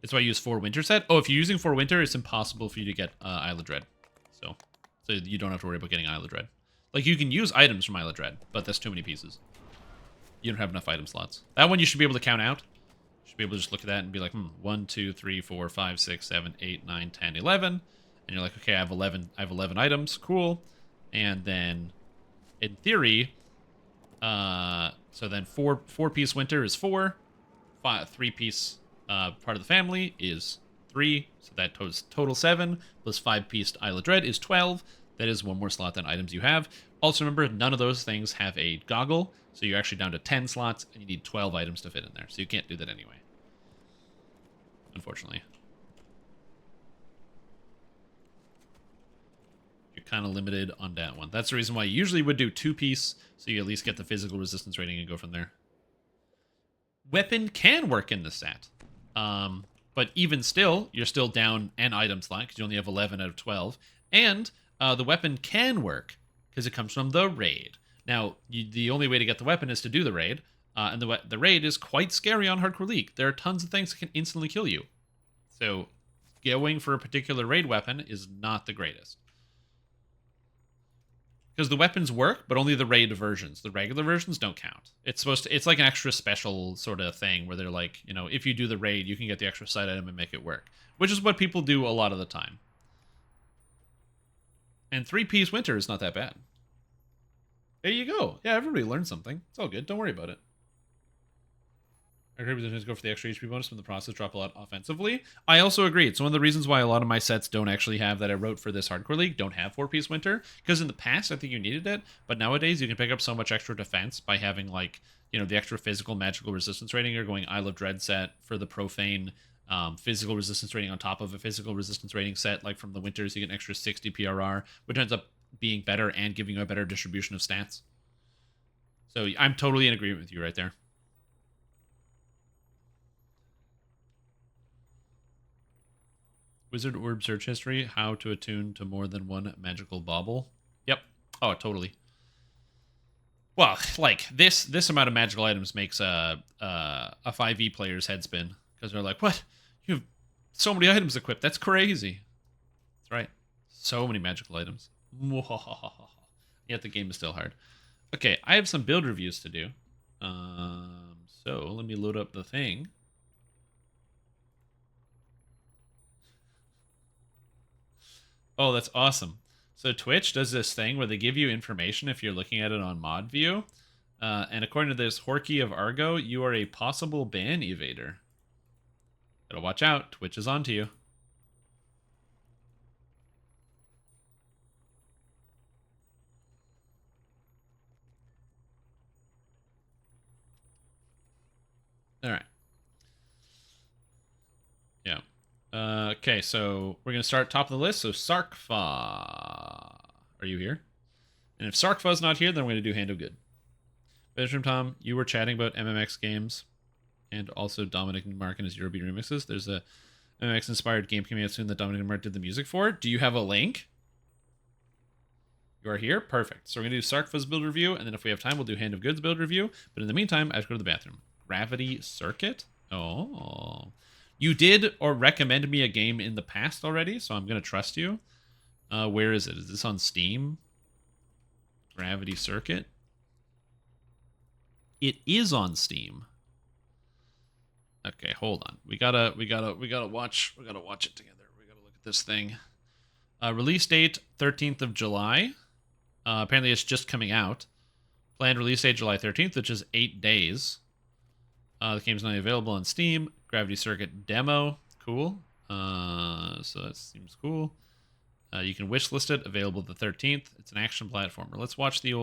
That's why I use 4 winter set. Oh, if you're using 4 winter, it's impossible for you to get Isle of Dread. So you don't have to worry about getting Isle of Dread. Like, you can use items from Isle of Dread, but that's too many pieces. You don't have enough item slots. That one you should be able to count out. You should be able to just look at that and be like, 1, 2, 3, 4, 5, 6, 7, 8, 9, 10, 11. And you're like, okay, I have 11 items. Cool. And then... in theory, so then 4-piece winter is 4, 3-piece part of the family is 3, so that total 7, plus 5-piece Isle of Dread is 12. That is one more slot than items you have. Also remember, none of those things have a goggle, so you're actually down to 10 slots, and you need 12 items to fit in there, so you can't do that anyway. Unfortunately. Kind of limited on that one. That's the reason why you usually would do 2-piece, so you at least get the physical resistance rating and go from there. Weapon can work in the set, but even still, you're still down an item slot because you only have 11 out of 12, and the weapon can work because it comes from the raid. Now, the only way to get the weapon is to do the raid, and the raid is quite scary on Hardcore League. There are tons of things that can instantly kill you, so going for a particular raid weapon is not the greatest. Because the weapons work, but only the raid versions. The regular versions don't count. It's like an extra special sort of thing where they're like, if you do the raid, you can get the extra side item and make it work. Which is what people do a lot of the time. And 3-piece winter is not that bad. There you go. Yeah, everybody learned something. It's all good. Don't worry about it. I agree with go for the extra HP bonus from the process, drop a lot offensively. I also agree. It's one of the reasons why a lot of my sets don't actually have, that I wrote for this Hardcore League, don't have 4-piece winter. Because in the past, I think you needed it. But nowadays, you can pick up so much extra defense by having, like, the extra physical magical resistance rating. You're going Isle of Dread set for the profane physical resistance rating on top of a physical resistance rating set. Like from the winters, you get an extra 60 PRR, which ends up being better and giving you a better distribution of stats. So I'm totally in agreement with you right there. Wizard Orb search history, how to attune to more than one magical bauble. Yep. Oh, totally. Well, like, this amount of magical items makes a 5e player's head spin. Because they're like, what? You have so many items equipped. That's crazy. That's right. So many magical items. Yet the game is still hard. Okay, I have some build reviews to do. So, let me load up the thing. Oh, that's awesome. So Twitch does this thing where they give you information if you're looking at it on mod view. And according to this Horky of Argo, you are a possible ban evader. Gotta watch out. Twitch is onto you. All right. Yeah. Okay, so we're going to start top of the list. So Sarkfa. Are you here? And if Sarkfa's not here, then we're going to do Hand of Good. Bedroom Tom, you were chatting about MMX games and also Dominic and Mark and his Eurobeat remixes. There's a MMX-inspired game coming out soon that Dominic and Mark did the music for. Do you have a link? You are here? Perfect. So we're going to do Sarkfa's build review, and then if we have time, we'll do Hand of Goods build review. But in the meantime, I have to go to the bathroom. Gravity Circuit? Oh. You did or recommend me a game in the past already, so I'm going to trust you. Where is it? Is this on Steam? Gravity Circuit? It is on Steam. Okay, hold on. We gotta watch it together. We gotta look at this thing. Release date 13th of July. Apparently it's just coming out. Planned release date July 13th, which is 8 days. The game's not available on Steam. Gravity Circuit demo, cool. So that seems cool. You can wishlist it. Available the 13th. It's an action platformer. Let's watch the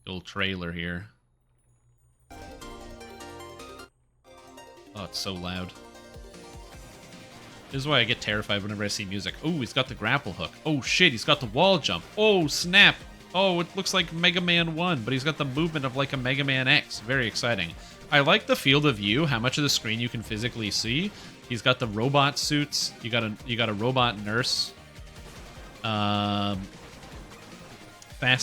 old trailer here. Oh, it's so loud. This is why I get terrified whenever I see music. Oh, he's got the grapple hook. Oh shit, he's got the wall jump. Oh snap. Oh, it looks like Mega Man 1, but he's got the movement of like a Mega Man X. Very exciting. I like the field of view, how much of the screen you can physically see. He's got the robot suits. You got a robot nurse. Fast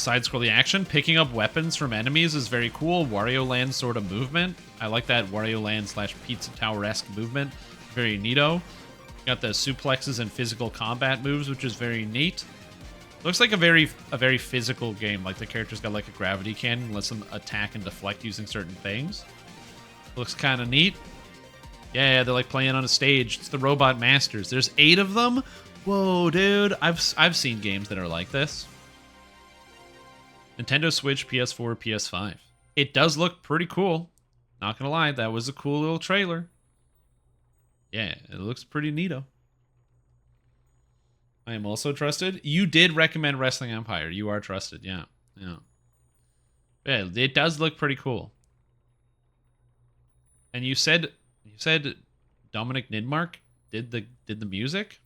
side-scrolling action. Picking up weapons from enemies is very cool. Wario Land sort of movement. I like that Wario Land / Pizza Tower-esque movement. Very neato. Got the suplexes and physical combat moves, which is very neat. Looks like a very physical game. Like the character's got like a gravity cannon, lets them attack and deflect using certain things. Looks kind of neat. Yeah, they're like playing on a stage. It's the Robot Masters. There's 8 of them. Whoa, dude! I've seen games that are like this. Nintendo Switch, PS4, PS5. It does look pretty cool. Not gonna lie, that was a cool little trailer. Yeah, it looks pretty neato. I am also trusted. You did recommend Wrestling Empire. You are trusted, yeah. Yeah, it does look pretty cool. And you said Dominic Nidmark did the music?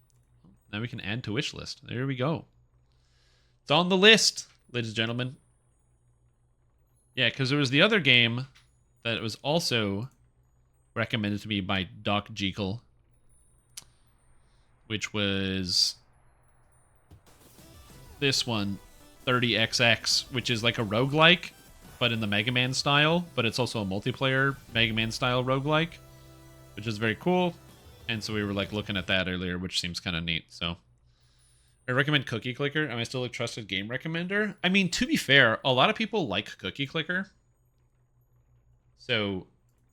Now we can add to wish list. There we go. It's on the list, ladies and gentlemen. Yeah, because there was the other game that was also recommended to me by Doc Jekyll, which was this one, 30XX, which is like a roguelike, but in the Mega Man style, but it's also a multiplayer Mega Man style roguelike, which is very cool. And so we were like looking at that earlier, which seems kind of neat. So I recommend Cookie Clicker. Am I still a trusted game recommender? I mean, to be fair, a lot of people like Cookie Clicker. So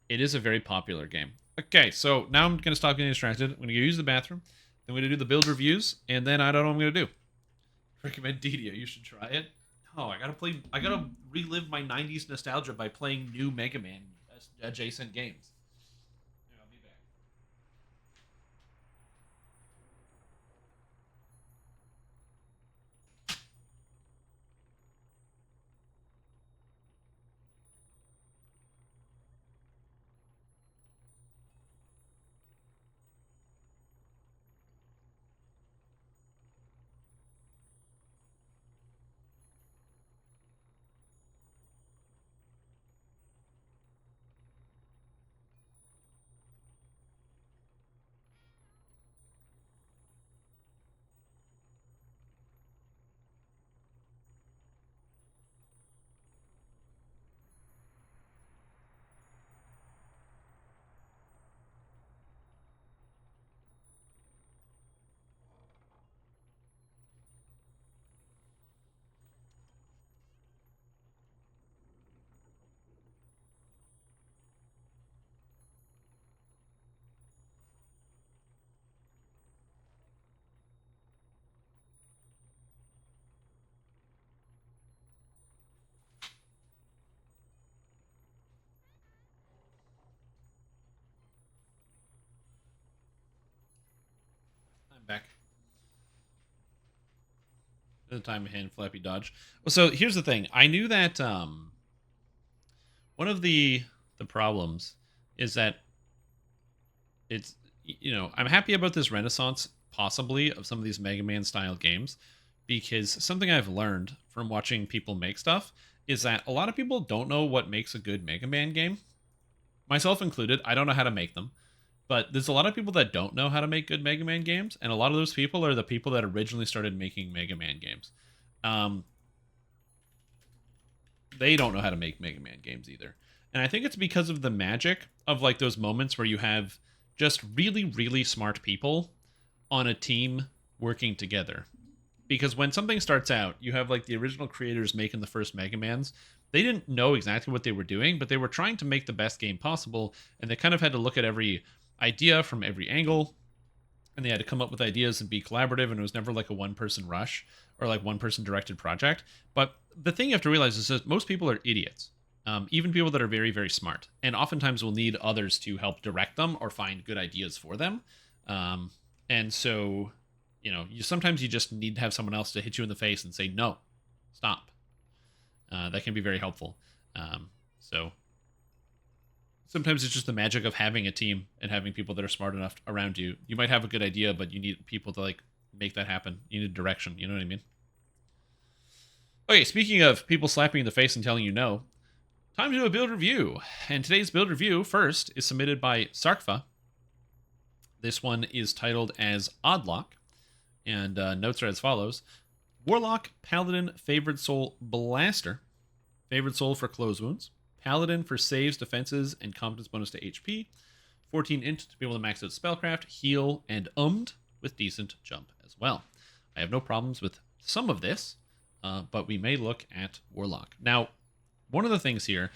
it is a very popular game. Okay, so now I'm going to stop getting distracted. I'm going to go use the bathroom. Then we're going to do the build reviews. And then I don't know what I'm going to do. Recommend DDO. You should try it. Oh, I gotta relive my 90s nostalgia by playing new Mega Man adjacent games. Yeah, I'll be back. The time of hand flappy dodge. Well, so here's the thing. I knew that one of the problems is that it's, I'm happy about this renaissance possibly of some of these Mega Man style games, because something I've learned from watching people make stuff is that a lot of people don't know what makes a good Mega Man game. Myself included, I don't know how to make them. But there's a lot of people that don't know how to make good Mega Man games, and a lot of those people are the people that originally started making Mega Man games. They don't know how to make Mega Man games either. And I think it's because of the magic of like those moments where you have just really, really smart people on a team working together. Because when something starts out, you have like the original creators making the first Mega Mans. They didn't know exactly what they were doing, but they were trying to make the best game possible, and they kind of had to look at every idea from every angle, and they had to come up with ideas and be collaborative, and it was never like a one-person rush or like one-person directed project. But the thing you have to realize is that most people are idiots, even people that are very, very smart, and oftentimes will need others to help direct them or find good ideas for them. And so, sometimes you just need to have someone else to hit you in the face and say, no, stop. That can be very helpful. So sometimes it's just the magic of having a team and having people that are smart enough around you. You might have a good idea, but you need people to like make that happen. You need direction. You know what I mean? Okay, speaking of people slapping you in the face and telling you no, time to do a build review. And today's build review first is submitted by Sarkfa. This one is titled as Oddlock, and notes are as follows. Warlock, Paladin, Favored Soul, Blaster. Favored Soul for close wounds. Paladin for saves, defenses, and competence bonus to HP. 14 int to be able to max out spellcraft, heal, and with decent jump as well. I have no problems with some of this, but we may look at Warlock. Now, one of the things here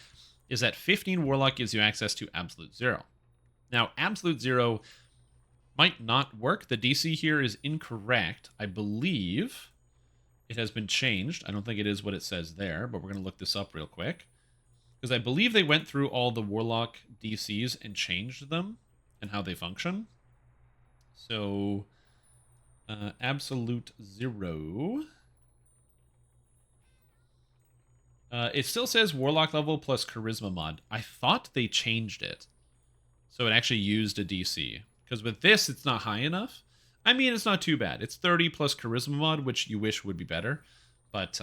is that 15 Warlock gives you access to Absolute Zero. Now, Absolute Zero might not work. The DC here is incorrect. I believe it has been changed. I don't think it is what it says there, but we're going to look this up real quick. Because I believe they went through all the Warlock DCs and changed them and how they function. So, Absolute Zero. It still says Warlock level plus Charisma mod. I thought they changed it, so it actually used a DC. Because with this, it's not high enough. I mean, it's not too bad. It's 30 plus Charisma mod, which you wish would be better. But,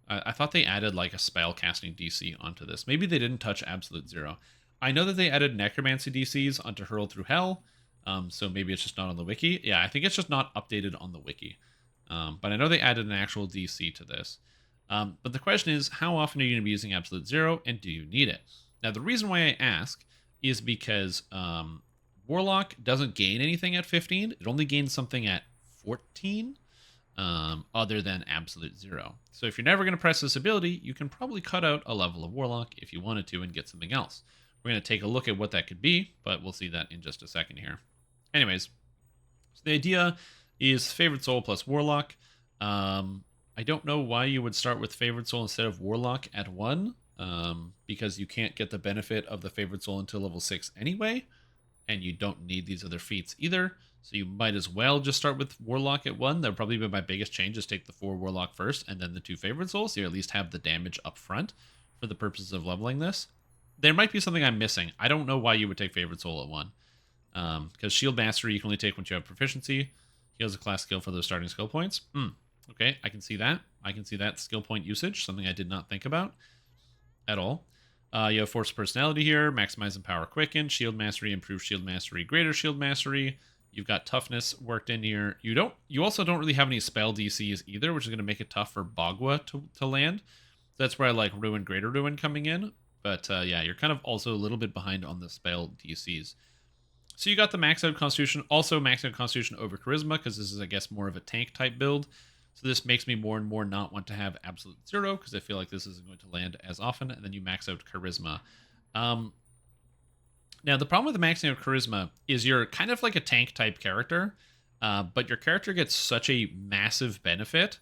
I thought they added like a spell casting DC onto this. Maybe they didn't touch Absolute Zero. I know that they added Necromancy DCs onto Hurl Through Hell. So maybe it's just not on the wiki. Yeah, I think it's just not updated on the wiki. But I know they added an actual DC to this. But the question is, how often are you going to be using Absolute Zero, and do you need it? Now, the reason why I ask is because Warlock doesn't gain anything at 15. It only gains something at 14, other than Absolute Zero. So if you're never going to press this ability, you can probably cut out a level of Warlock if you wanted to and get something else. We're going to take a look at what that could be, but we'll see that in just a second here. Anyways, so the idea is Favored Soul plus Warlock. I don't know why you would start with Favored Soul instead of Warlock at 1, because you can't get the benefit of the Favored Soul until level 6 anyway, and you don't need these other feats either, so you might as well just start with Warlock at 1. That would probably be my biggest change, is take the 4 Warlock first, and then the 2 Favored Souls, so you at least have the damage up front for the purposes of leveling this. There might be something I'm missing. I don't know why you would take Favored Soul at 1, because Shield Mastery you can only take once you have Proficiency. Heals a class skill for those starting skill points. Okay, I can see that. I can see that skill point usage, something I did not think about at all. You have Force Personality here, Maximize Empower Quicken, Shield Mastery, Improve Shield Mastery, Greater Shield Mastery. You've got Toughness worked in here. You also don't really have any spell DCs either, which is going to make it tough for Bagua to land. So that's where I like Ruin, Greater Ruin coming in. But yeah, you're kind of also a little bit behind on the spell DCs. So you got the Max Out Constitution, also Max Out Constitution over Charisma, because this is, I guess, more of a tank type build. So this makes me more and more not want to have Absolute Zero, because I feel like this isn't going to land as often, and then you max out Charisma. Now, the problem with the maxing out Charisma is you're kind of like a tank type character, but your character gets such a massive benefit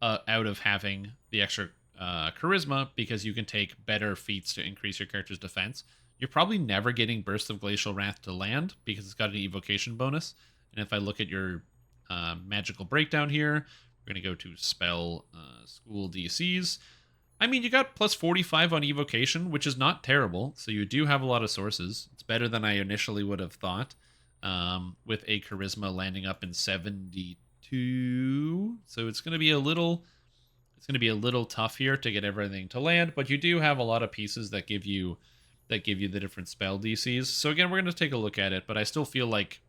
out of having the extra Charisma, because you can take better feats to increase your character's defense. You're probably never getting Burst of Glacial Wrath to land, because it's got an evocation bonus. And if I look at your magical breakdown here, We're going to go to spell school DCs. I mean, you got plus 45 on evocation, which is not terrible. So you do have a lot of sources. It's better than I initially would have thought, with a charisma landing up in 72. So it's going to be a little tough here to get everything to land, but you do have a lot of pieces that give you the different spell DCs. So again, we're going to take a look at it, but I still feel like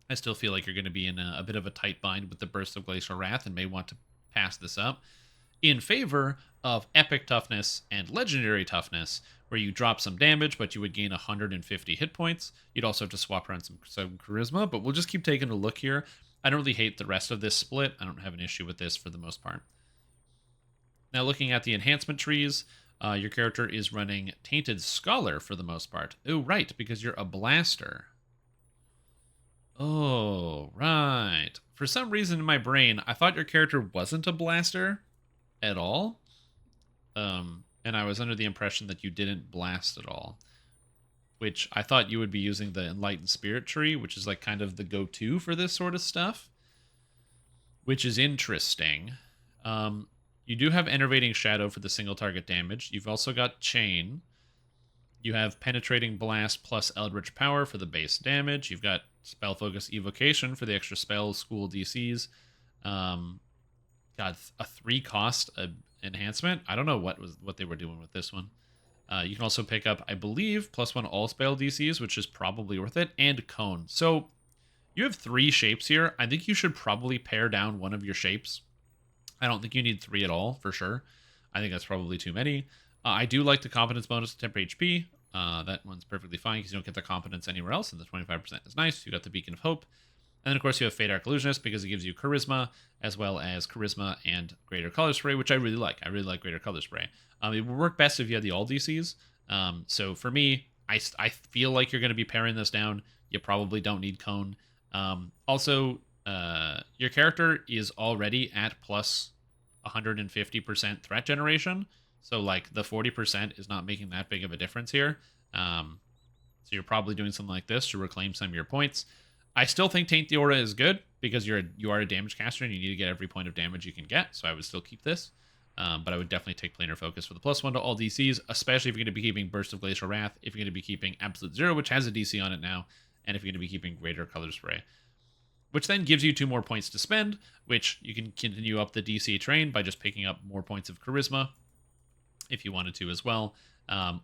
you're going to be in a bit of a tight bind with the Burst of Glacial Wrath and may want to pass this up in favor of Epic Toughness and Legendary Toughness, where you drop some damage, but you would gain 150 hit points. You'd also have to swap around some Charisma, but we'll just keep taking a look here. I don't really hate the rest of this split. I don't have an issue with this for the most part. Now, looking at the enhancement trees, your character is running Tainted Scholar for the most part. Oh, right, because you're a blaster. Oh, right. For some reason in my brain, I thought your character wasn't a blaster at all. And I was under the impression that you didn't blast at all. Which I thought you would be using the Enlightened Spirit tree, which is like kind of the go-to for this sort of stuff. Which is interesting. You do have Enervating Shadow for the single target damage. You've also got Chain. You have Penetrating Blast plus Eldritch Power for the base damage. You've got Spell Focus Evocation for the extra spell school DCs. Got a 3-cost enhancement. I don't know what they were doing with this one. You can also pick up, I believe, +1 all spell DCs, which is probably worth it, and Cone. So you have 3 shapes here. I think you should probably pare down one of your shapes. I don't think you need 3 at all, for sure. I think that's probably too many. I do like the competence bonus to temper HP. That one's perfectly fine because you don't get the competence anywhere else, and the 25% is nice. You got the Beacon of Hope. And then, of course, you have Fade Arc Illusionist because it gives you Charisma, as well as Charisma and Greater Color Spray, which I really like. I really like Greater Color Spray. It would work best if you had the all DCs. So for me, I feel like you're going to be paring this down. You probably don't need Cone. Also, your character is already at plus 150% threat generation. So, like, the 40% is not making that big of a difference here. So you're probably doing something like this to reclaim some of your points. I still think Taint the Aura is good because you are a damage caster and you need to get every point of damage you can get. So I would still keep this. But I would definitely take Planar Focus for the +1 to all DCs, especially if you're going to be keeping Burst of Glacial Wrath, if you're going to be keeping Absolute Zero, which has a DC on it now, and if you're going to be keeping Greater Color Spray. Which then gives you 2 more points to spend, which you can continue up the DC train by just picking up more points of Charisma if you wanted to as well.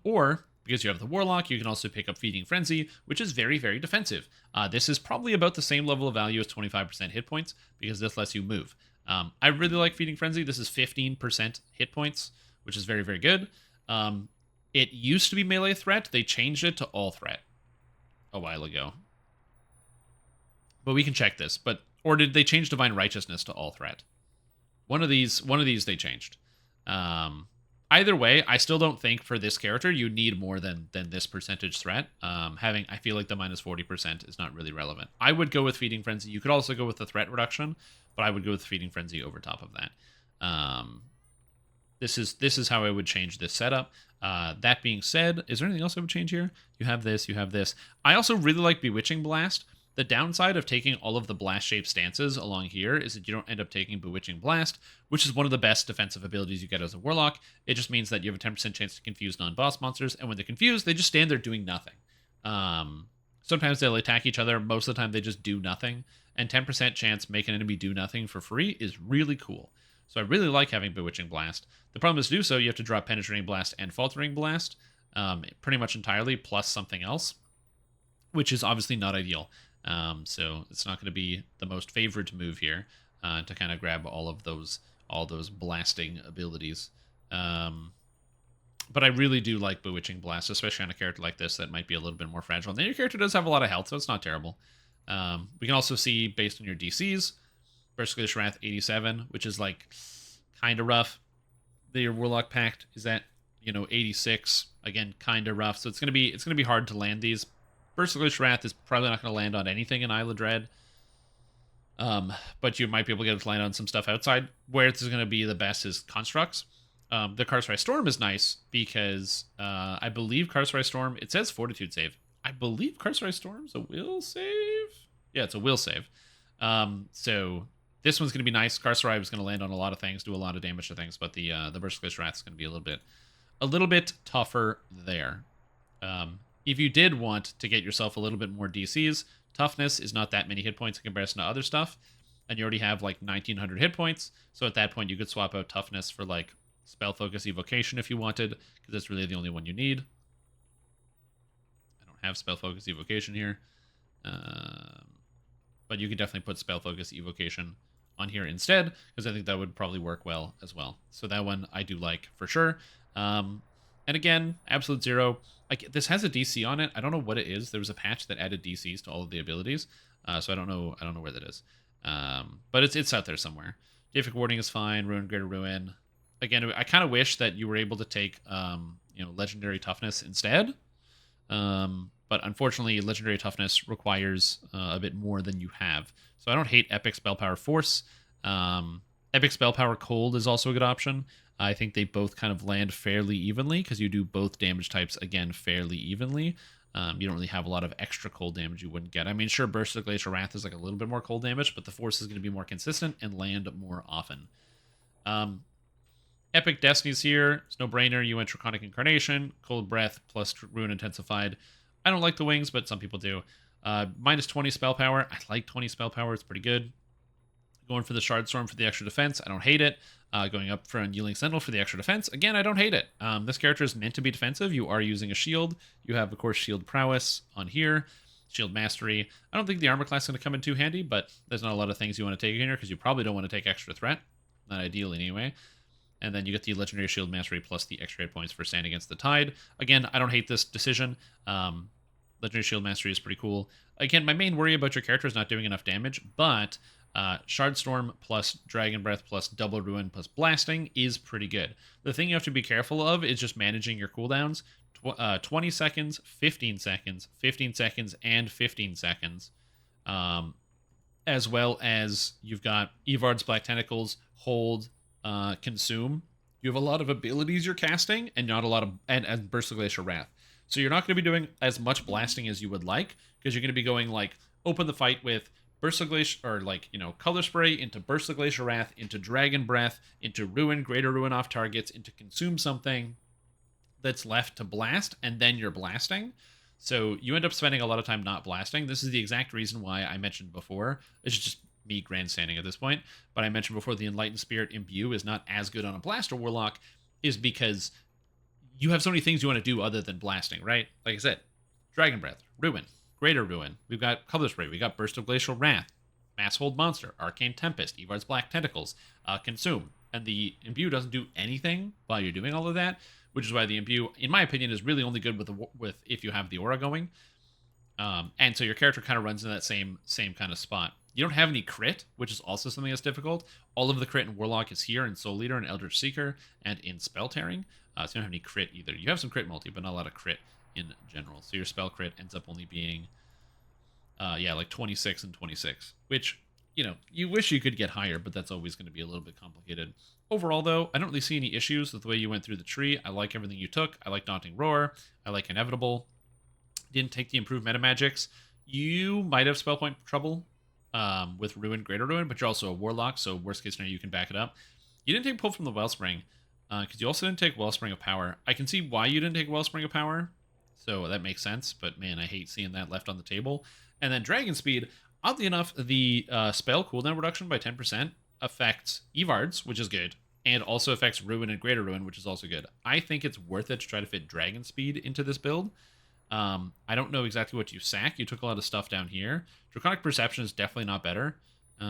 Or, because you have the Warlock, you can also pick up Feeding Frenzy, which is very, very defensive. This is probably about the same level of value as 25% hit points, because this lets you move. I really like Feeding Frenzy. This is 15% hit points, which is very, very good. It used to be melee threat. They changed it to all threat a while ago. But we can check this. Or did they change Divine Righteousness to all threat? One of these they changed. Either way, I still don't think for this character you need more than this percentage threat. I feel like the minus 40% is not really relevant. I would go with Feeding Frenzy. You could also go with the threat reduction, but I would go with Feeding Frenzy over top of that. This is how I would change this setup. That being said, is there anything else I would change here? You have this, you have this. I also really like Bewitching Blast. The downside of taking all of the blast shape stances along here is that you don't end up taking Bewitching Blast, which is one of the best defensive abilities you get as a Warlock. It just means that you have a 10% chance to confuse non-boss monsters, and when they're confused, they just stand there doing nothing. Sometimes they'll attack each other, most of the time they just do nothing, and 10% chance make an enemy do nothing for free is really cool. So I really like having Bewitching Blast. The problem is to do so, you have to drop Penetrating Blast and Faltering Blast, pretty much entirely, plus something else, which is obviously not ideal. So it's not going to be the most favored move here to kind of grab all those blasting abilities. But I really do like Bewitching Blast, especially on a character like this that might be a little bit more fragile. And then your character does have a lot of health, so it's not terrible. We can also see, based on your DCs, Burst of Glacial Wrath 87, which is like kind of rough. Your Warlock Pact is at 86, again kind of rough. So it's gonna be hard to land these. Burst of Glacial Wrath is probably not going to land on anything in Isle of Dread. But you might be able to get it to land on some stuff outside. Where it's going to be the best is Constructs. The Carcerai Storm is nice because I believe Carcerai Storm, it says Fortitude save. I believe Carcerai Storm's a will save? Yeah, it's a will save. So This one's going to be nice. Carcerai is going to land on a lot of things, do a lot of damage to things, but the Berserk Glacier Wrath is going to be a little bit tougher there. If you did want to get yourself a little bit more DCs, toughness is not that many hit points in comparison to other stuff, and you already have like 1900 hit points, so at that point you could swap out toughness for like Spell Focus Evocation if you wanted, because that's really the only one you need. I don't have Spell Focus Evocation here, but you could definitely put Spell Focus Evocation on here instead, because I think that would probably work well as well. So that one I do like for sure. And again, Absolute Zero, like this has a DC on it. I don't know what it is. There was a patch that added DCs to all of the abilities, so I don't know where that is. But it's out there somewhere. Deific Warding is fine. Ruin, Greater Ruin. Again, I kind of wish that you were able to take Legendary Toughness instead. But unfortunately, Legendary Toughness requires a bit more than you have. So I don't hate Epic Spell Power Force. Epic Spell Power Cold is also a good option. I think they both kind of land fairly evenly because you do both damage types, again, fairly evenly. You don't really have a lot of extra cold damage you wouldn't get. I mean, sure, Burst of Glacial Wrath is like a little bit more cold damage, but the Force is going to be more consistent and land more often. Epic Destiny's here. It's no-brainer. You enter Draconic Incarnation, Cold Breath, plus Ruin Intensified. I don't like the wings, but some people do. Minus 20 spell power. I like 20 spell power. It's pretty good. Going for the Shard Storm for the extra defense. I don't hate it. Going up for Unyielding Sentinel for the extra defense. Again, I don't hate it. This character is meant to be defensive. You are using a shield. You have, of course, Shield Prowess on here. Shield Mastery. I don't think the armor class is going to come in too handy, but there's not a lot of things you want to take in here because you probably don't want to take extra threat. Not ideally anyway. And then you get the Legendary Shield Mastery plus the extra hit points for Stand Against the Tide. Again, I don't hate this decision. Legendary Shield Mastery is pretty cool. Again, my main worry about your character is not doing enough damage, but Shard Storm plus Dragon Breath plus Double Ruin plus Blasting is pretty good. The thing you have to be careful of is just managing your cooldowns. 20 seconds, 15 seconds, 15 seconds, and 15 seconds. As well as you've got Evard's Black Tentacles, Hold, Consume. You have a lot of abilities you're casting, and not a lot of and Burst of Glacial Wrath. So you're not going to be doing as much blasting as you would like, because you're going to be going like open the fight with Burst of Glacial, or like, Color Spray into Burst of Glacial Wrath, into Dragon Breath, into Ruin, Greater Ruin off targets, into Consume something that's left to blast, and then you're blasting. So you end up spending a lot of time not blasting. This is the exact reason why I mentioned before. It's just me grandstanding at this point, but I mentioned before the Enlightened Spirit Imbue is not as good on a Blaster Warlock, is because you have so many things you want to do other than blasting, right? Like I said, Dragon Breath, Ruin, Greater Ruin. We've got Color Spray. We got Burst of Glacial Wrath, Mass Hold Monster, Arcane Tempest, Evard's Black Tentacles, Consume. And the Imbue doesn't do anything while you're doing all of that, which is why the Imbue, in my opinion, is really only good with if you have the Aura going. And so your character kind of runs in that same kind of spot. You don't have any crit, which is also something that's difficult. All of the crit in Warlock is here in Soul Leader and Eldritch Seeker and in Spell Tearing. So you don't have any crit either. You have some crit multi, but not a lot of crit in general. So your spell crit ends up only being, like 26 and 26, which, you wish you could get higher, but that's always going to be a little bit complicated. Overall, though, I don't really see any issues with the way you went through the tree. I like everything you took. I like Daunting Roar. I like Inevitable. Didn't take the improved meta magics. You might have spell point trouble with Ruin, Greater Ruin, but you're also a Warlock, so worst case scenario, you can back it up. You didn't take Pull from the Wellspring, because you also didn't take Wellspring of Power. I can see why you didn't take Wellspring of Power, so that makes sense, but man, I hate seeing that left on the table. And then Dragon Speed, oddly enough, the spell cooldown reduction by 10% affects Evard's, which is good, and also affects Ruin and Greater Ruin, which is also good. I think it's worth it to try to fit Dragon Speed into this build. I don't know exactly what you sack. You took a lot of stuff down here. Draconic Perception is definitely not better. So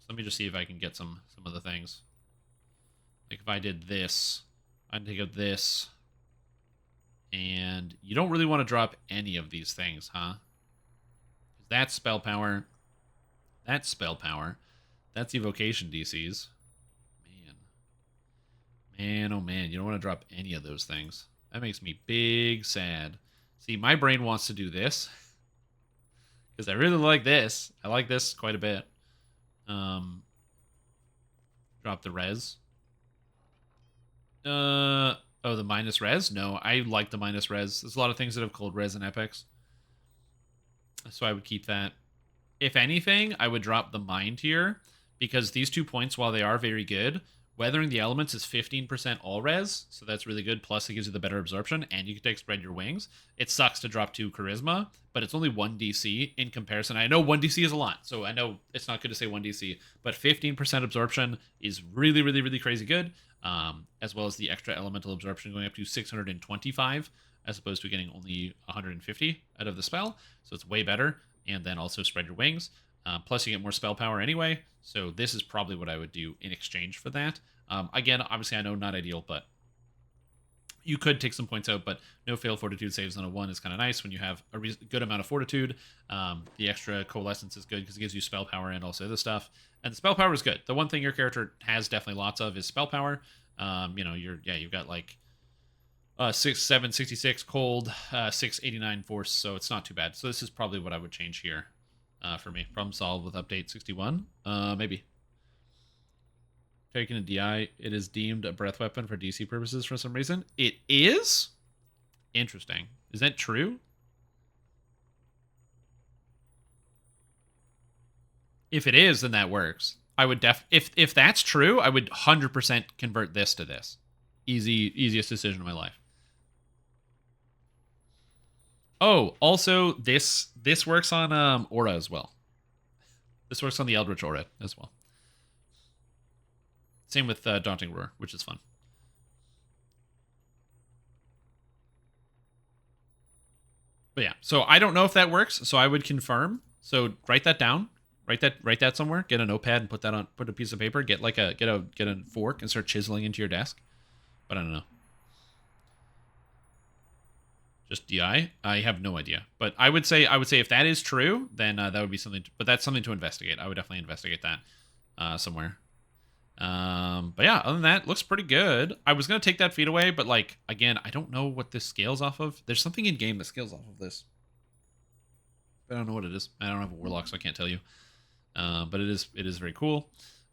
let me just see if I can get some of the things. Like if I did this, I'd take out this. And you don't really want to drop any of these things, huh? That's spell power. That's spell power. That's evocation DCs. Man, oh man, you don't want to drop any of those things. That makes me big sad. See, my brain wants to do this. Because I really like this. I like this quite a bit. Drop the res. Oh, the minus res? No, I like the minus res. There's a lot of things that have cold res in epics. So I would keep that. if anything, I would drop the Mind here, because these 2 points, while they are very good, Weathering the Elements is 15% all res, so that's really good. Plus, it gives you the better absorption, and you can take Spread Your Wings. It sucks to drop 2 Charisma, but it's only 1 DC in comparison. I know 1 DC is a lot, so I know it's not good to say 1 DC, but 15% absorption is really, really, really crazy good, as well as the extra elemental absorption going up to 625, as opposed to getting only 150 out of the spell, so it's way better. And then also Spread Your Wings. Plus, you get more spell power anyway, so this is probably what I would do in exchange for that. Again, obviously, I know not ideal, but you could take some points out, but no fail fortitude saves on a 1 is kind of nice when you have a good amount of fortitude. The extra coalescence is good because it gives you spell power and also other stuff. And the spell power is good. The one thing your character has definitely lots of is spell power. You've got like 6, 7, 66 cold, 6, 89 force, so it's not too bad. So this is probably what I would change here. For me. Problem solved with update 61. Maybe. Taking a DI, it is deemed a breath weapon for DC purposes for some reason. It is? Interesting. Is that true? If it is, then that works. I would if that's true, I would 100% convert this to this. Easiest decision of my life. Oh, also, this works on Aura as well. This works on the Eldritch Aura as well. Same with Daunting Roar, which is fun. But yeah, so I don't know if that works, so I would confirm. So write that down. Write that somewhere. Get a notepad and put a piece of paper. Get a fork and start chiseling into your desk. But I don't know. Just DI? I have no idea. But I would say if that is true, then that would be something. But that's something to investigate. I would definitely investigate that somewhere. But yeah, other than that, looks pretty good. I was gonna take that feat away, but like again, I don't know what this scales off of. There's something in game that scales off of this. I don't know what it is. I don't have a warlock, so I can't tell you. But it is very cool.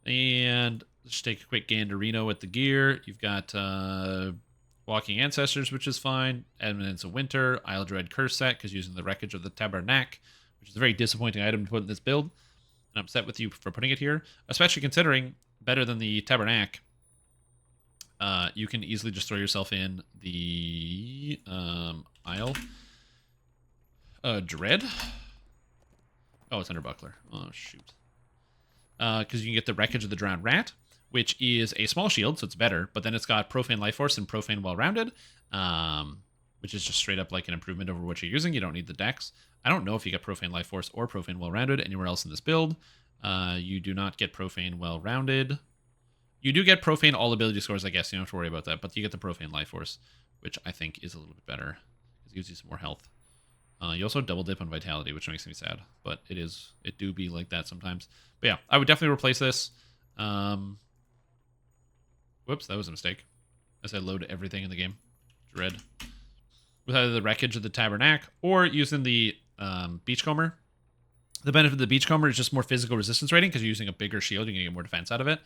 And let's just take a quick Ganderino at the gear. You've got Walking Ancestors, which is fine. Eminence of Winter, Isle Dread Curse set, because using the Wreckage of the Tabernacle, which is a very disappointing item to put in this build. And I'm upset with you for putting it here, especially considering better than the Tabernacle. You can easily just throw yourself in the Isle Dread. Oh, it's under Buckler. Oh, shoot. Because you can get the Wreckage of the Drowned Rat, which is a small shield, so it's better, but then it's got Profane Life Force and Profane Well-Rounded, which is just straight up like an improvement over what you're using. You don't need the dex. I don't know if you get Profane Life Force or Profane Well-Rounded anywhere else in this build. You do not get Profane Well-Rounded. You do get Profane all ability scores, I guess. You don't have to worry about that, but you get the Profane Life Force, which I think is a little bit better. It gives you some more health. You also double dip on Vitality, which makes me sad, but it do be like that sometimes. But yeah, I would definitely replace this. Whoops, that was a mistake. As I load everything in the game. Dread. With either the Wreckage of the Tabernacle or using the Beachcomber. The benefit of the Beachcomber is just more physical resistance rating because you're using a bigger shield. You're going to get more defense out of it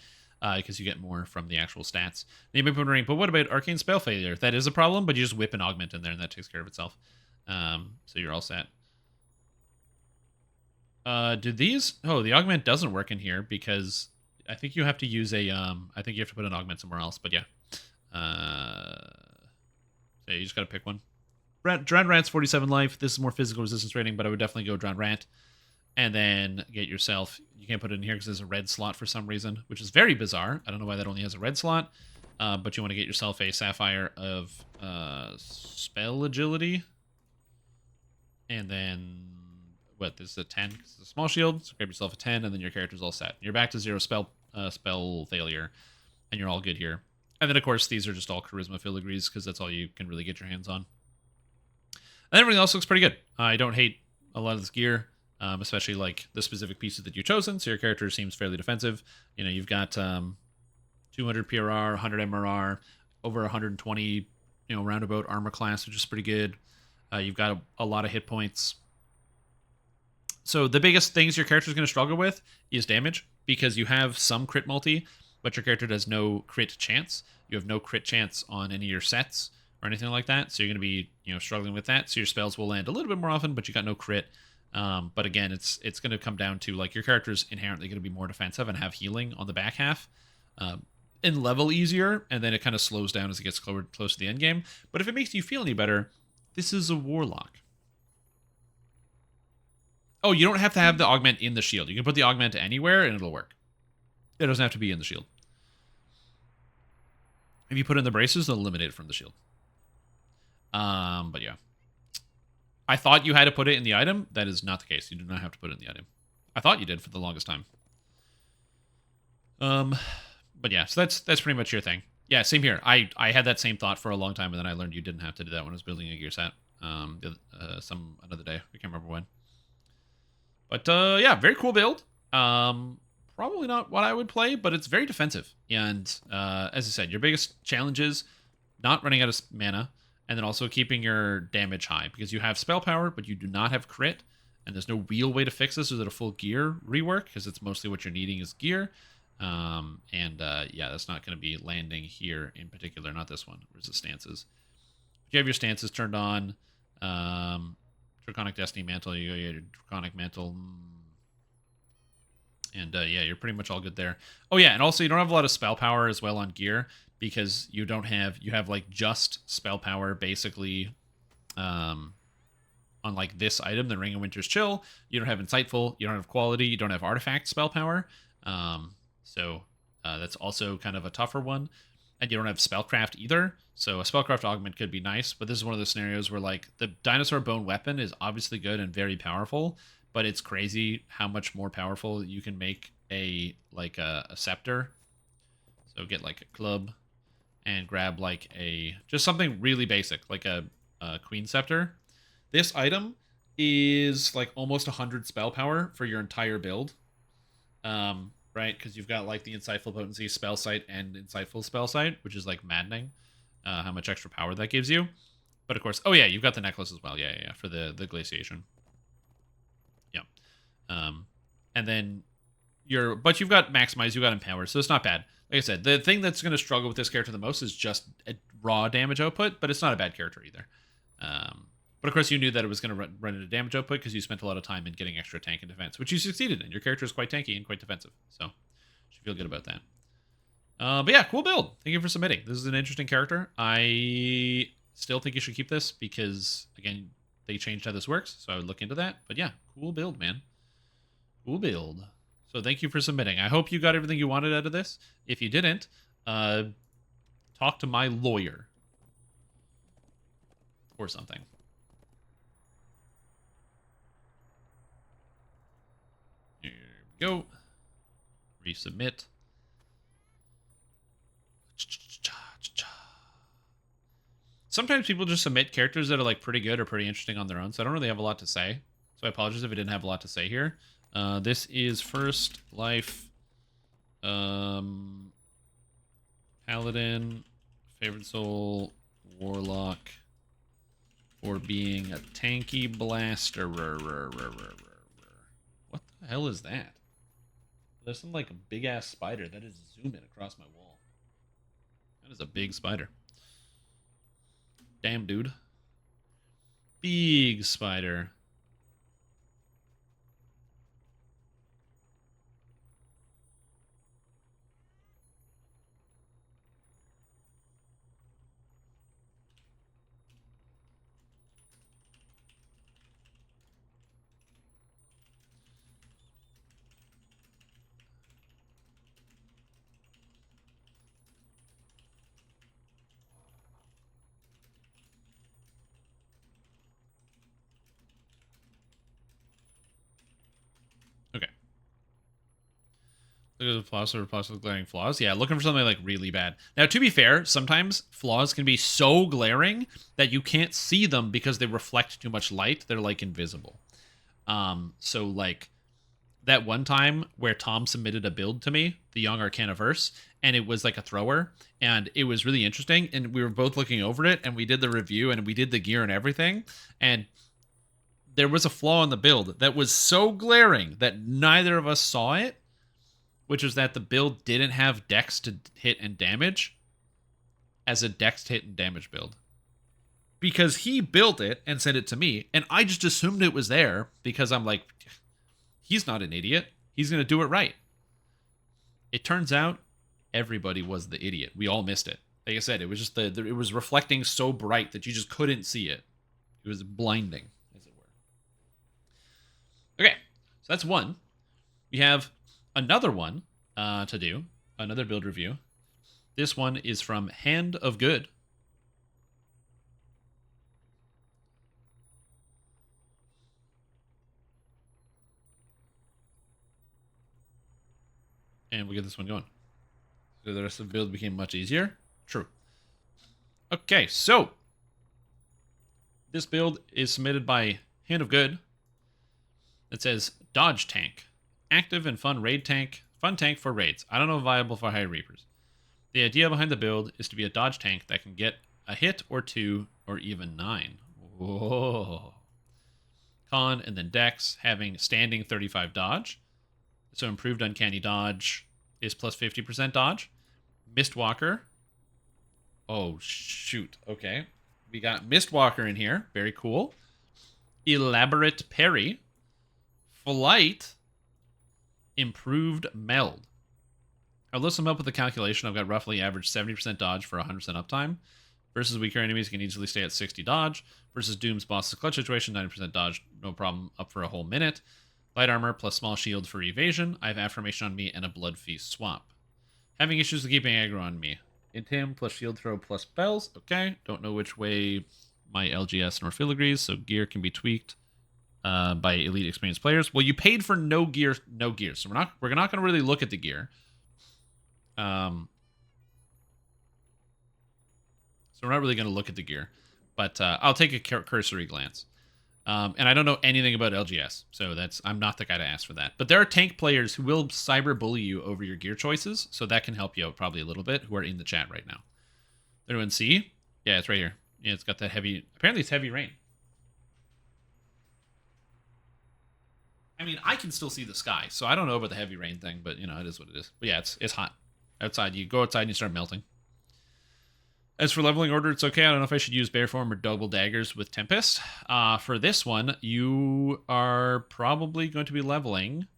because you get more from the actual stats. You may be wondering, but what about Arcane Spell Failure? That is a problem, but you just whip an Augment in there and that takes care of itself. So you're all set. Do these... Oh, the Augment doesn't work in here because... I think you have to use a, I think you have to put an augment somewhere else, but yeah. So you just gotta pick one. Drowned Rat's 47 life. This is more physical resistance rating, but I would definitely go Drowned Rat. And then get yourself, you can't put it in here because there's a red slot for some reason, which is very bizarre. I don't know why that only has a red slot. But you want to get yourself a Sapphire of Spell Agility. And then... What, this is a 10 because it's a small shield, so grab yourself a 10, and then your character's all set. You're back to 0 spell failure, and you're all good here. And then, of course, these are just all Charisma Filigrees, because that's all you can really get your hands on. And everything else looks pretty good. I don't hate a lot of this gear, especially, like, the specific pieces that you've chosen, so your character seems fairly defensive. You know, you've got 200 PRR, 100 MRR, over 120, roundabout armor class, which is pretty good. You've got a lot of hit points. So the biggest things your character is going to struggle with is damage, because you have some crit multi, but your character does no crit chance. You have no crit chance on any of your sets or anything like that, so you're going to be struggling with that. So your spells will land a little bit more often, but you got no crit. But again, it's going to come down to like your character's inherently going to be more defensive and have healing on the back half. And level easier, and then it kind of slows down as it gets close to the end game. But if it makes you feel any better, this is a warlock. Oh, you don't have to have the augment in the shield. You can put the augment anywhere and it'll work. It doesn't have to be in the shield. If you put in the braces, they'll eliminate it from the shield. But yeah. I thought you had to put it in the item. That is not the case. You do not have to put it in the item. I thought you did for the longest time. But yeah, so that's pretty much your thing. Yeah, same here. I had that same thought for a long time, and then I learned you didn't have to do that when I was building a gear set. Another day. I can't remember when. But yeah, very cool build. Probably not what I would play, but it's very defensive. And as I said, your biggest challenge is not running out of mana, and then also keeping your damage high, because you have spell power, but you do not have crit, and there's no real way to fix this without a full gear rework, because it's mostly what you're needing is gear. Yeah, that's not going to be landing here in particular, not this one. Where's the stances? If you have your stances turned on, Draconic Destiny Mantle, you go your Draconic Mantle, and yeah, you're pretty much all good there. Oh yeah, and also you don't have a lot of spell power as well on gear, because you have like just spell power basically on like this item, the Ring of Winter's Chill. You don't have Insightful, you don't have Quality, you don't have Artifact spell power. So that's also kind of a tougher one. And you don't have Spellcraft either. So a Spellcraft augment could be nice, but this is one of those scenarios where like the Dinosaur Bone weapon is obviously good and very powerful, but it's crazy how much more powerful you can make a scepter. So get like a club and grab like just something really basic, like a Queen Scepter. This item is like almost 100 spell power for your entire build. Right? Because you've got like the Insightful Potency spell sight and Insightful spell sight, which is like maddening how much extra power that gives you. But of course, oh yeah, you've got the necklace as well. Yeah, for the glaciation. Yeah. And then but you've got Maximize, you've got Empower, so it's not bad. Like I said, the thing that's going to struggle with this character the most is just a raw damage output, but it's not a bad character either. But of course, you knew that it was going to run into damage output because you spent a lot of time in getting extra tank and defense, which you succeeded in. Your character is quite tanky and quite defensive, so you should feel good about that. But yeah, cool build. Thank you for submitting. This is an interesting character. I still think you should keep this because, again, they changed how this works, so I would look into that. But yeah, cool build, man. Cool build. So thank you for submitting. I hope you got everything you wanted out of this. If you didn't, talk to my lawyer or something. Here we go. Resubmit. Sometimes people just submit characters that are like pretty good or pretty interesting on their own, so I don't really have a lot to say. So I apologize if I didn't have a lot to say here. This is First Life Paladin, Favorite Soul, Warlock, for being a tanky blaster. What the hell is that? There's some like a big ass spider that is zooming across my wall. That is a big spider. Damn, dude. Big spider. Okay. Look at the flaws or possibly glaring flaws. Yeah, looking for something like really bad. Now, to be fair, sometimes flaws can be so glaring that you can't see them because they reflect too much light. They're like invisible. So like that one time where Tom submitted a build to me, the Young Arcanaverse, and it was like a thrower, and it was really interesting, and we were both looking over it, and we did the review, and we did the gear and everything, and there was a flaw in the build that was so glaring that neither of us saw it, which was that the build didn't have dex to hit and damage as a dex to hit and damage build. because he built it and sent it to me, and I just assumed it was there because I'm like, he's not an idiot. He's going to do it right. It turns out everybody was the idiot. We all missed it. Like I said, it was just it was reflecting so bright that you just couldn't see it. It was blinding, as it were. Okay, so that's one. We have another one to do, another build review. This one is from Hand of Good. And we'll get this one going. So the rest of the build became much easier. True. Okay, so this build is submitted by Hand of Good. It says Dodge Tank. Active and fun raid tank. Fun tank for raids. I don't know if viable for high reapers. The idea behind the build is to be a dodge tank that can get a hit or 2 or even 9. Whoa. Con and then Dex having standing 35 dodge. So improved uncanny dodge is plus 50% dodge. Mistwalker. Oh, shoot. Okay. We got Mistwalker in here. Very cool. Elaborate parry. Flight. Improved meld. I'll list them up with the calculation. I've got roughly average 70% dodge for 100% uptime. Versus weaker enemies can easily stay at 60 dodge. Versus Doom's boss's clutch situation, 90% dodge, no problem, up for a whole minute. Light armor plus small shield for evasion. I have affirmation on me and a blood feast swap. Having issues with keeping aggro on me. Intim plus shield throw plus spells. Okay. Don't know which way my LGS nor filigrees, so gear can be tweaked by elite experienced players. Well, you paid for no gear, so we're not going to really look at the gear. So we're not really going to look at the gear, but I'll take a cursory glance. And I don't know anything about LGS, so I'm not the guy to ask for that. But there are tank players who will cyberbully you over your gear choices, so that can help you out probably a little bit, who are in the chat right now. Anyone see? Yeah, it's right here. Yeah, it's got that heavy... Apparently it's heavy rain. I mean, I can still see the sky, so I don't know about the heavy rain thing, but, it is what it is. But yeah, it's hot. Outside, you go outside and you start melting. As for leveling order, it's okay. I don't know if I should use Bear Form or Double Daggers with Tempest. For this one, you are probably going to be leveling.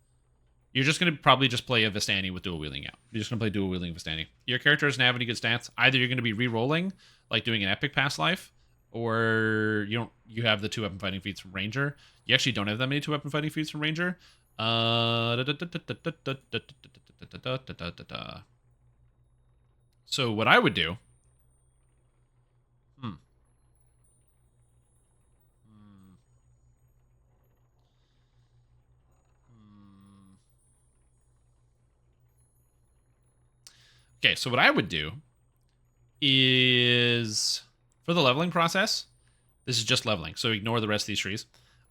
You're just going to probably just play a Vistani with dual wielding out. You're just going to play dual wielding Vistani. Your character doesn't have any good stats. Either you're going to be re-rolling, like doing an epic past life, or you have the 2 weapon fighting feats from Ranger. You actually don't have that many 2 weapon fighting feats from Ranger. So what I would do... Okay, so what I would do is, for the leveling process, this is just leveling, so ignore the rest of these trees.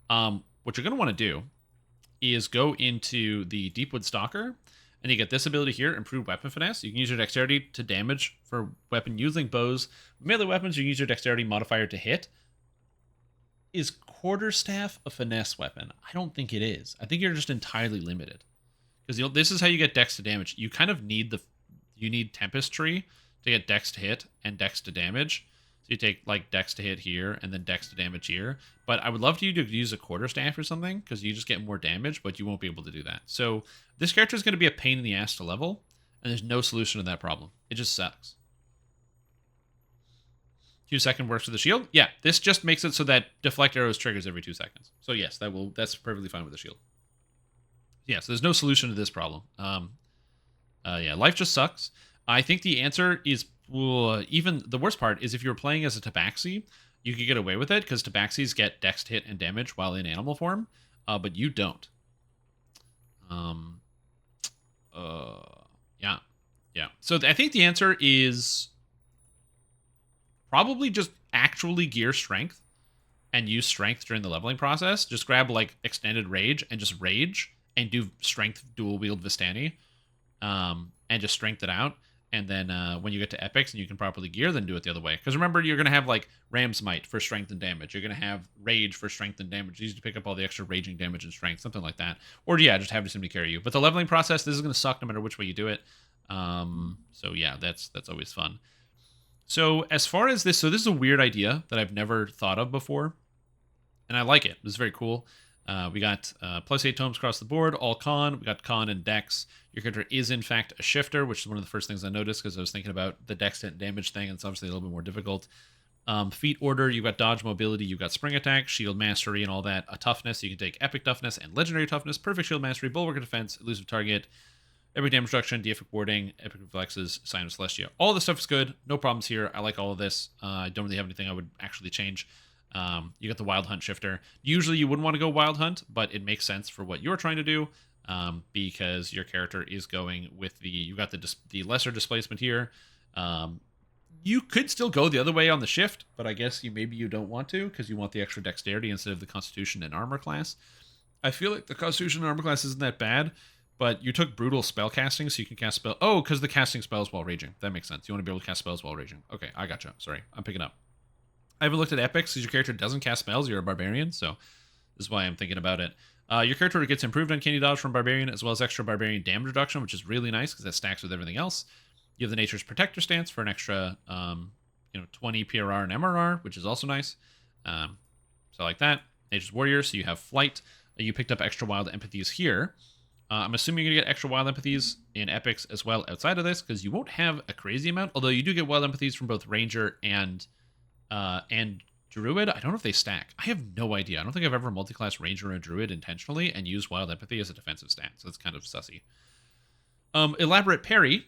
What you're going to want to do is go into the Deepwood Stalker, and you get this ability here, Improved Weapon Finesse. You can use your dexterity to damage for weapon using bows. Melee weapons, you can use your dexterity modifier to hit. Is Quarterstaff a finesse weapon? I don't think it is. I think you're just entirely limited. Because this is how you get dex to damage. You kind of need you need Tempest Tree to get dex to hit and dex to damage. So you take like dex to hit here and then dex to damage here. But I would love you to use a Quarterstaff or something because you just get more damage, but you won't be able to do that. So this character is going to be a pain in the ass to level, and there's no solution to that problem. It just sucks. 2 second works with the shield. Yeah, this just makes it so that deflect arrows triggers every 2 seconds. So yes, that's perfectly fine with the shield. Yeah, so there's no solution to this problem. Yeah, life just sucks. I think the answer is, even the worst part is if you're playing as a Tabaxi, you could get away with it because Tabaxis get dex hit and damage while in animal form, but you don't. Yeah. So I think the answer is probably just actually gear strength and use strength during the leveling process. Just grab like extended rage and just rage and do strength dual wield Vistani. And just strength it out, and then when you get to epics and you can properly gear, then do it the other way. Because remember, you're going to have like Ram's Might for strength and damage. You're going to have Rage for strength and damage. You need to pick up all the extra raging damage and strength, something like that. Or yeah, just have somebody carry you. But the leveling process, this is going to suck no matter which way you do it. So yeah, that's always fun. So as far as this, so this is a weird idea that I've never thought of before, and I like it. It's very cool. We got +8 tomes across the board, all con. We got con and dex. Your character is, in fact, a shifter, which is one of the first things I noticed because I was thinking about the dex damage thing, and it's obviously a little bit more difficult. Feat order, you've got dodge, mobility, you've got spring attack, shield mastery, and all that. A toughness, you can take epic toughness and legendary toughness, perfect shield mastery, bulwark of defense, elusive target, epic damage reduction, deific warding, epic reflexes, sign of celestia. All this stuff is good. No problems here. I like all of this. I don't really have anything I would actually change. You got the wild hunt shifter. Usually you wouldn't want to go wild hunt, but it makes sense for what you're trying to do, because your character is going with you got the lesser displacement here. You could still go the other way on the shift, but I guess maybe you don't want to because you want the extra dexterity instead of the constitution and armor class. I feel like the constitution and armor class isn't that bad, but you took brutal spell casting, so you can cast spell. Oh, because the casting spells while raging. That makes sense. You want to be able to cast spells while raging. Okay, I gotcha. Sorry, I'm picking up. I haven't looked at epics because your character doesn't cast spells. You're a barbarian, so this is why I'm thinking about it. Your character gets improved uncanny dodge from barbarian, as well as extra barbarian damage reduction, which is really nice because that stacks with everything else. You have the nature's protector stance for an extra, 20 PRR and MRR, which is also nice. So I like that. Nature's warrior, so you have flight. You picked up extra wild empathies here. I'm assuming you're going to get extra wild empathies in epics as well outside of this, because you won't have a crazy amount, although you do get wild empathies from both ranger and druid. I don't know if they stack. I have no idea. I don't think I've ever multiclass ranger or druid intentionally and used wild empathy as a defensive stat, so that's kind of sussy. Elaborate parry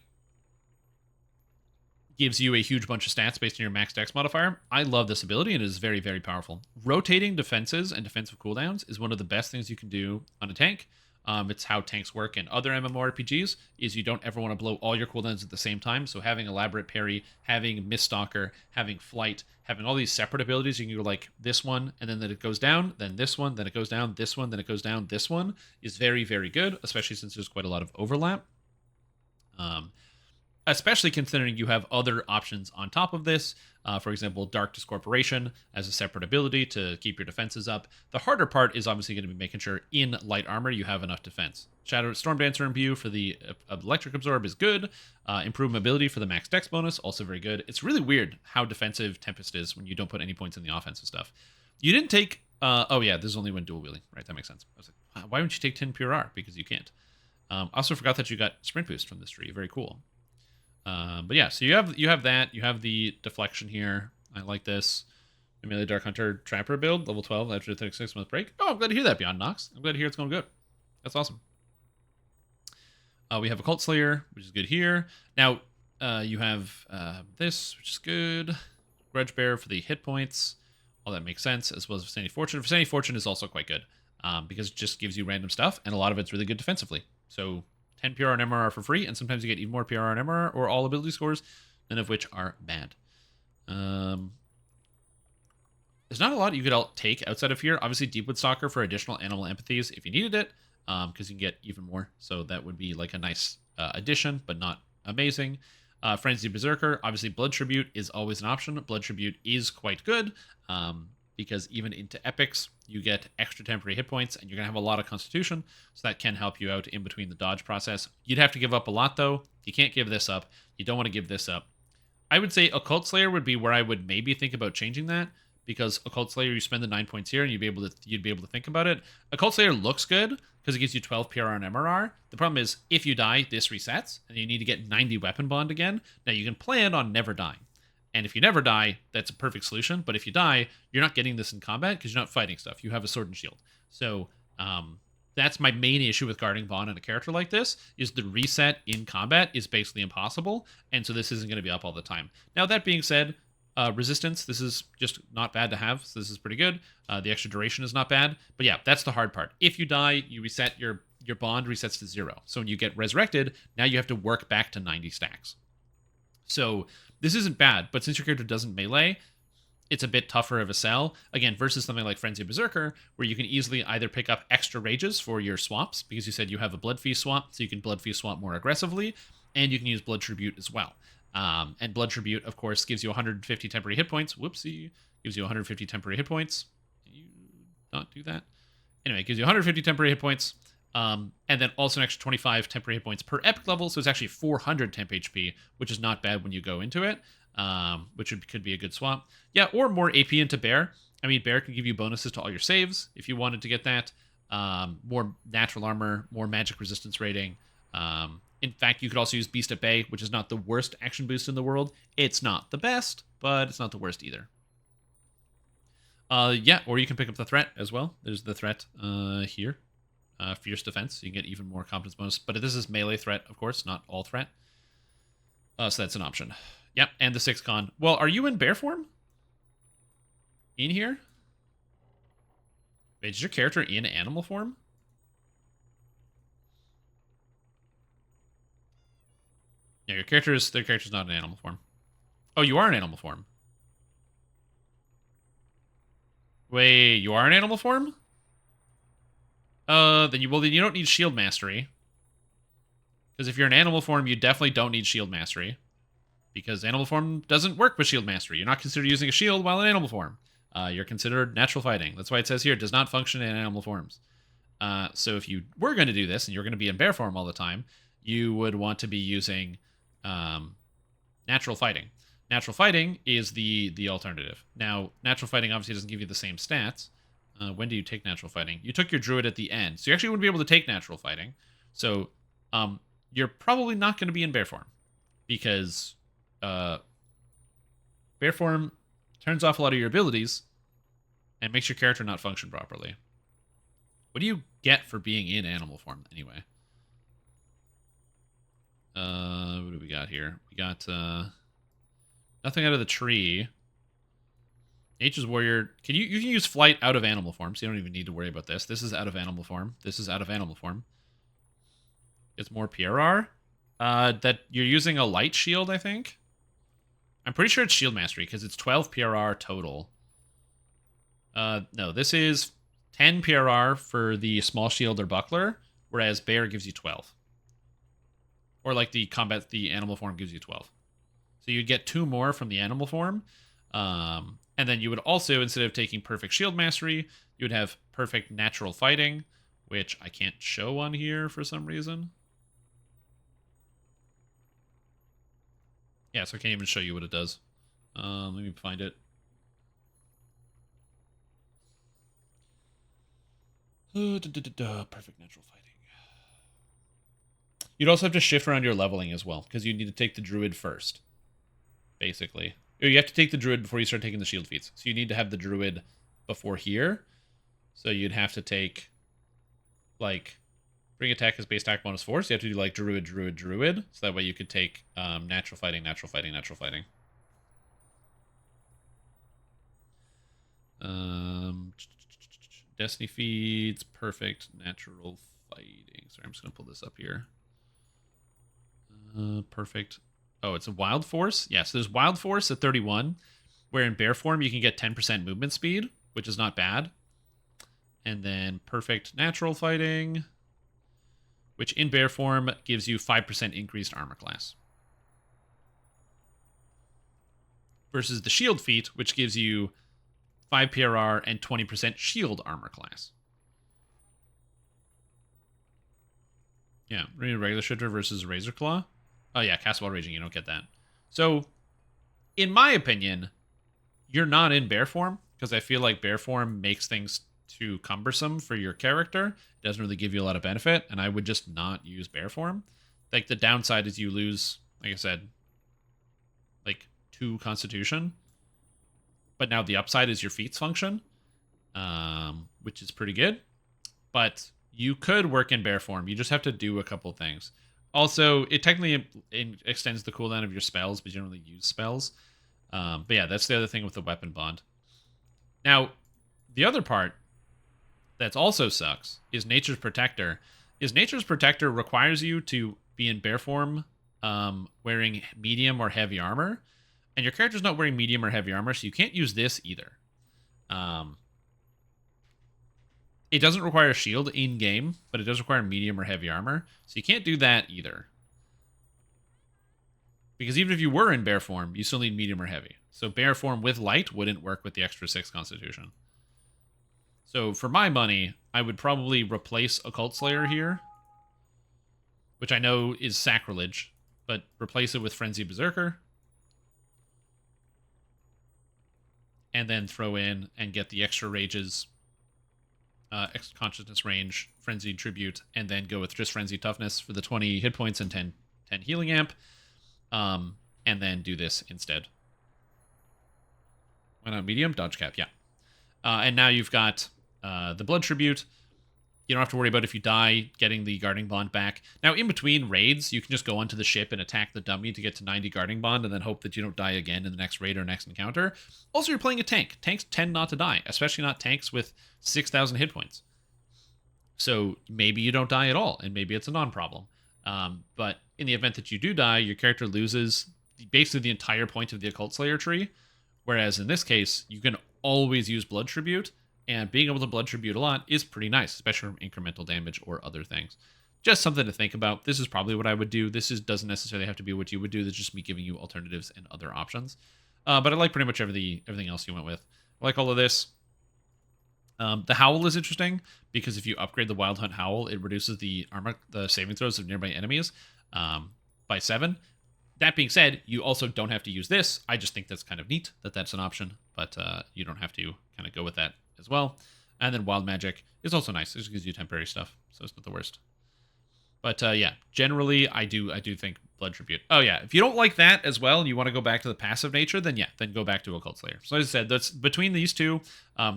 gives you a huge bunch of stats based on your max dex modifier. I love this ability, and it is very, very powerful. Rotating defenses and defensive cooldowns is one of the best things you can do on a tank. It's how tanks work in other MMORPGs, is you don't ever want to blow all your cooldowns at the same time. So having elaborate parry, having Miststalker, having flight, having all these separate abilities, you can go like this one, and then it goes down, then this one, then it goes down, this one, then it goes down, this one, is very, very good, especially since there's quite a lot of overlap. Especially considering you have other options on top of this. For example, Dark Discorporation as a separate ability to keep your defenses up. The harder part is obviously going to be making sure in light armor you have enough defense. Shadow Storm Dancer Imbue for the Electric Absorb is good. Improved Mobility for the max dex bonus, also very good. It's really weird how defensive Tempest is when you don't put any points in the offensive stuff. You didn't take... oh yeah, this is only when dual wheeling. Right, that makes sense. I was like, why wouldn't you take 10 PRR? Because you can't. I also forgot that you got Sprint Boost from this tree. Very cool. But yeah, so you have that. You have the deflection here. I like this. Amelia Dark Hunter Trapper build, level 12 after a 36-month break. Oh, I'm glad to hear that, Beyond Nox. I'm glad to hear it's going good. That's awesome. We have a Cult Slayer, which is good here. Now, you have this, which is good. Grudge Bearer for the hit points. All that makes sense, as well as Vicinity Fortune. Vicinity Fortune is also quite good, because it just gives you random stuff, and a lot of it's really good defensively. So 10 PR and MRR for free, and sometimes you get even more PR and MRR, or all ability scores, none of which are bad. There's not a lot you could take outside of here. Obviously, Deepwood Stalker for additional animal empathies if you needed it, because you can get even more. So that would be like a nice addition, but not amazing. Frenzy Berserker, obviously Blood Tribute is always an option. Blood Tribute is quite good, because even into epics, you get extra temporary hit points, and you're going to have a lot of constitution, so that can help you out in between the dodge process. You'd have to give up a lot, though. You can't give this up. You don't want to give this up. I would say Occult Slayer would be where I would maybe think about changing that, because Occult Slayer, you spend the 9 points here, and you'd be able to think about it. Occult Slayer looks good, because it gives you 12 PR and MRR. The problem is, if you die, this resets, and you need to get 90 weapon bond again. Now, you can plan on never dying. And if you never die, that's a perfect solution. But if you die, you're not getting this in combat because you're not fighting stuff. You have a sword and shield. So that's my main issue with guarding bond on a character like this, is the reset in combat is basically impossible. And so this isn't going to be up all the time. Now, that being said, resistance, this is just not bad to have. So this is pretty good. The extra duration is not bad. But yeah, that's the hard part. If you die, you reset your bond resets to 0. So when you get resurrected, now you have to work back to 90 stacks. So this isn't bad, but since your character doesn't melee, it's a bit tougher of a sell. Again, versus something like Frenzy Berserker, where you can easily either pick up extra rages for your swaps, because you said you have a Blood Feast swap, so you can Blood Feast swap more aggressively, and you can use Blood Tribute as well. And Blood Tribute, of course, gives you 150 temporary hit points. Whoopsie. Gives you 150 temporary hit points. Can you not do that? Anyway, it gives you 150 temporary hit points. And then also an extra 25 temporary hit points per epic level, so it's actually 400 temp HP, which is not bad when you go into it. which could be a good swap. Yeah, or more AP into Bear. I mean, Bear can give you bonuses to all your saves if you wanted to get that. More natural armor, more magic resistance rating. In fact, you could also use Beast at Bay, which is not the worst action boost in the world. It's not the best, but it's not the worst either. Yeah, or you can pick up the threat as well. There's the threat here. Fierce defense, so you can get even more competence bonus. But this is melee threat, of course, not all threat. So that's an option. Yep, and the 6 con. Well, are you in bear form? In here? Wait, is your character in animal form? Yeah, their character's not in animal form. Oh, you are in animal form. Wait, you are in animal form? Then you don't need shield mastery. Because if you're in animal form, you definitely don't need shield mastery. Because animal form doesn't work with shield mastery. You're not considered using a shield while in animal form. You're considered natural fighting. That's why it says here, it does not function in animal forms. So if you were going to do this, and you're going to be in bear form all the time, you would want to be using natural fighting. Natural fighting is the alternative. Now, natural fighting obviously doesn't give you the same stats. When do you take natural fighting? You took your druid at the end, so you actually wouldn't be able to take natural fighting. So you're probably not going to be in bear form, because bear form turns off a lot of your abilities and makes your character not function properly. What do you get for being in animal form anyway? What do we got here? We got nothing out of the tree. Nature's Warrior. You can use flight out of animal form, so you don't even need to worry about this. This is out of animal form. This is out of animal form. It's more PRR. That you're using a light shield, I think. I'm pretty sure it's shield mastery because it's 12 PRR total. No, this is 10 PRR for the small shield or buckler, whereas bear gives you 12. Or like the animal form gives you 12. So you'd get 2 more from the animal form. And then you would also, instead of taking perfect shield mastery, you would have perfect natural fighting, which I can't show on here for some reason. Yeah, so I can't even show you what it does. Let me find it. Perfect natural fighting. You'd also have to shift around your leveling as well, because you need to take the druid first, basically. You have to take the druid before you start taking the shield feats. So you need to have the druid before here. So you'd have to take, like, bring attack as base attack bonus 4. So you have to do, like, druid, druid, druid. So that way you could take natural fighting, natural fighting, natural fighting. Destiny feeds, perfect natural fighting. Sorry, I'm just going to pull this up here. Perfect. Oh, it's a wild force? Yeah, so there's wild force at 31, where in bear form you can get 10% movement speed, which is not bad. And then perfect natural fighting, which in bear form gives you 5% increased armor class. Versus the shield feat, which gives you 5 PRR and 20% shield armor class. Yeah, regular shifter versus razor claw. Oh yeah, cast while raging, you don't get that. So, in my opinion, you're not in bear form, because I feel like bear form makes things too cumbersome for your character. It doesn't really give you a lot of benefit, and I would just not use bear form. Like, the downside is you lose, like I said, like 2 constitution. But now the upside is your feats function, which is pretty good. But you could work in bear form. You just have to do a couple things. Also, it technically extends the cooldown of your spells, but you don't really use spells. But yeah, that's the other thing with the weapon bond. Now, the other part that also sucks is Nature's Protector. Nature's Protector requires you to be in bear form, wearing medium or heavy armor. And your character's not wearing medium or heavy armor, so you can't use this either. It doesn't require a shield in-game, but it does require medium or heavy armor. So you can't do that either. Because even if you were in bear form, you still need medium or heavy. So bear form with light wouldn't work with the extra 6 constitution. So for my money, I would probably replace Occult Slayer here, which I know is sacrilege, but replace it with Frenzy Berserker. and then throw in and get the extra rages, extra consciousness range, frenzied tribute, and then go with just frenzied toughness for the 20 hit points and 10 healing amp, and then do this instead. Why not medium? Dodge cap, yeah. And now you've got the blood tribute. You don't have to worry about if you die getting the guarding bond back. Now, in between raids, you can just go onto the ship and attack the dummy to get to 90 guarding bond and then hope that you don't die again in the next raid or next encounter. Also, you're playing a tank. Tanks tend not to die, especially not tanks with 6,000 hit points. So maybe you don't die at all, and maybe it's a non-problem. But in the event that you do die, your character loses basically the entire point of the Occult Slayer tree, whereas in this case, you can always use Blood Tribute, and being able to Blood Tribute a lot is pretty nice, especially from incremental damage or other things. Just something to think about. This is probably what I would do. This doesn't necessarily have to be what you would do. This is just me giving you alternatives and other options. But I like pretty much everything else you went with. I like all of this. The Howl is interesting because if you upgrade the Wild Hunt Howl, it reduces the saving throws of nearby enemies by 7. That being said, you also don't have to use this. I just think that's kind of neat that that's an option, but you don't have to kind of go with that as well. And then Wild Magic is also nice. It just gives you temporary stuff, so it's not the worst. But yeah, generally, I do think Blood Tribute. Oh yeah, if you don't like that as well and you want to go back to the passive nature, then yeah, then go back to Occult Slayer. So as I said, that's between these two,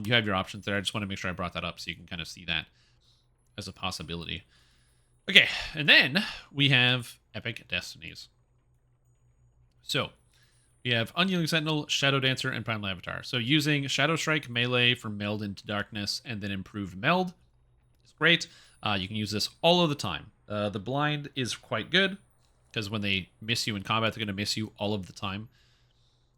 you have your options there. I just want to make sure I brought that up so you can kind of see that as a possibility. Okay, and then we have Epic Destinies. So we have Unyielding Sentinel, Shadow Dancer, and Primal Avatar. So using Shadow Strike, Melee for Meld into Darkness, and then Improved Meld is great. You can use this all of the time. The blind is quite good because when they miss you in combat, they're going to miss you all of the time,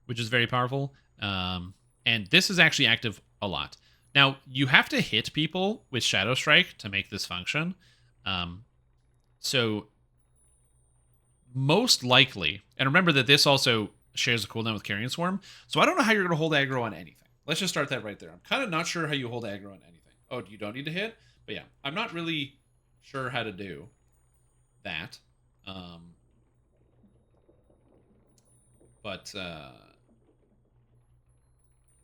which is very powerful. And this is actually active a lot. Now, you have to hit people with Shadow Strike to make this function. So most likely, and remember that this also shares a cooldown with Carrion Swarm, so I don't know how you're going to hold aggro on anything. Let's just start that right there. I'm kind of not sure how you hold aggro on anything. Oh, you don't need to hit? But yeah, I'm not really sure how to do that.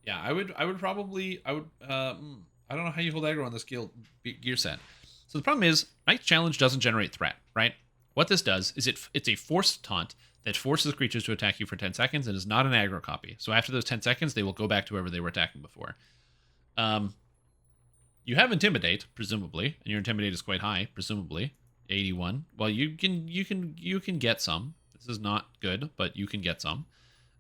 Yeah, I would probably, I don't know how you hold aggro on this gear set. So the problem is, Knight's Challenge doesn't generate threat, right? What this does is it's a forced taunt that forces creatures to attack you for 10 seconds and is not an aggro copy. So after those 10 seconds, they will go back to wherever they were attacking before. You have Intimidate, presumably, and your Intimidate is quite high, presumably, 81. Well, you can get some. This is not good, but you can get some.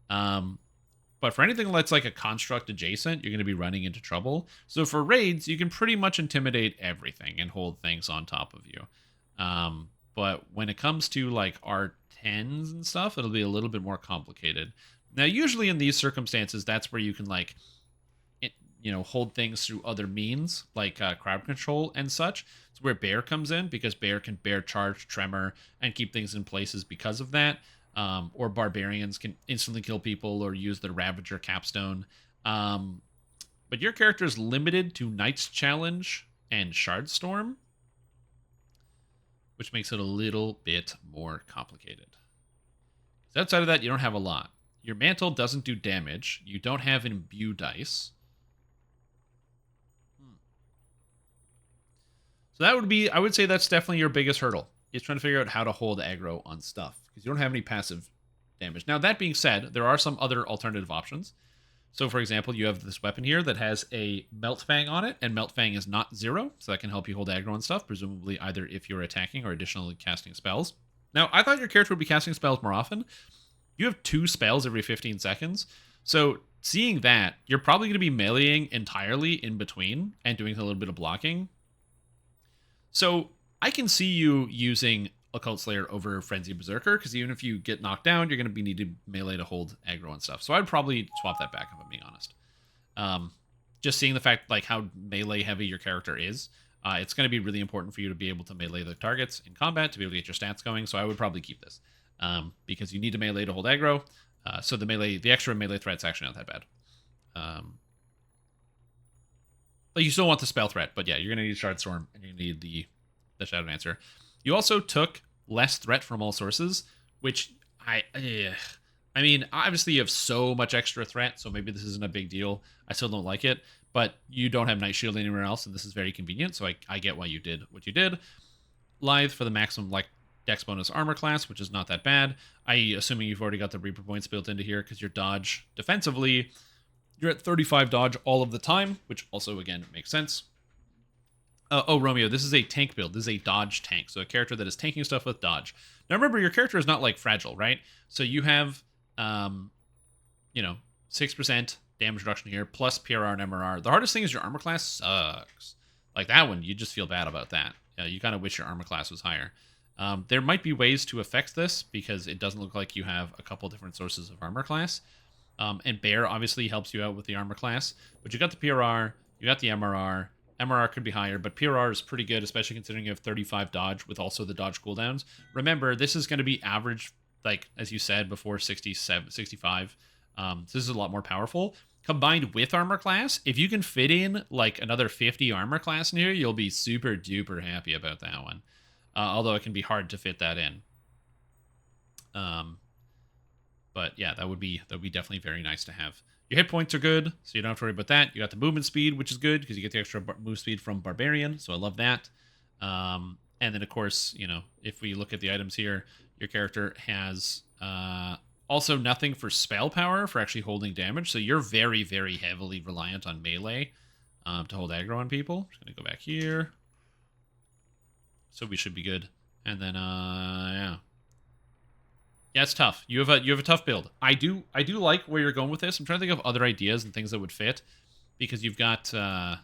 But for anything that's like a construct adjacent, you're going to be running into trouble. So for raids, you can pretty much intimidate everything and hold things on top of you. But when it comes to like R10s and stuff, it'll be a little bit more complicated. Now, usually in these circumstances, that's where you can like, hold things through other means, like crowd control and such. It's where Bear comes in, because Bear can bear charge, tremor, and keep things in places because of that. Or Barbarians can instantly kill people or use the Ravager capstone. But your character is limited to Knight's Challenge and Shardstorm, which makes it a little bit more complicated. Outside of that, you don't have a lot. Your Mantle doesn't do damage. You don't have Imbue dice. So that would be, I would say that's definitely your biggest hurdle, is trying to figure out how to hold aggro on stuff, because you don't have any passive damage. Now, that being said, there are some other alternative options. So, for example, you have this weapon here that has a Melt Fang on it, and Melt Fang is not 0, so that can help you hold aggro on stuff, presumably either if you're attacking or additionally casting spells. Now, I thought your character would be casting spells more often. You have 2 spells every 15 seconds, so seeing that, you're probably going to be meleeing entirely in between and doing a little bit of blocking. So I can see you using Occult Slayer over Frenzy Berserker, because even if you get knocked down, you're going to be needed melee to hold aggro and stuff. So I'd probably swap that back, if I'm being honest. Just seeing the fact like how melee heavy your character is, it's going to be really important for you to be able to melee the targets in combat to be able to get your stats going. So I would probably keep this, because you need to melee to hold aggro. So the extra melee threat's actually not that bad. Like, you still want the spell threat, but yeah, you're going to need Shardstorm, and you're going to need the Shadow Dancer. You also took less threat from all sources, which I mean, obviously you have so much extra threat, so maybe this isn't a big deal. I still don't like it, but you don't have Night Shield anywhere else, and this is very convenient, so I get why you did what you did. Lithe for the maximum like Dex bonus armor class, which is not that bad. Assuming you've already got the Reaper points built into here, because your dodge defensively, you're at 35 dodge all of the time, which also, again, makes sense. Oh, Romeo, this is a tank build. This is a dodge tank, so a character that is tanking stuff with dodge. Now, remember, your character is not, like, fragile, right? So you have, 6% damage reduction here, plus PRR and MRR. The hardest thing is your armor class sucks. Like, that one, you just feel bad about that. You kind of wish your armor class was higher. There might be ways to affect this, because it doesn't look like you have a couple different sources of armor class. And Bear obviously helps you out with the armor class, but you got the PRR, you got the MRR. MRR could be higher, but PRR is pretty good, especially considering you have 35 dodge with also the dodge cooldowns. Remember, this is going to be average, like, as you said before, 67, 65. So this is a lot more powerful. Combined with armor class, if you can fit in, like, another 50 armor class in here, you'll be super duper happy about that one. Although it can be hard to fit that in. But yeah, that would be definitely very nice to have. Your hit points are good, so you don't have to worry about that. You got the movement speed, which is good because you get the extra move speed from Barbarian, so I love that. And then, of course, if we look at the items here, your character has also nothing for spell power for actually holding damage, so you're very, very heavily reliant on melee to hold aggro on people. Just going to go back here. So we should be good. And then, yeah. Yeah, it's tough. You have a tough build. I do like where you're going with this. I'm trying to think of other ideas and things that would fit, because you've got the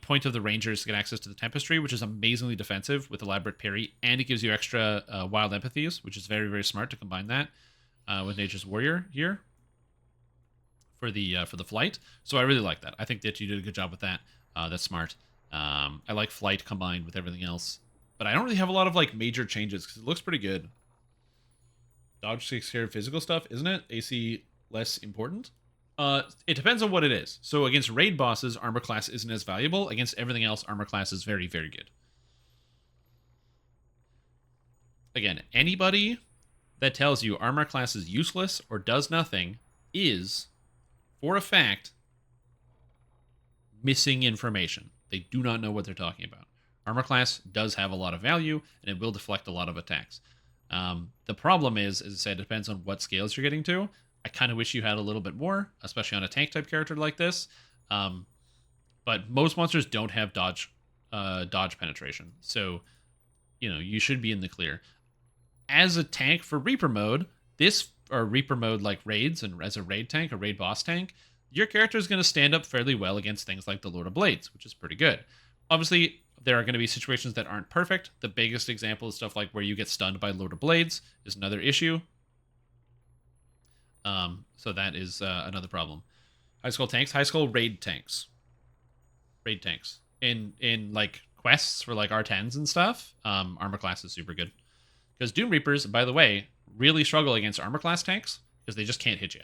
point of the Rangers to get access to the Tempestry, which is amazingly defensive with elaborate parry, and it gives you extra wild empathies, which is very, very smart to combine that with Nature's Warrior here for the flight. So I really like that. I think that you did a good job with that. That's smart. I like flight combined with everything else. But I don't really have a lot of, like, major changes, because it looks pretty good. Dodge takes care of physical stuff, isn't it? AC less important? It depends on what it is. So against raid bosses, armor class isn't as valuable. Against everything else, armor class is very, very good. Again, anybody that tells you armor class is useless or does nothing is, for a fact, missing information. They do not know what they're talking about. Armor class does have a lot of value, and it will deflect a lot of attacks. The problem is, as I said, it depends on what scales you're getting to. I kind of wish you had a little bit more, especially on a tank-type character like this. But most monsters don't have dodge penetration, so you should be in the clear. As a tank for Reaper mode, or Reaper mode like raids, and as a raid tank, a raid boss tank, your character is going to stand up fairly well against things like the Lord of Blades, which is pretty good. Obviously, there are going to be situations that aren't perfect. The biggest example is stuff like where you get stunned by Lord of Blades is another issue. So that is another problem. High skull tanks, high skull raid tanks. Raid tanks. In like quests for like R10s and stuff, armor class is super good. Because Doom Reapers, by the way, really struggle against armor class tanks because they just can't hit you.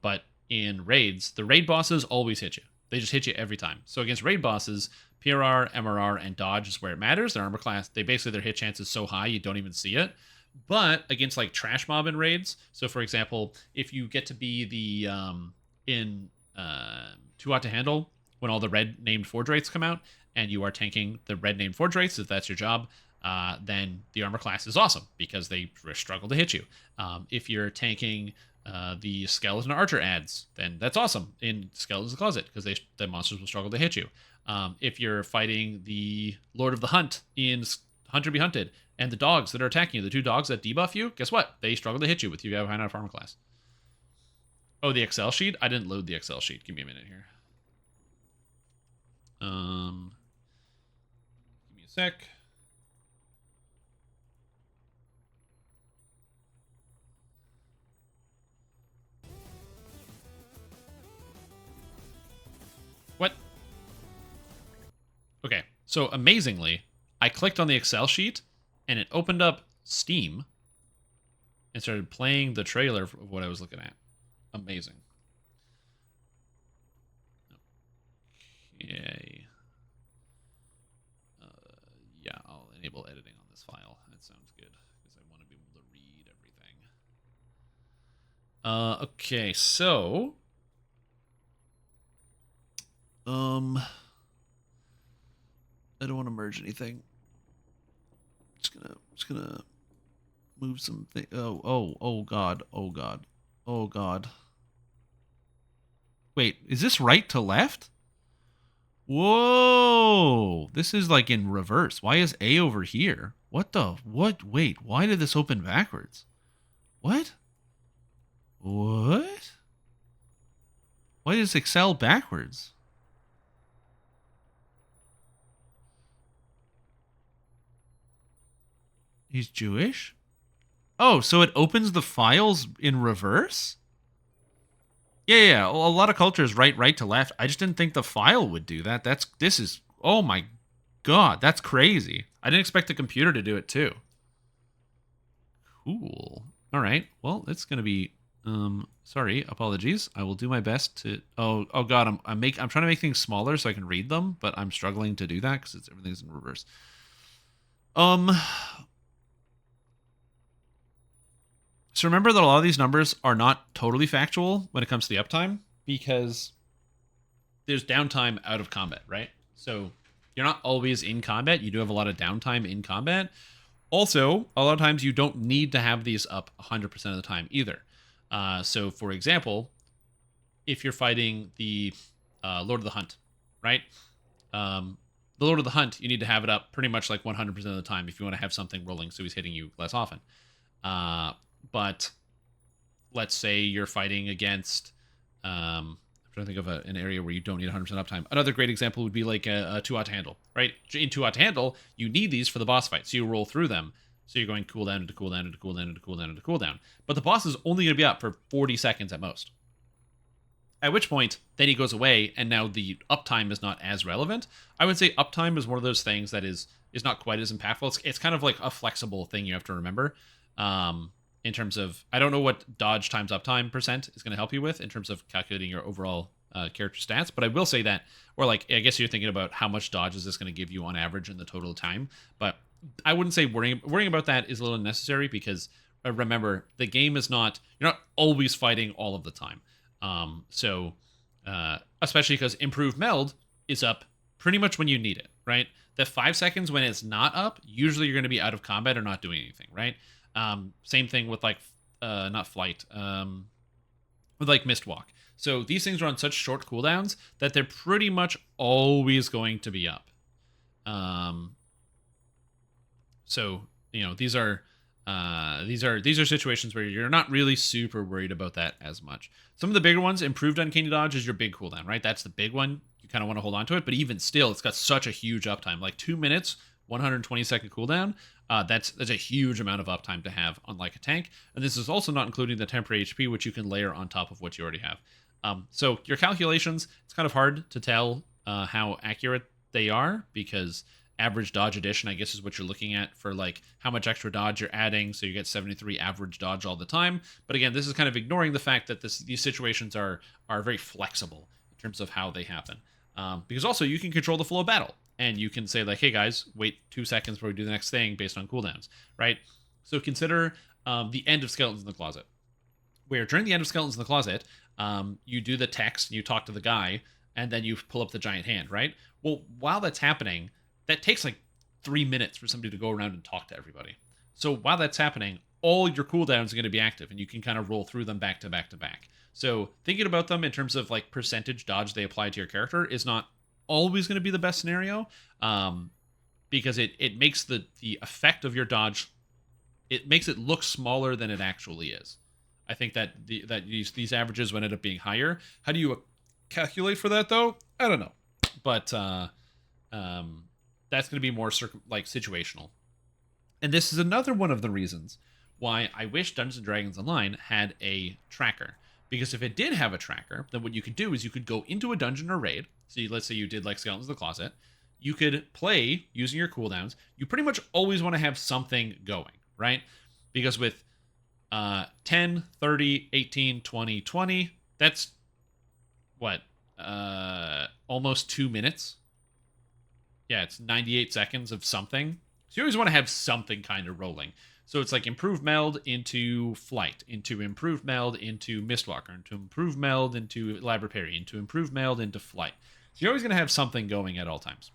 But in raids, the raid bosses always hit you. They just hit you every time. So against raid bosses, PRR, MRR, and dodge is where it matters. Their armor class, their hit chance is so high you don't even see it. But against like trash mob in raids, so for example, if you get to be the Too Hot to Handle when all the red named Forge Wraiths come out, and you are tanking the red named Forge Wraiths, if that's your job, then the armor class is awesome because they struggle to hit you. If you're tanking the Skeleton Archer ads, then that's awesome in Skeleton's Closet because the monsters will struggle to hit you. If you're fighting the Lord of the Hunt in Hunter Be Hunted, and the dogs that are attacking you, the two dogs that debuff you, guess what? They struggle to hit you with you have a high enough armor class. Oh, the Excel sheet? I didn't load the Excel sheet. Give me a minute here. Give me a sec. What? Okay, so amazingly, I clicked on the Excel sheet, and it opened up Steam and started playing the trailer of what I was looking at. Amazing. Okay. Yeah, I'll enable editing on this file, and that sounds good, because I want to be able to read everything. Okay, so... I don't want to merge anything. Just gonna move some things. Oh god. Wait, is this right to left? Whoa, this is like in reverse. Why is A over here? What? Wait, why did this open backwards? What? Why does Excel backwards? He's Jewish? Oh, so it opens the files in reverse? Yeah. A lot of cultures right to left. I just didn't think the file would do that. Oh my god, that's crazy. I didn't expect the computer to do it too. Cool. All right. Well, it's going to be sorry, apologies. I will do my best to Oh god, I'm trying to make things smaller so I can read them, but I'm struggling to do that cuz everything's in reverse. So remember that a lot of these numbers are not totally factual when it comes to the uptime, because there's downtime out of combat, right? So you're not always in combat. You do have a lot of downtime in combat. Also, a lot of times you don't need to have these up 100% of the time either. So for example, if you're fighting the Lord of the Hunt, right? The Lord of the Hunt, you need to have it up pretty much like 100% of the time if you want to have something rolling so he's hitting you less often. But let's say you're fighting against, I'm trying to think of an area where you don't need 100% uptime. Another great example would be like a 2-aught handle, right? In 2-aught handle, you need these for the boss fight, so you roll through them. So you're going cooldown into cooldown into cooldown into cooldown into cooldown. But the boss is only going to be up for 40 seconds at most. At which point, then he goes away, and now the uptime is not as relevant. I would say uptime is one of those things that is not quite as impactful. It's kind of like a flexible thing you have to remember. In terms of, I don't know what dodge times uptime % is going to help you with in terms of calculating your overall character stats, but I will say that, or like, I guess you're thinking about how much dodge is this going to give you on average in the total time, but I wouldn't say worrying about that is a little unnecessary, because remember, the game is not, you're not always fighting all of the time. So especially because improved meld is up pretty much when you need it, right? The 5 seconds when it's not up, usually you're going to be out of combat or not doing anything, right? Same thing with like, not flight, with like Mistwalk. So these things are on such short cooldowns that they're pretty much always going to be up. So, you know, these are situations where you're not really super worried about that as much. Some of the bigger ones, improved uncanny dodge is your big cooldown, right? That's the big one. You kind of want to hold on to it, but even still, it's got such a huge uptime, like 2 minutes, 120-second cooldown. That's a huge amount of uptime to have on like a tank. And this is also not including the temporary HP, which you can layer on top of what you already have. So your calculations, it's kind of hard to tell how accurate they are, because average dodge addition, I guess, is what you're looking at for like how much extra dodge you're adding. So you get 73 average dodge all the time. But again, this is kind of ignoring the fact that these situations are very flexible in terms of how they happen. Because also you can control the flow of battle, and you can say like, hey guys, wait 2 seconds before we do the next thing based on cooldowns, right? So consider the end of Skeletons in the Closet, where during the end of Skeletons in the Closet, you do the text and you talk to the guy, and then you pull up the giant hand, right? Well, while that's happening, that takes like 3 minutes for somebody to go around and talk to everybody. So while that's happening, all your cooldowns are going to be active, and you can kind of roll through them back to back to back. So thinking about them in terms of like percentage dodge they apply to your character is not always going to be the best scenario, because it makes the effect of your dodge, it makes it look smaller than it actually is. I think that these averages would end up being higher. How do you calculate for that though? I don't know, but that's going to be more situational. And this is another one of the reasons why I wish Dungeons & Dragons Online had a tracker. Because if it did have a tracker, then what you could do is you could go into a dungeon or raid. So let's say you did like Skeletons in the Closet. You could play using your cooldowns. You pretty much always want to have something going, right? Because with 10, 30, 18, 20, 20, that's what? Almost 2 minutes. Yeah, it's 98 seconds of something. So you always want to have something kind of rolling. So it's like improved meld into flight, into improved meld into Mistwalker, into improved meld into Lab Repair, into improved meld into flight. So you're always going to have something going at all times.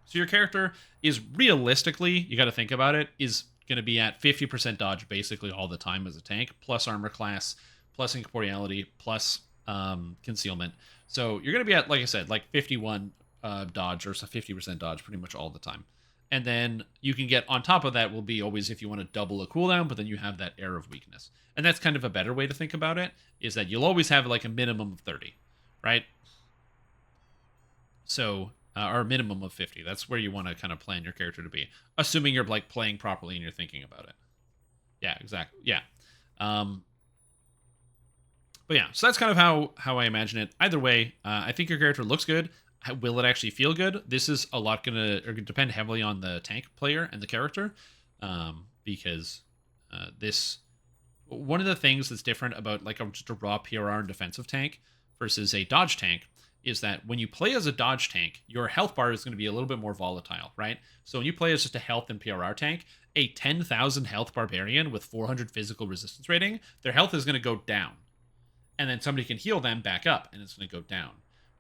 So your character is realistically, you got to think about it, is going to be at 50% dodge basically all the time as a tank, plus armor class, plus incorporeality, plus concealment. So you're going to be at, like I said, like 51 dodge or 50% dodge pretty much all the time. And then you can get on top of that will be always if you want to double a cooldown, but then you have that air of weakness. And that's kind of a better way to think about it, is that you'll always have like a minimum of 30, right? So, or a minimum of 50. That's where you want to kind of plan your character to be, assuming you're like playing properly and you're thinking about it. Yeah, exactly. Yeah. But yeah, so that's kind of how I imagine it. Either way, I think your character looks good. Will it actually feel good? This is a lot going to depend heavily on the tank player and the character, because one of the things that's different about like just a raw PRR and defensive tank versus a dodge tank is that when you play as a dodge tank, your health bar is going to be a little bit more volatile, right? So when you play as just a health and PRR tank, a 10,000 health barbarian with 400 physical resistance rating, their health is going to go down. And then somebody can heal them back up, and it's going to go down.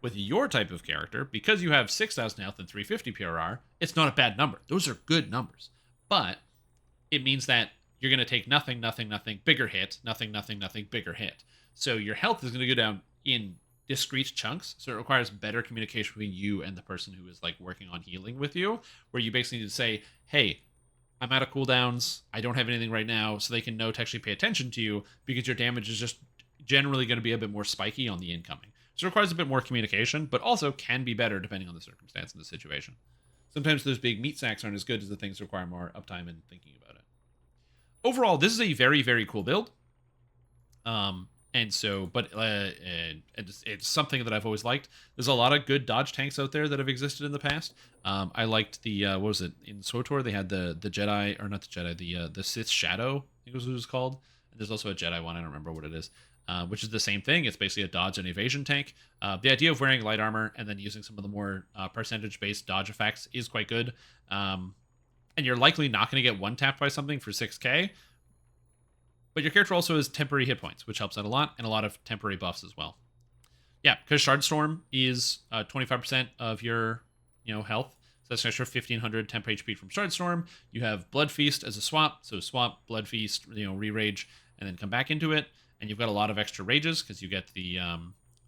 With your type of character, because you have 6,000 health and 350 PRR, it's not a bad number. Those are good numbers. But it means that you're going to take nothing, bigger hit, nothing, bigger hit. So your health is going to go down in discrete chunks. So it requires better communication between you and the person who is like working on healing with you, where you basically need to say, hey, I'm out of cooldowns. I don't have anything right now. So they can know to actually pay attention to you, because your damage is just generally going to be a bit more spiky on the incoming. So it requires a bit more communication, but also can be better depending on the circumstance and the situation. Sometimes those big meat sacks aren't as good as the things that require more uptime and thinking about it. Overall, this is a very, very cool build. And so, but it's something that I've always liked. There's a lot of good dodge tanks out there that have existed in the past. I liked the, what was it? In SWTOR, they had the Jedi, or not the Jedi, the Sith Shadow, I think was what it was called. And there's also a Jedi one, I don't remember what it is. Which is the same thing. It's basically a dodge and evasion tank. The idea of wearing light armor and then using some of the more percentage-based dodge effects is quite good. And you're likely not going to get one-tapped by something for 6k. But your character also has temporary hit points, which helps out a lot, and a lot of temporary buffs as well. Yeah, because Shardstorm is 25% of your health. So that's an extra 1,500 temp HP from Shardstorm. You have Blood Feast as a swap. So swap, Blood Feast, re-rage, and then come back into it. And you've got a lot of extra rages because you get the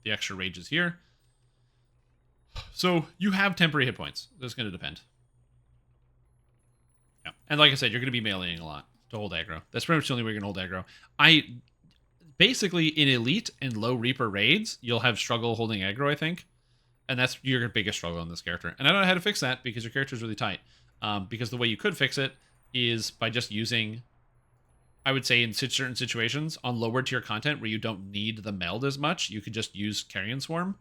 extra rages here. So you have temporary hit points. That's going to depend. Yeah. And like I said, you're going to be meleeing a lot to hold aggro. That's pretty much the only way you're going to hold aggro. Basically, in Elite and low Reaper raids, you'll have struggle holding aggro, I think. And that's your biggest struggle in this character. And I don't know how to fix that because your character is really tight. Because the way you could fix it is by just using, I would say in certain situations, on lower tier content where you don't need the meld as much, you could just use Carrion Swarm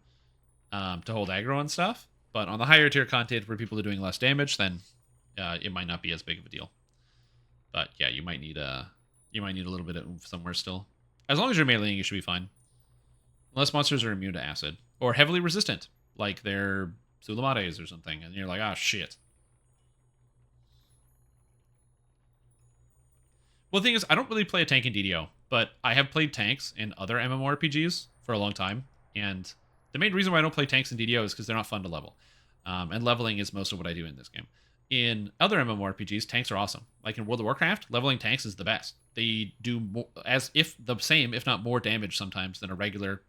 to hold aggro and stuff. But on the higher tier content where people are doing less damage, then it might not be as big of a deal. But yeah, you might need a little bit of oomph somewhere still. As long as you're meleeing, you should be fine. Unless monsters are immune to acid or heavily resistant, like they're Sulamates or something, and you're like, ah, shit. Well, the thing is, I don't really play a tank in DDO, but I have played tanks in other MMORPGs for a long time, and the main reason why I don't play tanks in DDO is because they're not fun to level. And leveling is most of what I do in this game. In other MMORPGs, tanks are awesome. Like in World of Warcraft, leveling tanks is the best. They do more, the same, if not more damage sometimes than a regular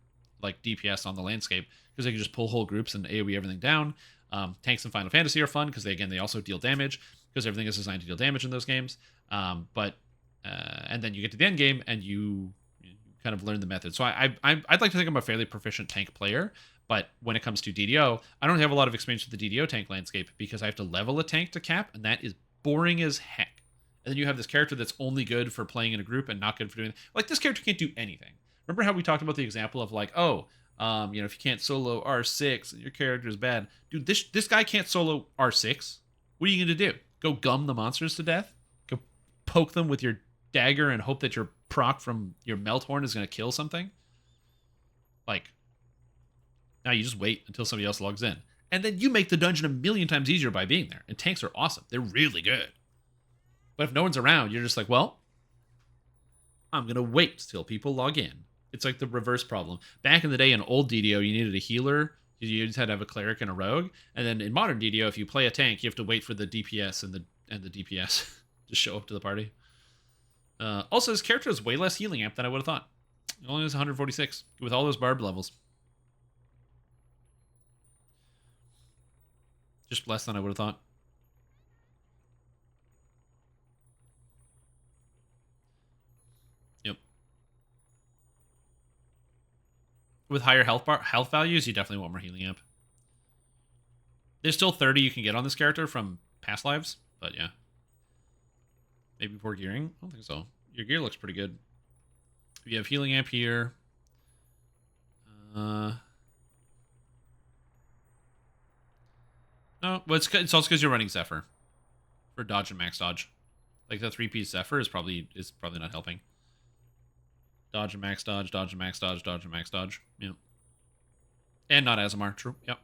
like DPS on the landscape, because they can just pull whole groups and AoE everything down. Tanks in Final Fantasy are fun because they also deal damage, because everything is designed to deal damage in those games. And then you get to the end game and you kind of learn the method. So I'd like to think I'm a fairly proficient tank player, but when it comes to DDO, I don't have a lot of experience with the DDO tank landscape because I have to level a tank to cap, and that is boring as heck. And then you have this character that's only good for playing in a group and not good for doing... Like, this character can't do anything. Remember how we talked about the example of like, if you can't solo R6 and your character is bad. Dude, this guy can't solo R6. What are you going to do? Go gum the monsters to death? Go poke them with your dagger and hope that your proc from your melt horn is going to kill something? Like, now you just wait until somebody else logs in. And then you make the dungeon a million times easier by being there. And tanks are awesome. They're really good. But if no one's around, you're just like, well, I'm going to wait till people log in. It's like the reverse problem. Back in the day in old DDO, you needed a healer. You just had to have a cleric and a rogue. And then in modern DDO, if you play a tank, you have to wait for the DPS and the DPS to show up to the party. Also, this character has way less healing amp than I would have thought. It only has 146 with all those barb levels. Just less than I would have thought. Yep. With higher health values, you definitely want more healing amp. There's still 30 you can get on this character from past lives, but yeah. Maybe poor gearing? I don't think so. Your gear looks pretty good. You have healing amp here. No, well, it's also because you're running Zephyr for dodge and max dodge. Like the 3-piece Zephyr is probably not helping. Dodge and max dodge, dodge and max dodge, dodge and max dodge. Yep. And not Azamar, true. Yep.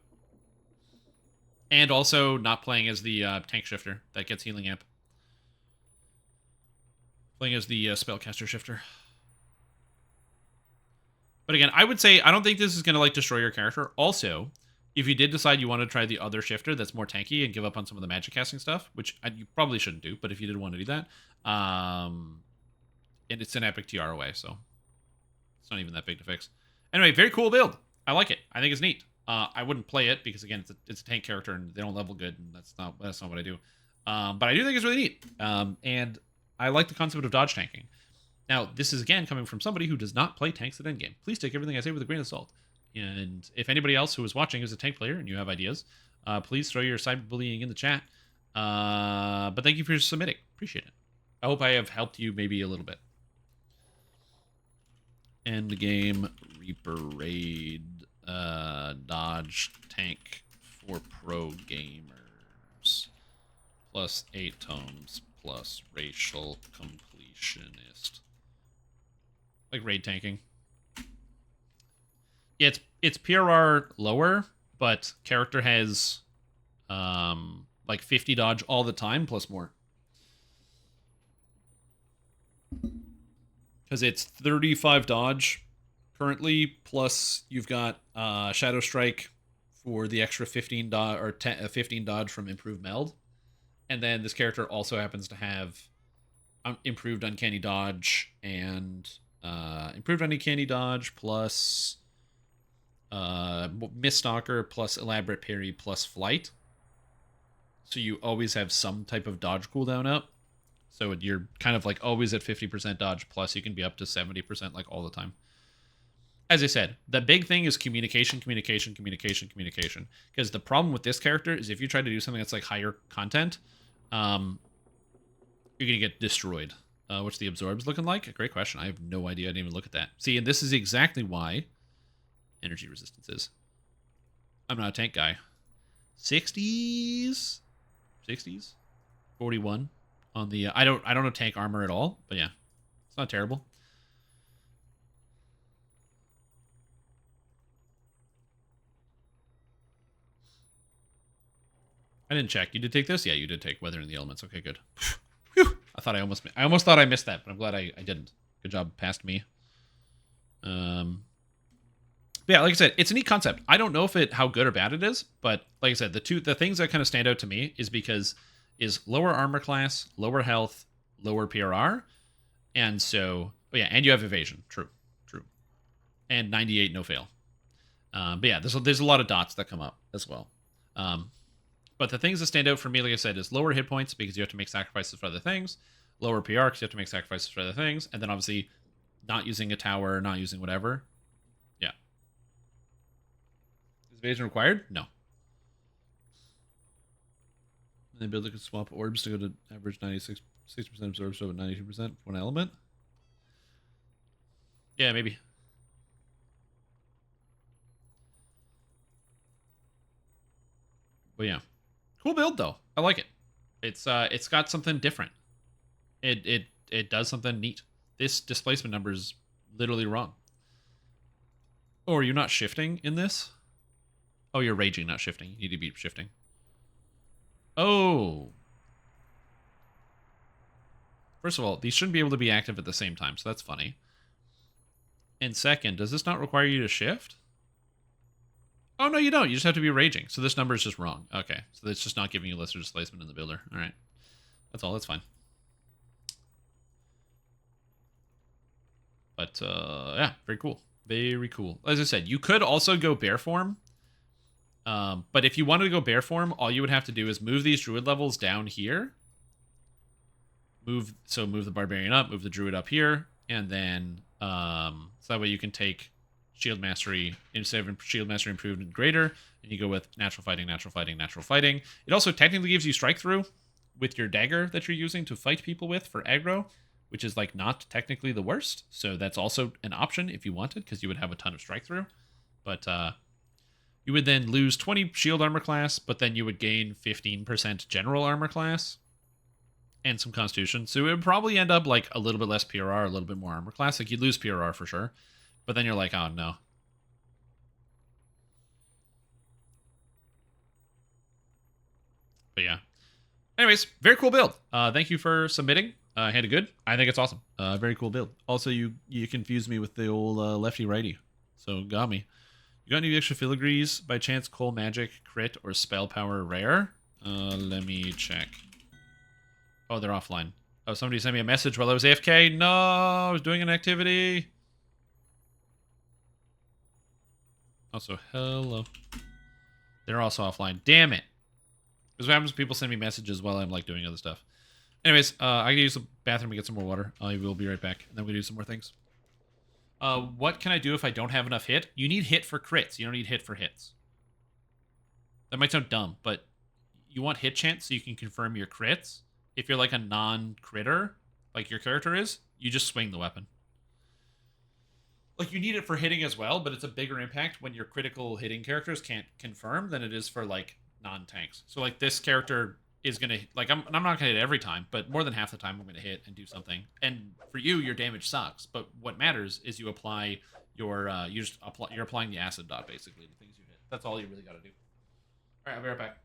And also not playing as the tank shifter that gets healing amp. Playing as the spellcaster shifter. But again, I would say I don't think this is going to like destroy your character. Also, if you did decide you want to try the other shifter that's more tanky and give up on some of the magic casting stuff, which you probably shouldn't do, but if you did want to do that, and it's an epic TR away, so it's not even that big to fix. Anyway, very cool build. I like it. I think it's neat. I wouldn't play it because again, it's a tank character and they don't level good, and that's not what I do. But I do think it's really neat. And I like the concept of dodge tanking. Now, this is again coming from somebody who does not play tanks at Endgame. Please take everything I say with a grain of salt. And if anybody else who is watching is a tank player and you have ideas, please throw your cyberbullying in the chat. But thank you for submitting. Appreciate it. I hope I have helped you maybe a little bit. Endgame Reaper Raid dodge tank for pro gamers. Plus 8 tomes plus racial completionist. Like raid tanking. It's PRR lower, but character has like 50 dodge all the time plus more. Because it's 35 dodge currently, plus you've got Shadow Strike for the extra 15 dodge or 15 dodge from improved meld. And then this character also happens to have improved uncanny dodge and improved uncanny dodge plus Miststalker plus elaborate parry plus flight. So you always have some type of dodge cooldown up. So you're kind of like always at 50% dodge, plus you can be up to 70% like all the time. As I said, the big thing is communication. Because the problem with this character is if you try to do something that's like higher content, you're going to get destroyed. What's the absorbs looking like? Great question. I have no idea. I didn't even look at that. See, and this is exactly why energy resistance is. I'm not a tank guy. 60s? 41 on the I don't know tank armor at all, but yeah. It's not terrible. I didn't check. You did take this? Yeah, you did take Weather in the Elements. Okay, good. Whew. I almost thought I missed that, but I'm glad I didn't. Good job past me. Yeah, like I said, it's a neat concept. I don't know how good or bad it is, but like I said, the things that kind of stand out to me is lower armor class, lower health, lower PRR, and so and you have evasion. True, and 98 no fail. But yeah, there's a lot of dots that come up as well. But the things that stand out for me, like I said, is lower hit points because you have to make sacrifices for other things, lower PR because you have to make sacrifices for other things, and then obviously not using a tower, not using whatever. Yeah. Is evasion required? No. And the ability to swap orbs to go to average 60% absorb, so 92% for one element. Yeah, maybe. But yeah. Cool build though. I like it. It's got something different. It does something neat. This displacement number is literally wrong. Oh, are you not shifting in this? Oh, you're raging, not shifting. You need to be shifting. Oh. First of all, these shouldn't be able to be active at the same time, so that's funny. And second, does this not require you to shift? Oh, no, you don't. You just have to be raging. So this number is just wrong. Okay, so it's just not giving you lesser displacement in the builder. All right. That's all. That's fine. But, yeah, very cool. Very cool. As I said, you could also go bear form. But if you wanted to go bear form, all you would have to do is move these druid levels down here. Move the barbarian up, move the druid up here, and then so that way you can take shield mastery instead of shield mastery improved and greater, and you go with natural fighting, natural fighting, natural fighting. It also technically gives you strike through with your dagger that you're using to fight people with for aggro, which is like not technically the worst. So that's also an option if you wanted, because you would have a ton of strike through. But you would then lose 20 shield armor class, but then you would gain 15% general armor class and some constitution. So it would probably end up like a little bit less PRR, a little bit more armor class. Like you'd lose PRR for sure, but then you're like, oh no. But yeah. Anyways, very cool build. Thank you for submitting. Handed good. I think it's awesome. Very cool build. Also, you confused me with the old lefty righty, so got me. You got any extra filigrees by chance? Coal magic, crit, or spell power rare? Let me check. Oh, they're offline. Oh, somebody sent me a message while I was AFK. No, I was doing an activity. Also, hello. They're also offline. Damn it. Because what happens when people send me messages while I'm like doing other stuff. Anyways, I can use the bathroom to get some more water. I will be right back. And then we'll do some more things. What can I do if I don't have enough hit? You need hit for crits. You don't need hit for hits. That might sound dumb, but you want hit chance so you can confirm your crits. If you're like a non-critter, like your character is, you just swing the weapon. Like, you need it for hitting as well, but it's a bigger impact when your critical hitting characters can't confirm than it is for, like, non-tanks. So, like, this character is going to... Like, I'm not going to hit every time, but more than half the time I'm going to hit and do something. And for you, your damage sucks. But what matters is you apply your... you're applying the acid dot, basically, to things you hit. That's all you really got to do. All right, I'll be right back.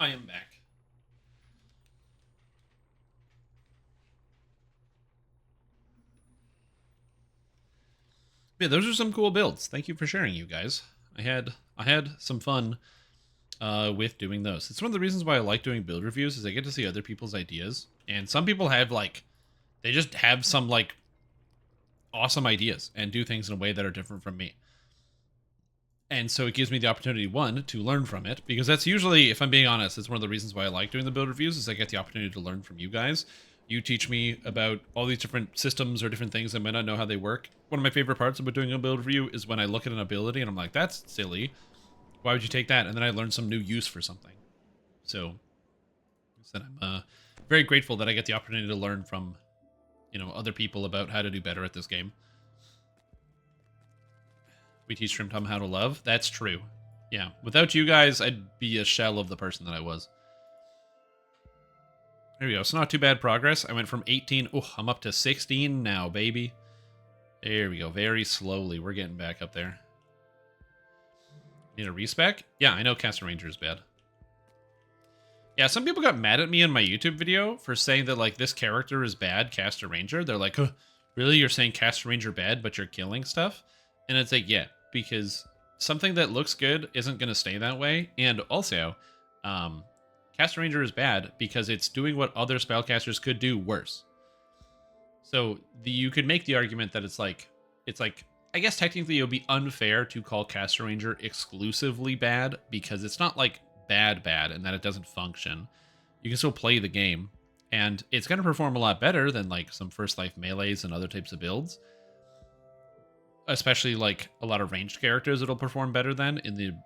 I am back. Yeah, those are some cool builds. Thank you for sharing, you guys. I had some fun with doing those. It's one of the reasons why I like doing build reviews is I get to see other people's ideas. And some people have like, they just have some like awesome ideas and do things in a way that are different from me. And so it gives me the opportunity, one, to learn from it, because that's usually, if I'm being honest, it's one of the reasons why I like doing the build reviews is I get the opportunity to learn from you guys. You teach me about all these different systems or different things I might not know how they work. One of my favorite parts about doing a build review is when I look at an ability and I'm like, that's silly. Why would you take that? And then I learn some new use for something. So I'm very grateful that I get the opportunity to learn from, you know, other people about how to do better at this game. We teach Trim Tom how to love. That's true. Yeah. Without you guys, I'd be a shell of the person that I was. There we go. It's not too bad progress. I went from 18. Oh, I'm up to 16 now, baby. There we go. Very slowly. We're getting back up there. Need a respec? Yeah, I know Caster Ranger is bad. Yeah, some people got mad at me in my YouTube video for saying that, like, this character is bad, Caster Ranger. They're like, oh, really? You're saying Caster Ranger bad, but you're killing stuff? And it's like, yeah, because something that looks good isn't going to stay that way. And also, Caster Ranger is bad because it's doing what other spellcasters could do worse. So you could make the argument that it's like, I guess technically it would be unfair to call Caster Ranger exclusively bad because it's not like bad and that it doesn't function. You can still play the game and it's going to perform a lot better than like some First Life melees and other types of builds. Especially like a lot of ranged characters it'll perform better than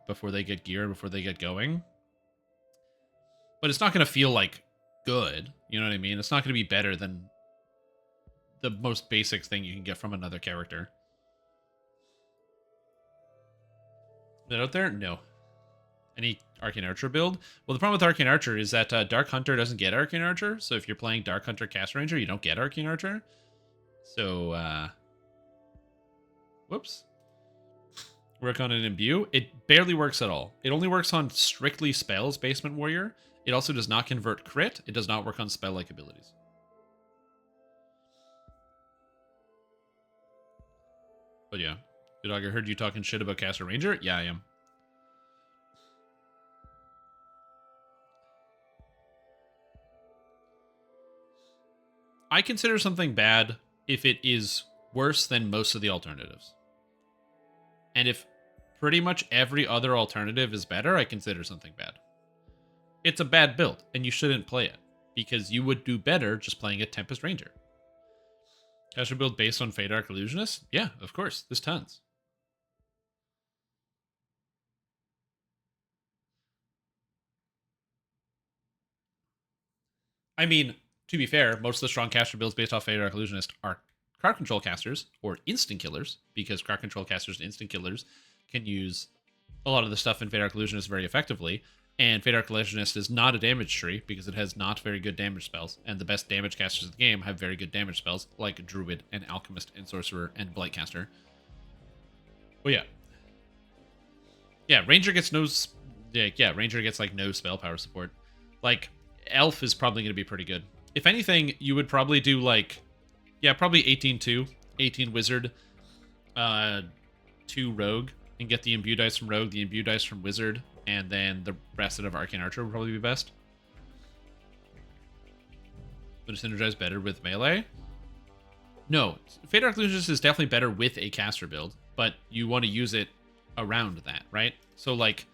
before they get gear, before they get going. But it's not going to feel like good, you know what I mean? It's not going to be better than the most basic thing you can get from another character. Is that out there? No. Any Arcane Archer build? Well, the problem with Arcane Archer is that Dark Hunter doesn't get Arcane Archer. So if you're playing Dark Hunter Caster Ranger, you don't get Arcane Archer. So, whoops. Work on an Imbue. It barely works at all. It only works on strictly spells, Basement Warrior. It also does not convert crit. It does not work on spell-like abilities. But yeah. Good dog, I heard you talking shit about Caster Ranger. Yeah, I am. I consider something bad if it is worse than most of the alternatives. And if pretty much every other alternative is better, I consider something bad. It's a bad build, and you shouldn't play it, because you would do better just playing a Tempest Ranger. Caster build based on Fade Arc Illusionist? Yeah, of course. There's tons. I mean, to be fair, most of the strong caster builds based off Fade Arc Illusionist are crowd control casters or instant killers, because crowd control casters and instant killers can use a lot of the stuff in Fade Arc Illusionist very effectively. And Fade Arc Illusionist is not a damage tree because it has not very good damage spells. And the best damage casters in the game have very good damage spells, like Druid and Alchemist and Sorcerer and Blightcaster. Well, yeah. Yeah, Ranger gets no... Yeah, Ranger gets, like, no spell power support. Like, Elf is probably going to be pretty good. If anything, you would probably do, like... Yeah, probably 18-2. 18 Wizard. 2 Rogue. And get the Imbue dice from Rogue, the Imbue dice from Wizard, and then the rest of Arcane Archer would probably be best. Would it synergize better with melee? No. Fade Arc Illusionist is definitely better with a caster build, but you want to use it around that, right? So, like,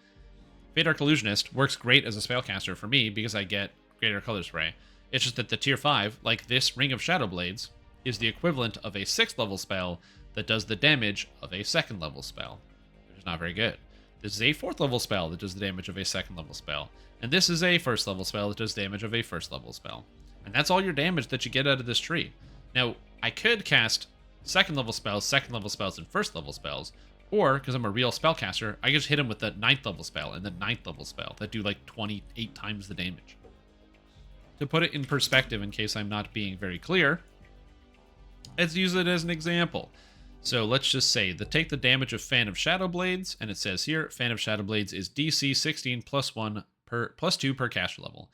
Fade Arc Illusionist works great as a spellcaster for me because I get Greater Color Spray. It's just that the tier 5, like this Ring of Shadow Blades, is the equivalent of a 6th level spell that does the damage of a 2nd level spell, which is not very good. This is a 4th level spell that does the damage of a 2nd level spell. And this is a 1st level spell that does damage of a 1st level spell. And that's all your damage that you get out of this tree. Now, I could cast 2nd level spells, 2nd level spells, and 1st level spells. Or, because I'm a real spellcaster, I just hit him with the 9th level spell and the 9th level spell that do like 28 times the damage. To put it in perspective, in case I'm not being very clear, let's use it as an example. So let's just say that take the damage of Fan of Shadow Blades, and it says here, Fan of Shadow Blades is DC 16 plus 1 plus 2 per caster level.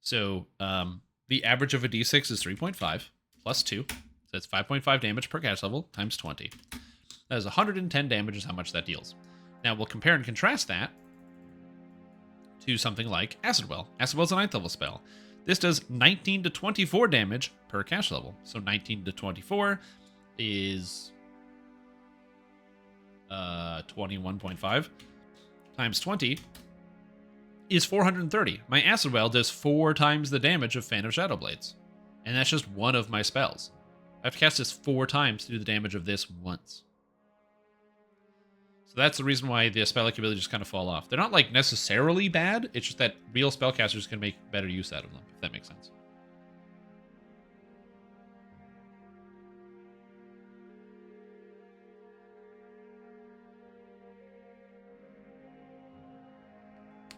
So the average of a d6 is 3.5 plus 2. So that's 5.5 damage per caster level times 20. That is 110 damage is how much that deals. Now we'll compare and contrast that to something like Acid Well. Acid Well is a 9th level spell. This does 19 to 24 damage per caster level. So 19 to 24 is 21.5 times 20 is 430. My Acid Well does 4 times the damage of Fan of Shadowblades. And that's just one of my spells. I have to cast this 4 times to do the damage of this once. So that's the reason why the spell ability just kind of fall off. They're not like necessarily bad, it's just that real spellcasters can make better use out of them, if that makes sense.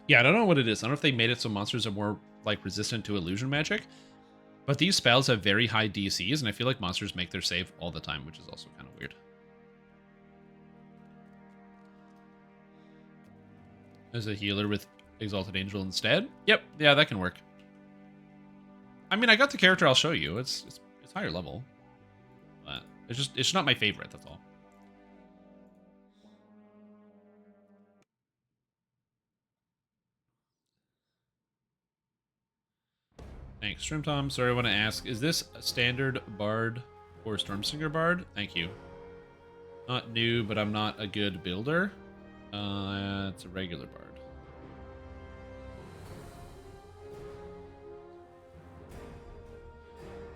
Yeah, I don't know what it is. I don't know if they made it so monsters are more like resistant to illusion magic. But these spells have very high DCs, and I feel like monsters make their save all the time, which is also kind of weird. As a healer with Exalted Angel instead? Yep, yeah, that can work. I mean, I got the character I'll show you. It's higher level. But it's not my favorite, that's all. Thanks, Shrimp Tom. Sorry, I want to ask, is this a standard Bard or Stormsinger Bard? Thank you. Not new, but I'm not a good builder. It's a regular Bard.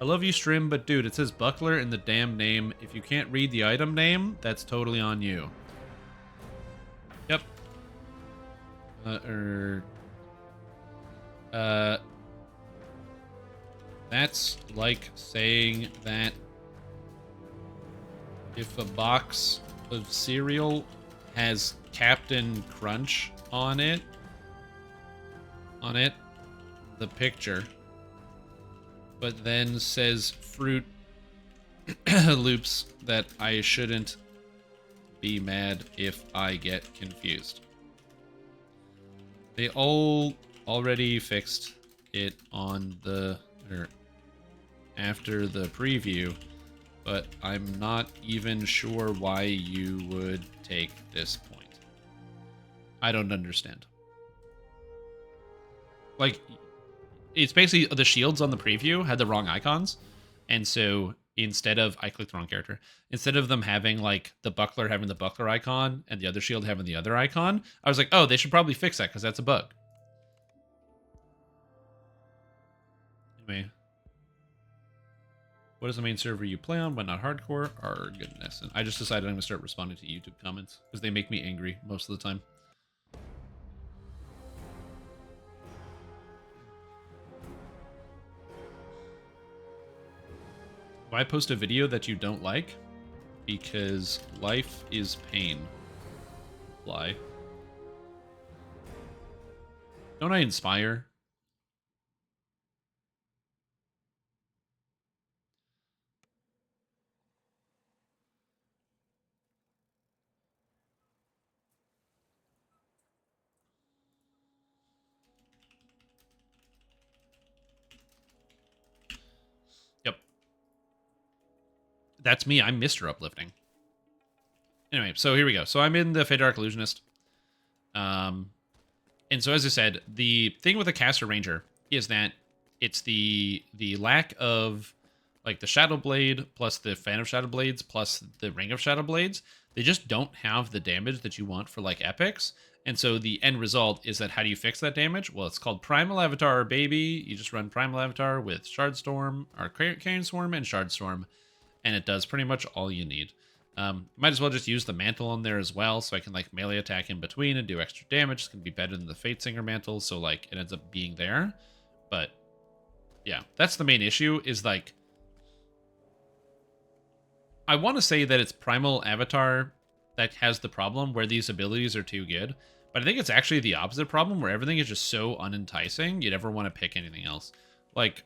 I love you, Strim, but dude, it says Buckler in the damn name. If you can't read the item name, that's totally on you. Yep. That's like saying that if a box of cereal has Captain Crunch on it, the picture, but then says Fruit Loops, that I shouldn't be mad if I get confused. They all already fixed it on the, or after the preview, but I'm not even sure why you would take this point. I don't understand. Like, it's basically the shields on the preview had the wrong icons, and so instead of, I clicked the wrong character, instead of them having like the buckler having the buckler icon and the other shield having the other icon, I was like, oh, they should probably fix that because that's a bug. Anyway, what is the main server you play on but not hardcore? Our goodness. And I just decided I'm going to start responding to YouTube comments because they make me angry most of the time. Why post a video that you don't like? Because life is pain. Lie. Don't I inspire? Yep. That's me. I'm Mr. Uplifting. Anyway, so here we go. So I'm in the Fey Dark Illusionist. And so as I said, the thing with the Caster Ranger is that it's the lack of like the Shadow Blade plus the Fan of Shadow Blades plus the Ring of Shadow Blades. They just don't have the damage that you want for like epics. And so the end result is that how do you fix that damage? Well, it's called Primal Avatar, baby. You just run Primal Avatar with Shardstorm, or Carrion Swarm and Shardstorm, and it does pretty much all you need. Might as well just use the mantle on there as well, so I can like melee attack in between and do extra damage. It's gonna be better than the Fate Singer mantle, so like it ends up being there. But yeah, that's the main issue, is like, I want to say that it's Primal Avatar that has the problem where these abilities are too good, but I think it's actually the opposite problem where everything is just so unenticing you never want to pick anything else. Like,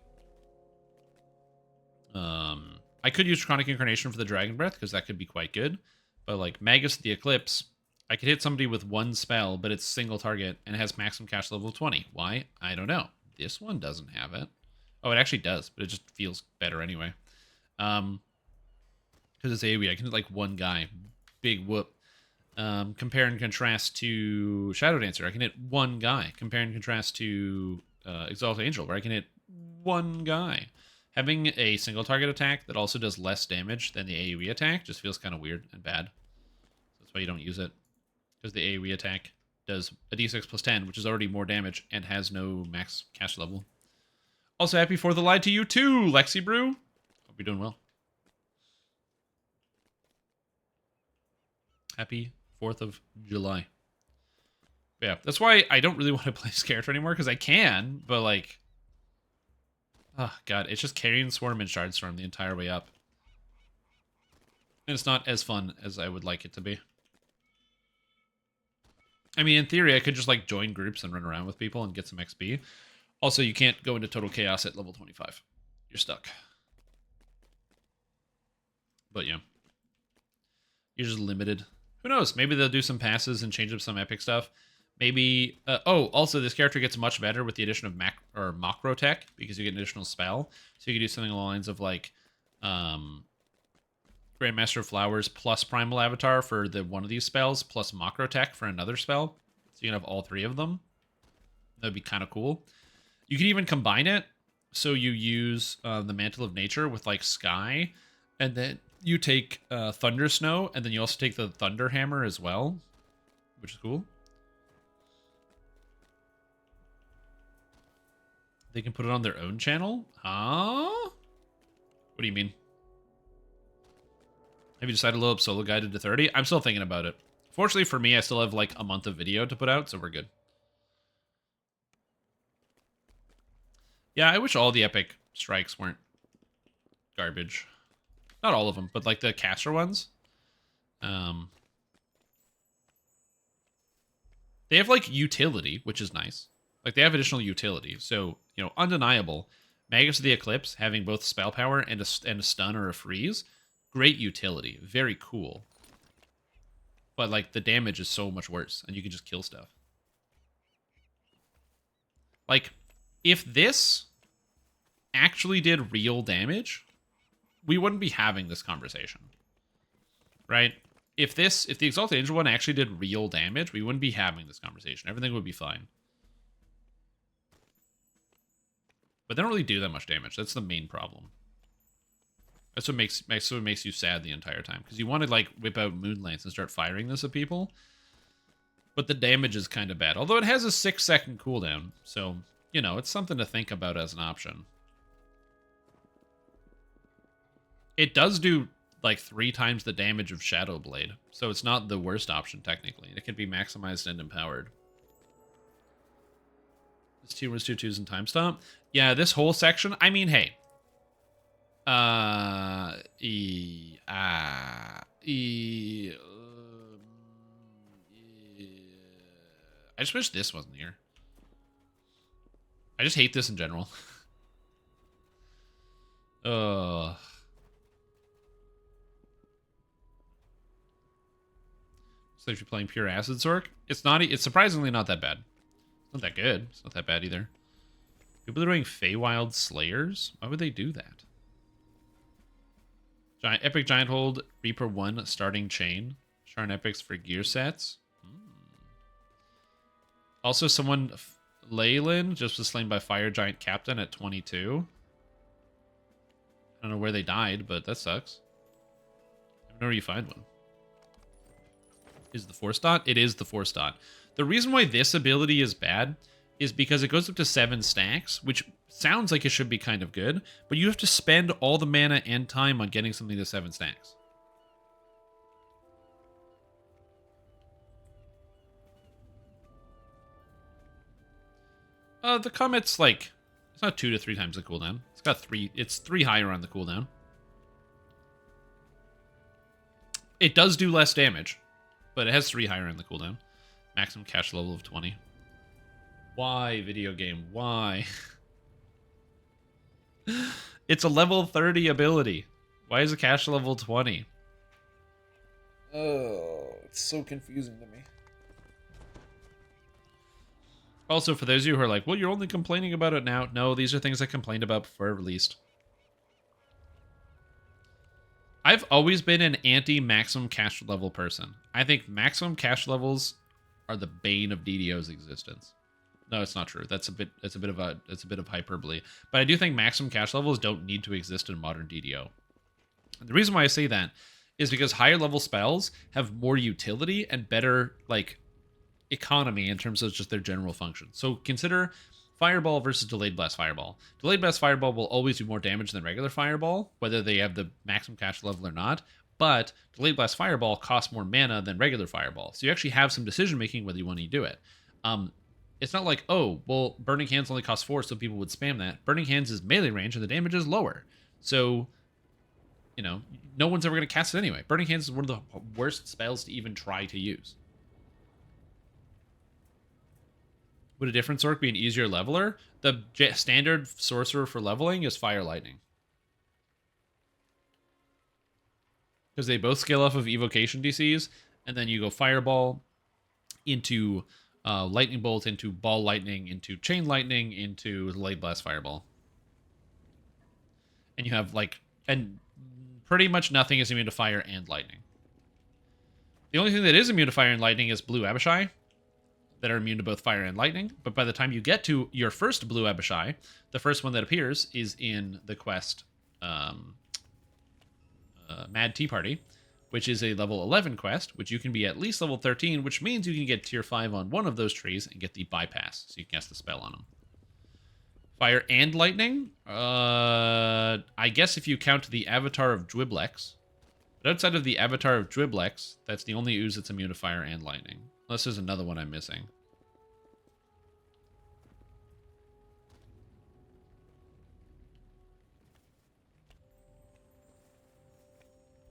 I could use Chronic Incarnation for the Dragon Breath because that could be quite good, but like Magus the Eclipse, I could hit somebody with one spell, but it's single target and it has maximum cash level of 20. Why? I don't know. This one doesn't have it. Oh, it actually does, but it just feels better anyway. Because it's AoE, I can hit like one guy. Big whoop. Compare and contrast to Shadow Dancer, I can hit one guy. Compare and contrast to Exalted Angel, where I can hit one guy. Having a single target attack that also does less damage than the AoE attack just feels kind of weird and bad. That's why you don't use it. Because the AoE attack does a d6 plus 10, which is already more damage and has no max cash level. Also, happy 4th of July to you too, Lexi Brew. Hope you're doing well. Happy 4th of July. Yeah, that's why I don't really want to play this character anymore, because I can, but like... Oh, God, it's just carrying Swarm and Shardstorm the entire way up. And it's not as fun as I would like it to be. I mean, in theory, I could just, like, join groups and run around with people and get some XP. Also, you can't go into Total Chaos at level 25. You're stuck. But, yeah. You're just limited. Who knows? Maybe they'll do some passes and change up some epic stuff. Maybe... also, this character gets much better with the addition of Macro Tech, because you get an additional spell. So you can do something along the lines of, like... Grandmaster of Flowers plus Primal Avatar for one of these spells, plus Macro Tech for another spell. So you can have all three of them. That'd be kind of cool. You can even combine it. So you use the Mantle of Nature with like Sky, and then you take Thunder Snow, and then you also take the Thunder Hammer as well, which is cool. They can put it on their own channel? Huh? What do you mean? Have you decided to load up Solo Guided to 30? I'm still thinking about it. Fortunately for me, I still have like a month of video to put out, so we're good. Yeah, I wish all the epic strikes weren't garbage. Not all of them, but like the caster ones. They have like utility, which is nice. Like they have additional utility. So, you know, undeniable. Magus of the Eclipse having both spell power and a stun or a freeze. Great utility. Very cool. But, like, the damage is so much worse, and you can just kill stuff. Like, if this actually did real damage, we wouldn't be having this conversation. Right? If the Exalted Angel one actually did real damage, we wouldn't be having this conversation. Everything would be fine. But they don't really do that much damage. That's the main problem. That's what makes you sad the entire time. Because you want to, like, whip out Moonlance and start firing this at people. But the damage is kind of bad. Although it has a 6-second cooldown. So, you know, it's something to think about as an option. It does do, like, 3 times the damage of Shadow Blade. So it's not the worst option, technically. It can be maximized and empowered. This team was 2-2s and time stomp. Yeah, this whole section, I mean, hey. I just wish this wasn't here. I just hate this in general. So if you're playing pure Acid Sork, it's surprisingly not that bad. It's not that good. It's not that bad either. People are doing Feywild Slayers? Why would they do that? Epic Giant Hold, Reaper 1, Starting Chain. Sharn Epics for gear sets. Also, someone, Leyland, just was slain by Fire Giant Captain at 22. I don't know where they died, but that sucks. I don't know where you find one. Is it the 4-stot? It is the 4-stot. The reason why this ability is bad is because it goes up to 7 stacks, which sounds like it should be kind of good, but you have to spend all the mana and time on getting something to 7 stacks. The Comet's like, it's not 2 to 3 times the cooldown. It's got 3, it's 3 higher on the cooldown. It does do less damage, but it has 3 higher on the cooldown. Maximum cash level of 20. Why, video game? Why? It's a level 30 ability. Why is the cash level 20? Oh, it's so confusing to me. Also, for those of you who are like, well, you're only complaining about it now. No, these are things I complained about before it released. I've always been an anti-maximum cash level person. I think maximum cash levels are the bane of DDO's existence. No, it's not true. That's a bit of hyperbole. But I do think maximum cash levels don't need to exist in modern DDO. And the reason why I say that is because higher level spells have more utility and better like economy in terms of just their general function. So consider Fireball versus Delayed Blast Fireball. Delayed Blast Fireball will always do more damage than regular Fireball, whether they have the maximum cash level or not. But Delayed Blast Fireball costs more mana than regular Fireball. So you actually have some decision making whether you want to do it. It's not like, oh, well, Burning Hands only costs 4, so people would spam that. Burning Hands is melee range and the damage is lower. So, you know, no one's ever going to cast it anyway. Burning Hands is one of the worst spells to even try to use. Would a different Sorc be an easier leveler? The standard sorcerer for leveling is Fire Lightning. Because they both scale off of evocation DCs, and then you go Fireball into Lightning Bolt, into Ball Lightning, into Chain Lightning, into Delayed Blast Fireball. And you have, like, and pretty much nothing is immune to Fire and Lightning. The only thing that is immune to Fire and Lightning is Blue Abishai, that are immune to both Fire and Lightning. But by the time you get to your first Blue Abishai, the first one that appears is in the quest Mad Tea Party, which is a level 11 quest, which you can be at least level 13, which means you can get tier 5 on one of those trees and get the bypass, so you can cast the spell on them. Fire and Lightning? I guess if you count the Avatar of Dwiblex. But outside of the Avatar of Dwiblex, that's the only ooze that's immune to Fire and Lightning. Unless there's another one I'm missing.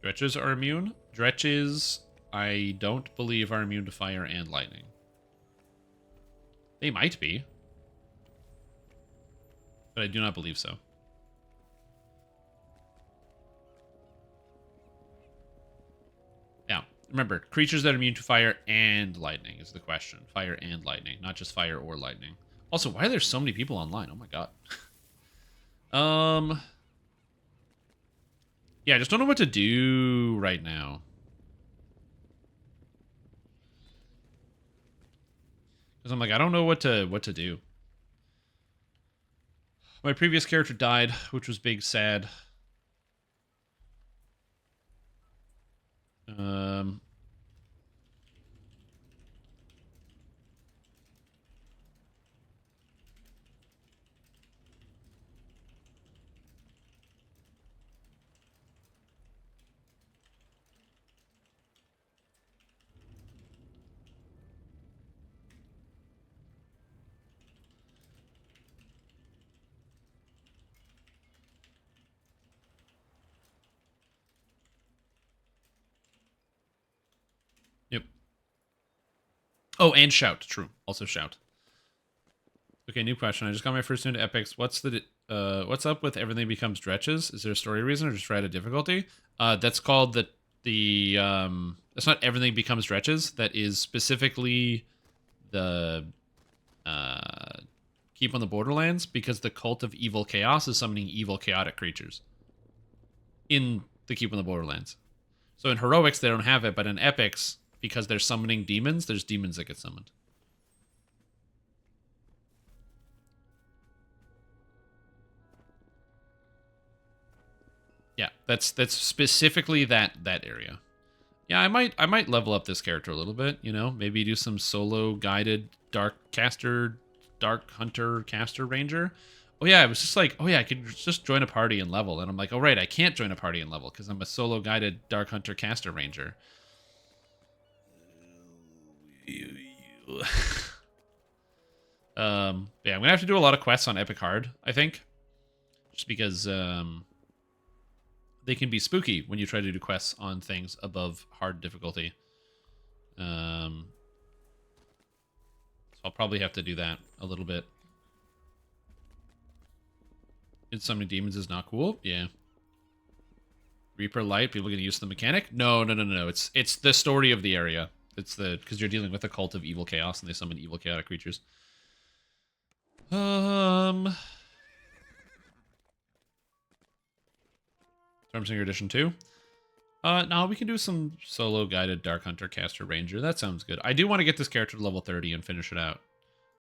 Dretches are immune? Dretches, I don't believe are immune to Fire and Lightning. They might be. But I do not believe so. Now, remember, creatures that are immune to Fire and Lightning is the question. Fire and Lightning, not just Fire or Lightning. Also, why are there so many people online? Oh my god. Yeah, I just don't know what to do right now. Because I'm like, I don't know what to do. My previous character died, which was big sad. Yep. Oh, and Shout. True. Also Shout. Okay, new question. I just got my first into Epics. What's up with everything becomes dretches? Is there a story reason or just right at difficulty? That's called that's not everything becomes dretches. That is specifically the Keep on the Borderlands, because the Cult of Evil Chaos is summoning evil chaotic creatures in the Keep on the Borderlands. So in Heroics, they don't have it, but in Epics, because they're summoning demons, there's demons that get summoned. Yeah, that's specifically that area. Yeah, I might level up this character a little bit, you know, maybe do some solo guided dark hunter caster ranger. Oh yeah, I was just like, oh yeah, I could just join a party and level. And I'm like, oh right, I can't join a party and level because I'm a solo guided dark hunter caster ranger. Yeah, I'm gonna have to do a lot of quests on Epic Hard, I think. Just because they can be spooky when you try to do quests on things above hard difficulty. So I'll probably have to do that a little bit. Summoning demons is not cool? Yeah. Reaper Light, people gonna use the mechanic? No. It's the story of the area. It's because you're dealing with a cult of evil chaos and they summon evil chaotic creatures. Stormsinger Edition 2. No, we can do some solo guided Dark Hunter Caster Ranger. That sounds good. I do want to get this character to level 30 and finish it out.